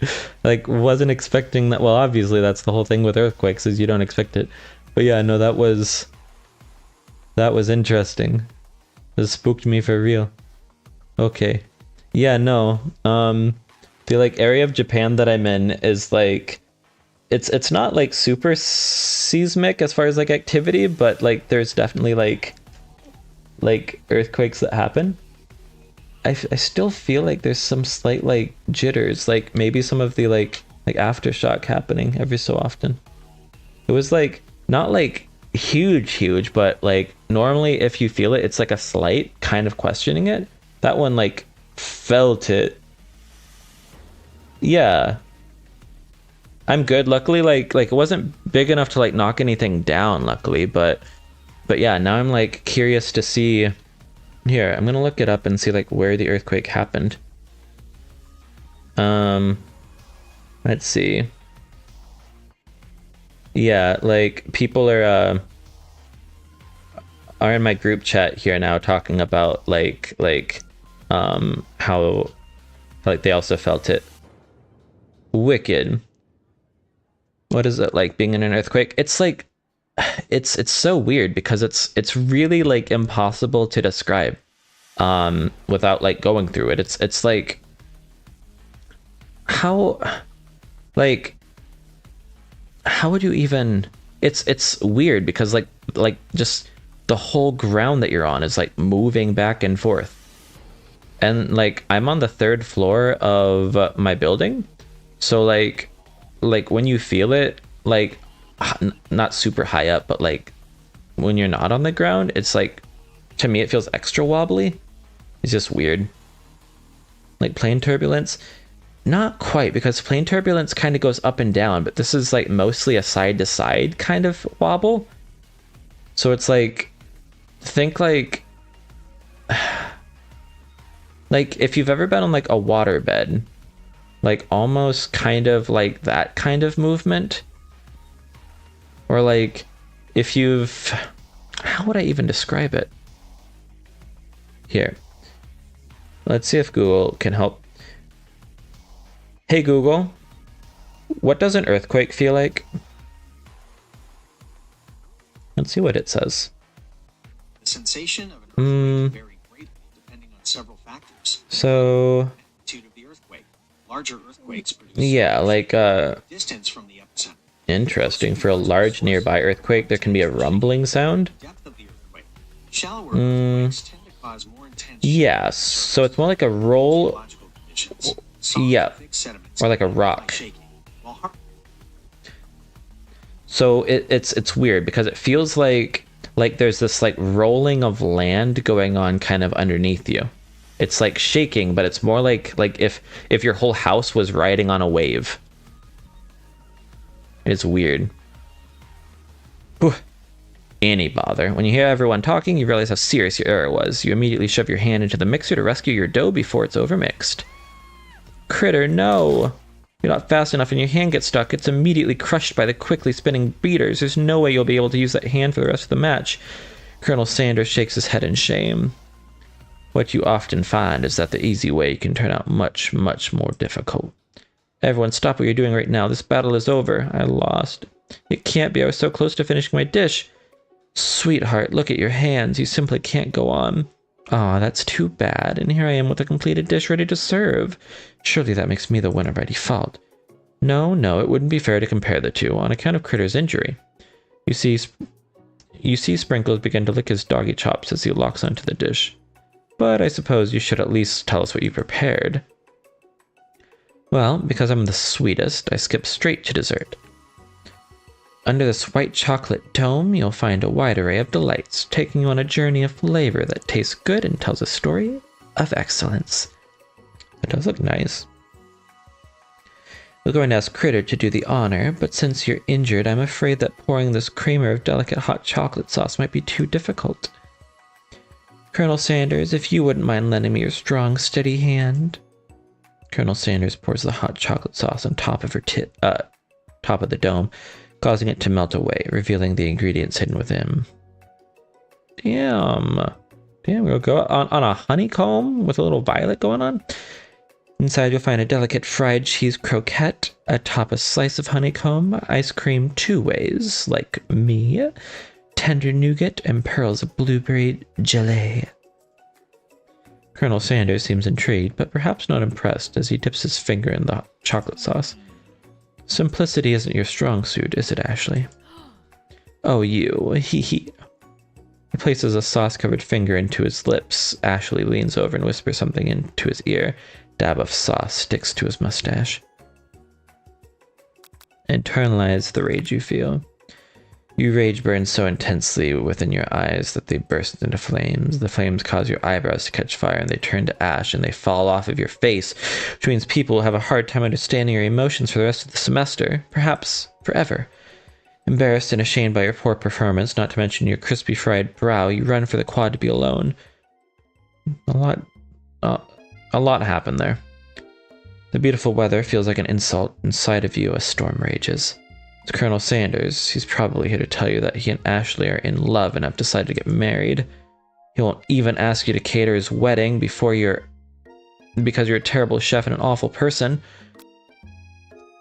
Like wasn't expecting that. Well, obviously that's the whole thing with earthquakes is you don't expect it. But yeah, no, that was interesting. It spooked me for real. Okay. Yeah, no. The like area of Japan that I'm in is like it's not like super seismic as far as like activity, but like there's definitely like earthquakes that happen. I still feel like there's some slight like jitters, like maybe some of the like aftershock happening every so often. It was like not like huge, but like normally if you feel it, it's like a slight kind of questioning it. That one like felt it. Yeah. I'm good. Luckily, like it wasn't big enough to like knock anything down, luckily, but yeah, now I'm like curious to see. Here, I'm gonna look it up and see like where the earthquake happened. Let's see. Yeah, like people are in my group chat here now talking about like how like they also felt it. Wicked. What is it like being in an earthquake? It's like it's so weird because it's really like impossible to describe without like going through it. It's like how would you even it's weird because like just the whole ground that you're on is like moving back and forth. And like I'm on the 3rd floor of my building. So like when you feel it, like not super high up, but like when you're not on the ground, it's like, to me, it feels extra wobbly. It's just weird. Like plane turbulence, not quite, because plane turbulence kind of goes up and down, but this is like mostly a side to side kind of wobble. So it's like, think like if you've ever been on like a water bed, like almost kind of like that kind of movement. Or like if you've, how would I even describe it? Here, Let's see if Google can help. Hey Google, what does an earthquake feel like? Let's see what it says. The sensation of an earthquake vary greatly depending on several factors. So, Magnitude of the earthquake. Larger earthquakes produce yeah, like distance from the epicenter. Interesting. For a large nearby earthquake, there can be a rumbling sound. Depth of the earthquake. Shallower earthquakes tend to cause more intense. Yeah, so it's more like a roll. Yeah, or like a rock. So it's weird because it feels like there's this like rolling of land going on kind of underneath you. It's like shaking, but it's more like if your whole house was riding on a wave. It's weird. Whew. Any bother. When you hear everyone talking, you realize how serious your error was. You immediately shove your hand into the mixer to rescue your dough before it's overmixed. Critter, no! You're not fast enough and your hand gets stuck. It's immediately crushed by the quickly spinning beaters. There's no way you'll be able to use that hand for the rest of the match. Colonel Sanders shakes his head in shame. What you often find is that the easy way can turn out much, much more difficult. Everyone stop what you're doing right now. This battle is over. I lost. It can't be. I was so close to finishing my dish. Sweetheart, look at your hands. You simply can't go on. Aw, that's too bad. And here I am with a completed dish ready to serve. Surely that makes me the winner by default. No, it wouldn't be fair to compare the two on account of Critter's injury. You see Sprinkles begin to lick his doggy chops as he locks onto the dish. But I suppose you should at least tell us what you prepared. Well, because I'm the sweetest, I skip straight to dessert. Under this white chocolate dome, you'll find a wide array of delights, taking you on a journey of flavor that tastes good and tells a story of excellence. It does look nice. We're going to ask Critter to do the honor, but since you're injured, I'm afraid that pouring this creamer of delicate hot chocolate sauce might be too difficult. Colonel Sanders, if you wouldn't mind lending me your strong, steady hand. Colonel Sanders pours the hot chocolate sauce on top of top of the dome, causing it to melt away, revealing the ingredients hidden within. Damn, we'll go on a honeycomb with a little violet going on. Inside you'll find a delicate fried cheese croquette atop a slice of honeycomb, ice cream 2 ways, like me, tender nougat, and pearls of blueberry gelée. Colonel Sanders seems intrigued, but perhaps not impressed as he dips his finger in the chocolate sauce. Simplicity isn't your strong suit, is it, Ashley? Oh, you, hee. He places a sauce-covered finger into his lips. Ashley leans over and whispers something into his ear. Dab of sauce sticks to his mustache. Internalize the rage you feel. Your rage burns so intensely within your eyes that they burst into flames. The flames cause your eyebrows to catch fire and they turn to ash and they fall off of your face, which means people will have a hard time understanding your emotions for the rest of the semester, perhaps forever. Embarrassed and ashamed by your poor performance, not to mention your crispy fried brow, you run for the quad to be alone. A lot happened there. The beautiful weather feels like an insult. Inside of you, a storm rages. It's Colonel Sanders. He's probably here to tell you that he and Ashley are in love and have decided to get married. He won't even ask you to cater his wedding because you're a terrible chef and an awful person.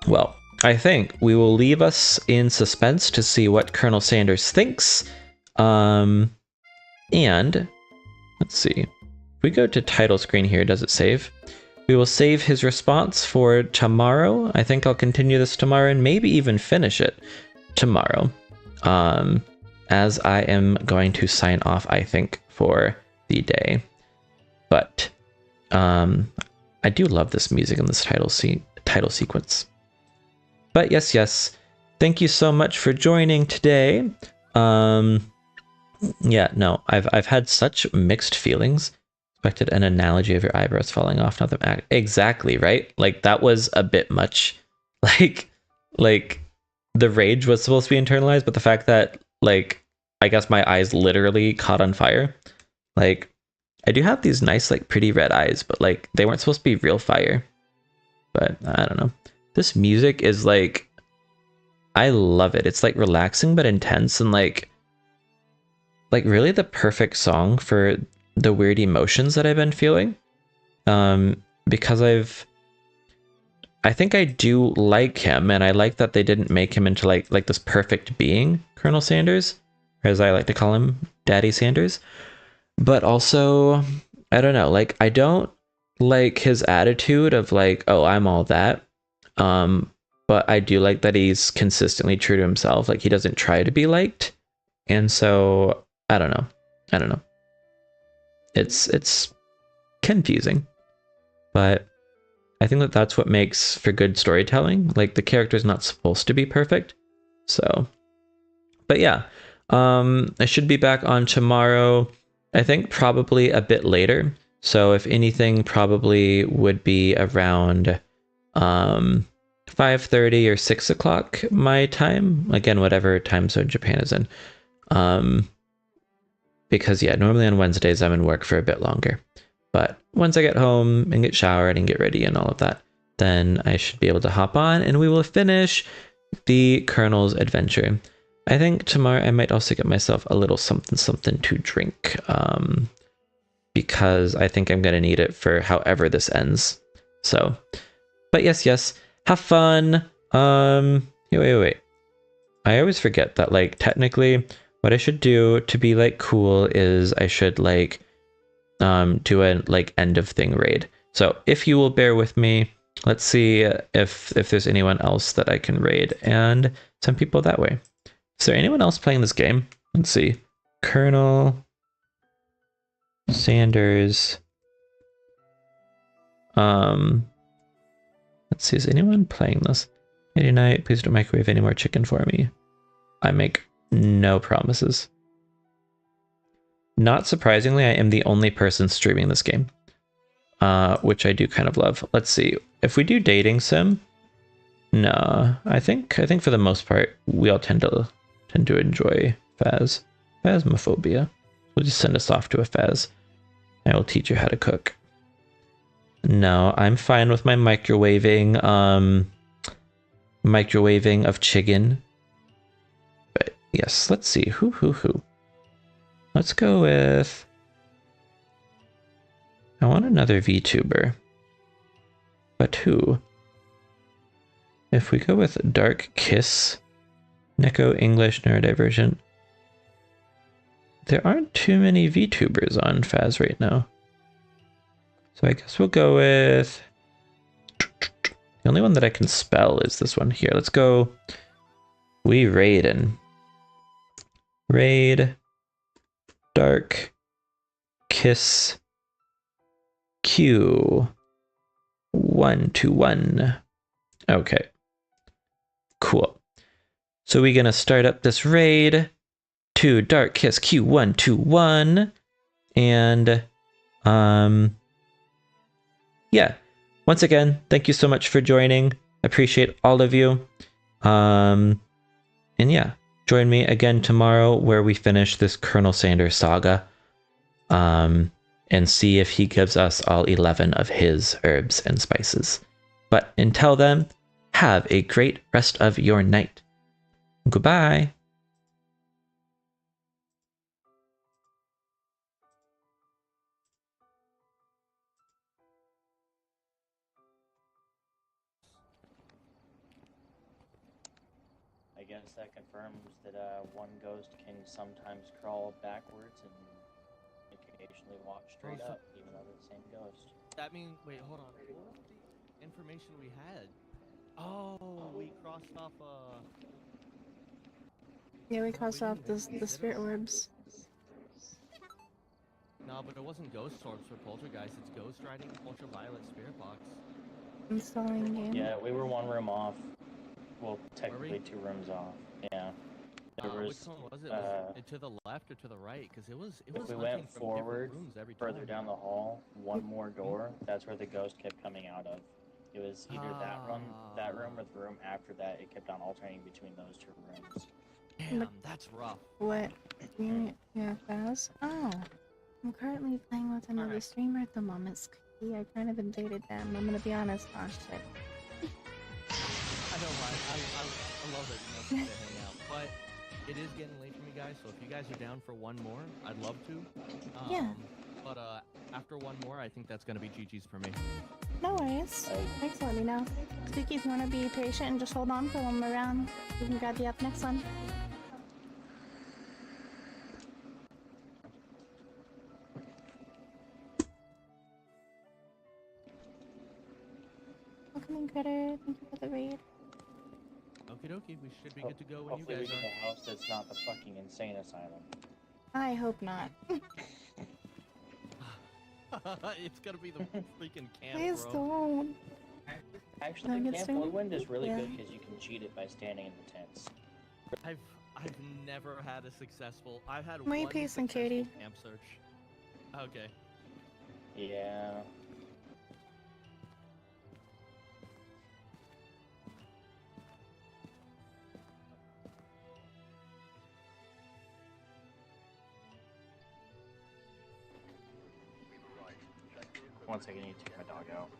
Well, I think we will leave us in suspense to see what Colonel Sanders thinks. And let's see. If we go to title screen here, does it save? We will save his response for tomorrow. I think I'll continue this tomorrow and maybe even finish it tomorrow. As I am going to sign off, I think, for the day. But I do love this music in this title sequence. But yes, thank you so much for joining today. Yeah, no, I've had such mixed feelings. Expected an analogy of your eyebrows falling off, not them exactly, right? Like that was a bit much. Like the rage was supposed to be internalized, but the fact that like I guess my eyes literally caught on fire. Like I do have these nice like pretty red eyes, but like they weren't supposed to be real fire. But I don't know. This music is like, I love it. It's like relaxing but intense and like really the perfect song for the weird emotions that I've been feeling. because I think I do like him, and I like that they didn't make him into like this perfect being, Colonel Sanders, or as I like to call him, Daddy Sanders. But also, I don't know, like I don't like his attitude of like, oh, I'm all that. But I do like that he's consistently true to himself. Like he doesn't try to be liked. And so I don't know. I don't know. It's confusing. But I think that that's what makes for good storytelling. Like the character's not supposed to be perfect. So, but yeah, I should be back on tomorrow. I think probably a bit later. So if anything, probably would be around 5:30 or 6 o'clock my time. Again, whatever time zone Japan is in. Because yeah, normally on Wednesdays I'm in work for a bit longer. But once I get home and get showered and get ready and all of that, then I should be able to hop on and we will finish the Colonel's adventure. I think tomorrow I might also get myself a little something to drink, because I think I'm going to need it for however this ends. So, but yes, have fun. Wait. I always forget that, like, technically what I should do to be like cool is I should like do a like end of thing raid. So if you will bear with me, let's see if there's anyone else that I can raid and send people that way. Is there anyone else playing this game? Let's see. Colonel Sanders. Let's see, is anyone playing this? Lady Night, please don't microwave any more chicken for me. I make no promises. Not surprisingly, I am the only person streaming this game, which I do kind of love. Let's see. If we do dating sim, no, I think for the most part we all tend to enjoy phasmophobia. We'll just send us off to a phas. I will teach you how to cook. No, I'm fine with my microwaving of chicken. But yes, let's see. Who. Let's go with... I want another VTuber. But who? If we go with Dark Kiss, Neko English Neurodivergent, there aren't too many VTubers on Faz right now. So I guess we'll go with... The only one that I can spell is this one here. Let's go... Raid Dark Kiss Q 121. Okay, cool. So we're gonna start up this raid to Dark Kiss Q121, and yeah. Once again, thank you so much for joining. Appreciate all of you. And yeah, join me again tomorrow where we finish this Colonel Sanders saga. And see if he gives us all 11 of his herbs and spices. But until then, have a great rest of your night. Goodbye. I guess that confirms that one ghost can sometimes crawl backwards and occasionally walk straight up, even though they're the same ghost. That means, wait, hold on. What was the information we had? Oh, we crossed off, Yeah, we crossed off the spirit orbs. No, but it wasn't ghost orbs for poltergeist, it's ghost riding ultraviolet spirit box. Installing game. Yeah, we were one room off. Well, technically 2 rooms off. Yeah. There was, which one was it? Was it to the left or to the right? Because it was if we went forward, further down the hall, one more door, that's where the ghost kept coming out of. It was either that room or the room after that. It kept on alternating between those 2 rooms. Damn, that's rough. What? Yeah, Faz? Oh. I'm currently playing with another streamer at the moment, Scooty. I kind of invaded them. I'm gonna be honest. Oh, shit. I know, I love it, you know, to hang out. But it is getting late for me, guys, so if you guys are down for one more, I'd love to. Yeah. But after one more, I think that's gonna be GG's for me. No worries. Thanks for letting me know. Spooky, if you want to be patient and just hold on for one more round, we can grab you up next one. Welcome in, Critter. Thank you for the raid. Okie dokie, we should be good to go when you Hopefully we guys get a house that's not the fucking insane asylum. I hope not. are. It's gonna be the freaking camp, Please bro. don't. Actually, Don't get Camp stung? Woodwind is really Yeah. good because you can cheat it by standing in the tents. I've never had a successful. I've had May one peace and successful Katie. camp search. Okay. Yeah. One second, I need to take my dog out.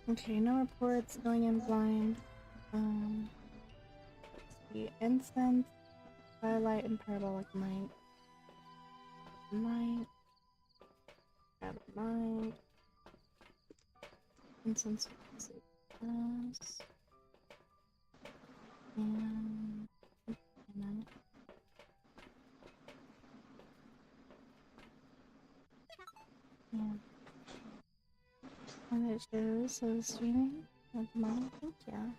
Okay, no reports going in blind. The incense, firelight, and parabolic light. Light. Parabolic light. Incense. Glass. And. Yeah. And it shows, so streaming at the moment. Thank you.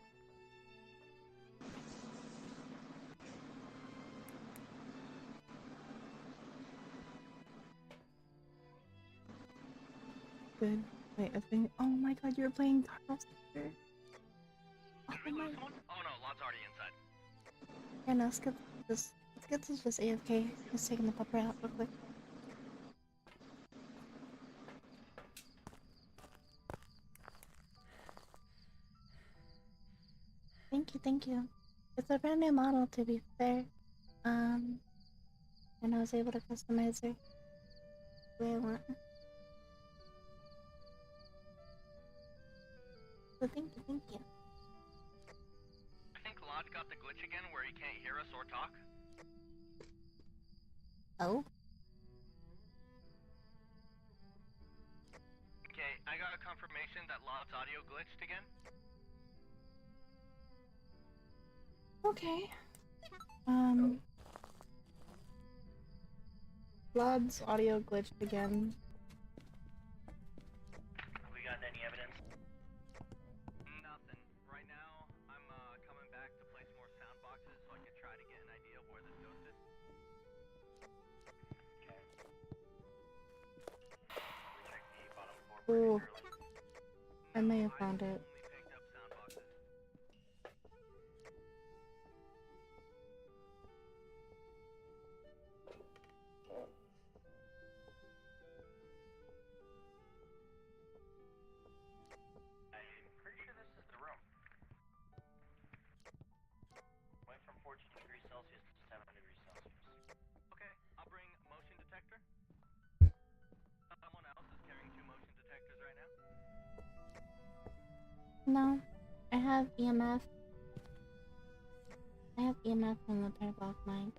Good. Wait, I think. Oh my god, you're playing Carl's Tucker. Oh my. Oh no, Lot's already inside. Yeah, no, let's get to just AFK. Just taking the pupper out real quick. Thank you. It's a brand new model, to be fair. And I was able to customize her the way I want. So thank you. I think Lot got the glitch again where he can't hear us or talk. Oh? Okay, I got a confirmation that Lot's audio glitched again. Okay. Vlad's audio glitched again. Have we gotten any evidence? Nothing. Right now, I'm coming back to place more sound boxes so I can try to get an idea of where this ghost is. Okay. We checked the bottom floor pretty Ooh. thoroughly. I may have found it. Only picked up sound boxes. I'm pretty sure this is the room. Went from 14 degrees Celsius to 7 degrees Celsius. Okay, I'll bring motion detector. Someone else is carrying 2 motion detectors right now. No, I have EMF. I have EMF from the parabolic mind.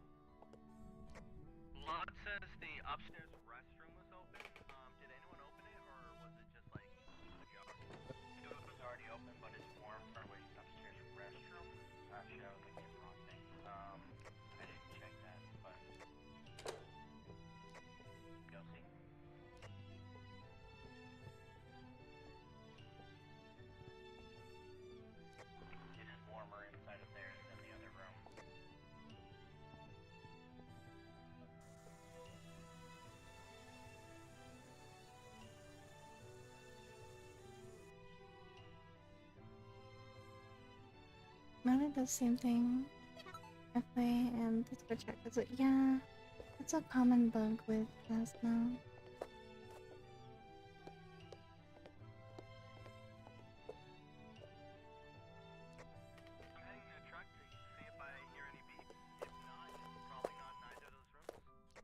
Lot says the upstairs restroom was open. Did anyone open it, or was it just like ajar? It was already open, but it's warm for wait, upstairs restroom. Actually, I was looking at the wrong thing. I didn't check that, but go see. It is warmer inside of there than the other room. Maybe the same thing. FA and Discord chat. Is it? Yeah, it's a common bug with class now. I'm heading to the truck to see if I hear any beeps. If not, it's probably not in either of those rooms.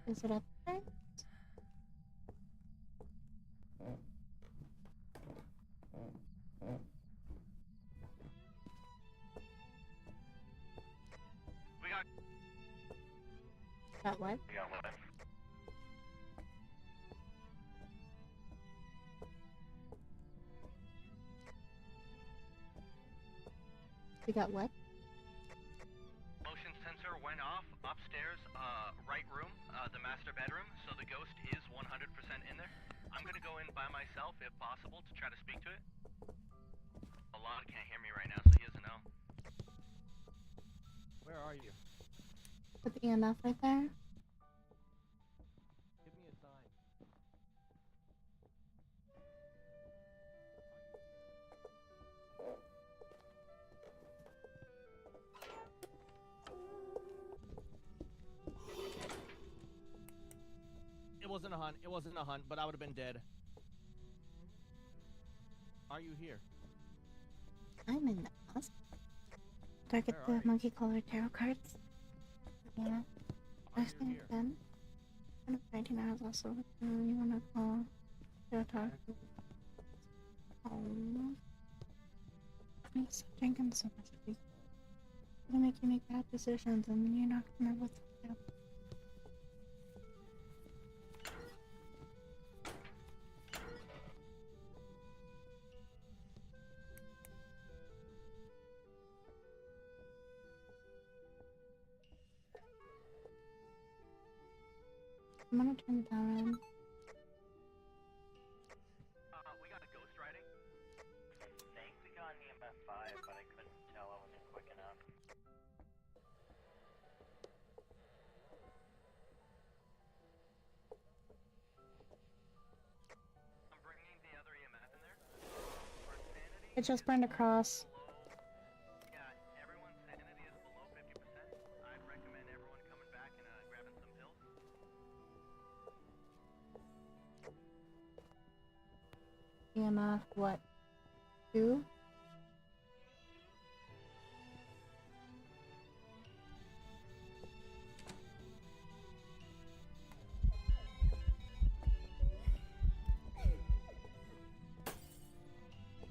Is it up there? We got What? what? We got what? Motion sensor went off upstairs, right room, the master bedroom, so the ghost is 100% in there. I'm gonna go in by myself, if possible, to try to speak to it. A lot can't hear me right now, so he doesn't know. Where are you? Put the EMF right there. Give me a sign. It wasn't a hunt. It wasn't a hunt, but I would have been dead. Are you here? I'm in the house. Do I get Where are the you? monkey color tarot cards? Yeah. Are I you think here? then. Kind of 19 hours also. You wanna call? Tarot talk? Oh. I'm drinking so much. It's gonna make you make bad decisions and you're not gonna know what's up. I'm gonna turn the power on. We got a ghost riding. I think we got an EMF 5, but I couldn't tell. I wasn't quick enough. I'm bringing the other EMF in there. Our sanity It just is burned across. below. Yeah, everyone's sanity is below 50%. I'd recommend everyone coming back and grabbing some pills. EMF, what? 2?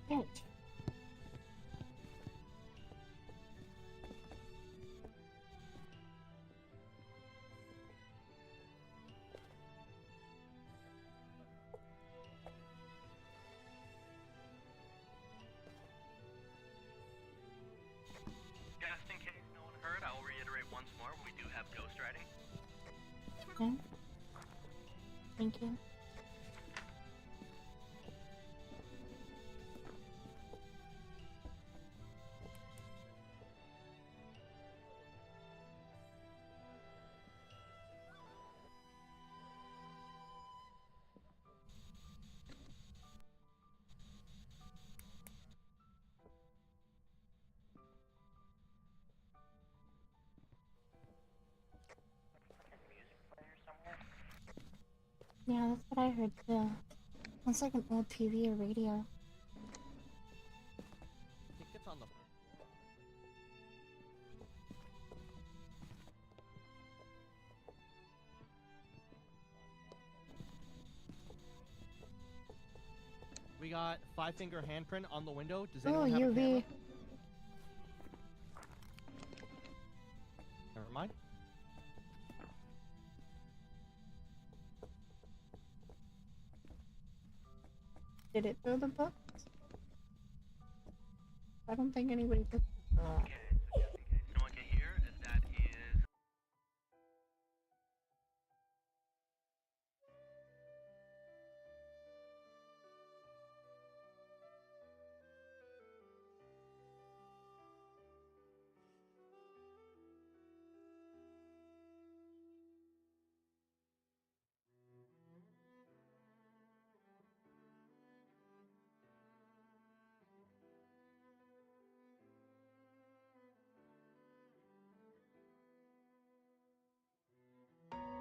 Bitch. Just in case no one heard, I'll reiterate once more. We do have ghost riding. Okay. Thank you. Fucking music player somewhere? Yeah, that's what I heard too. It's like an old TV or radio. I think it's on the first floor. We got 5-finger handprint on the window. Does Oh, anyone have a UV. camera? Never mind. Did it throw the books? I don't think anybody took. Okay, so just in case no one can hear, that is.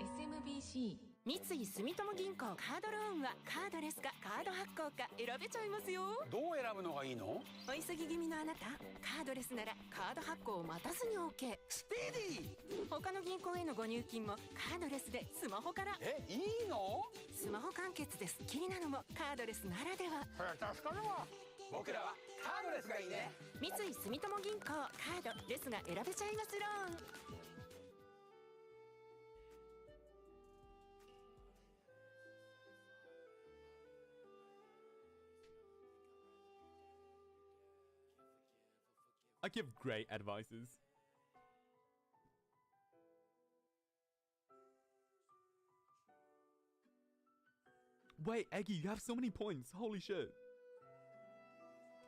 SMBC 三井住友銀行カードローンはカードレスかカード発行か選べちゃいますよ。どう選ぶのがいいの？お急ぎ気味のあなた、カードレスならカード発行を待たずに OK。 スピーディー。他の銀行へのご入金もカードレスでスマホから。いいの？スマホ完結でスッキリなのもカードレスならでは。そりゃ助かるわ。僕らはカードレスがいいね。三井住友銀行カードレスが選べちゃいますローン。I give great advices. Wait, Eggy, you have so many points. Holy shit.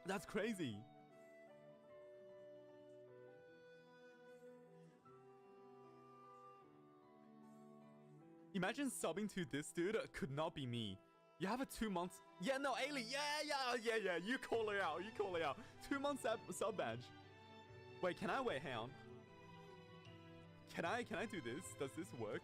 That's crazy. Imagine subbing to this dude. Could not be me. You have a 2 months. Yeah, no, Ailey. Yeah. You call her out. 2 months sub badge. Wait, can I wait? Hang on. Can I do this? Does this work?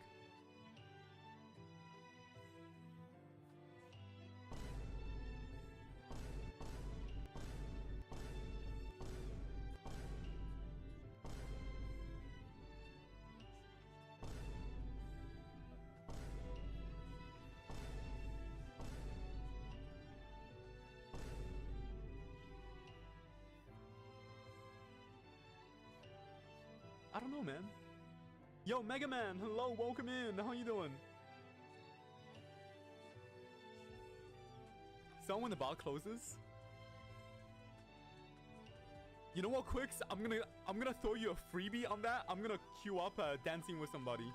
I don't know, man. Yo, Mega Man, hello, welcome in. How you doing? So when the bar closes, you know what, Quicks? I'm gonna throw you a freebie on that. I'm gonna queue up dancing with somebody.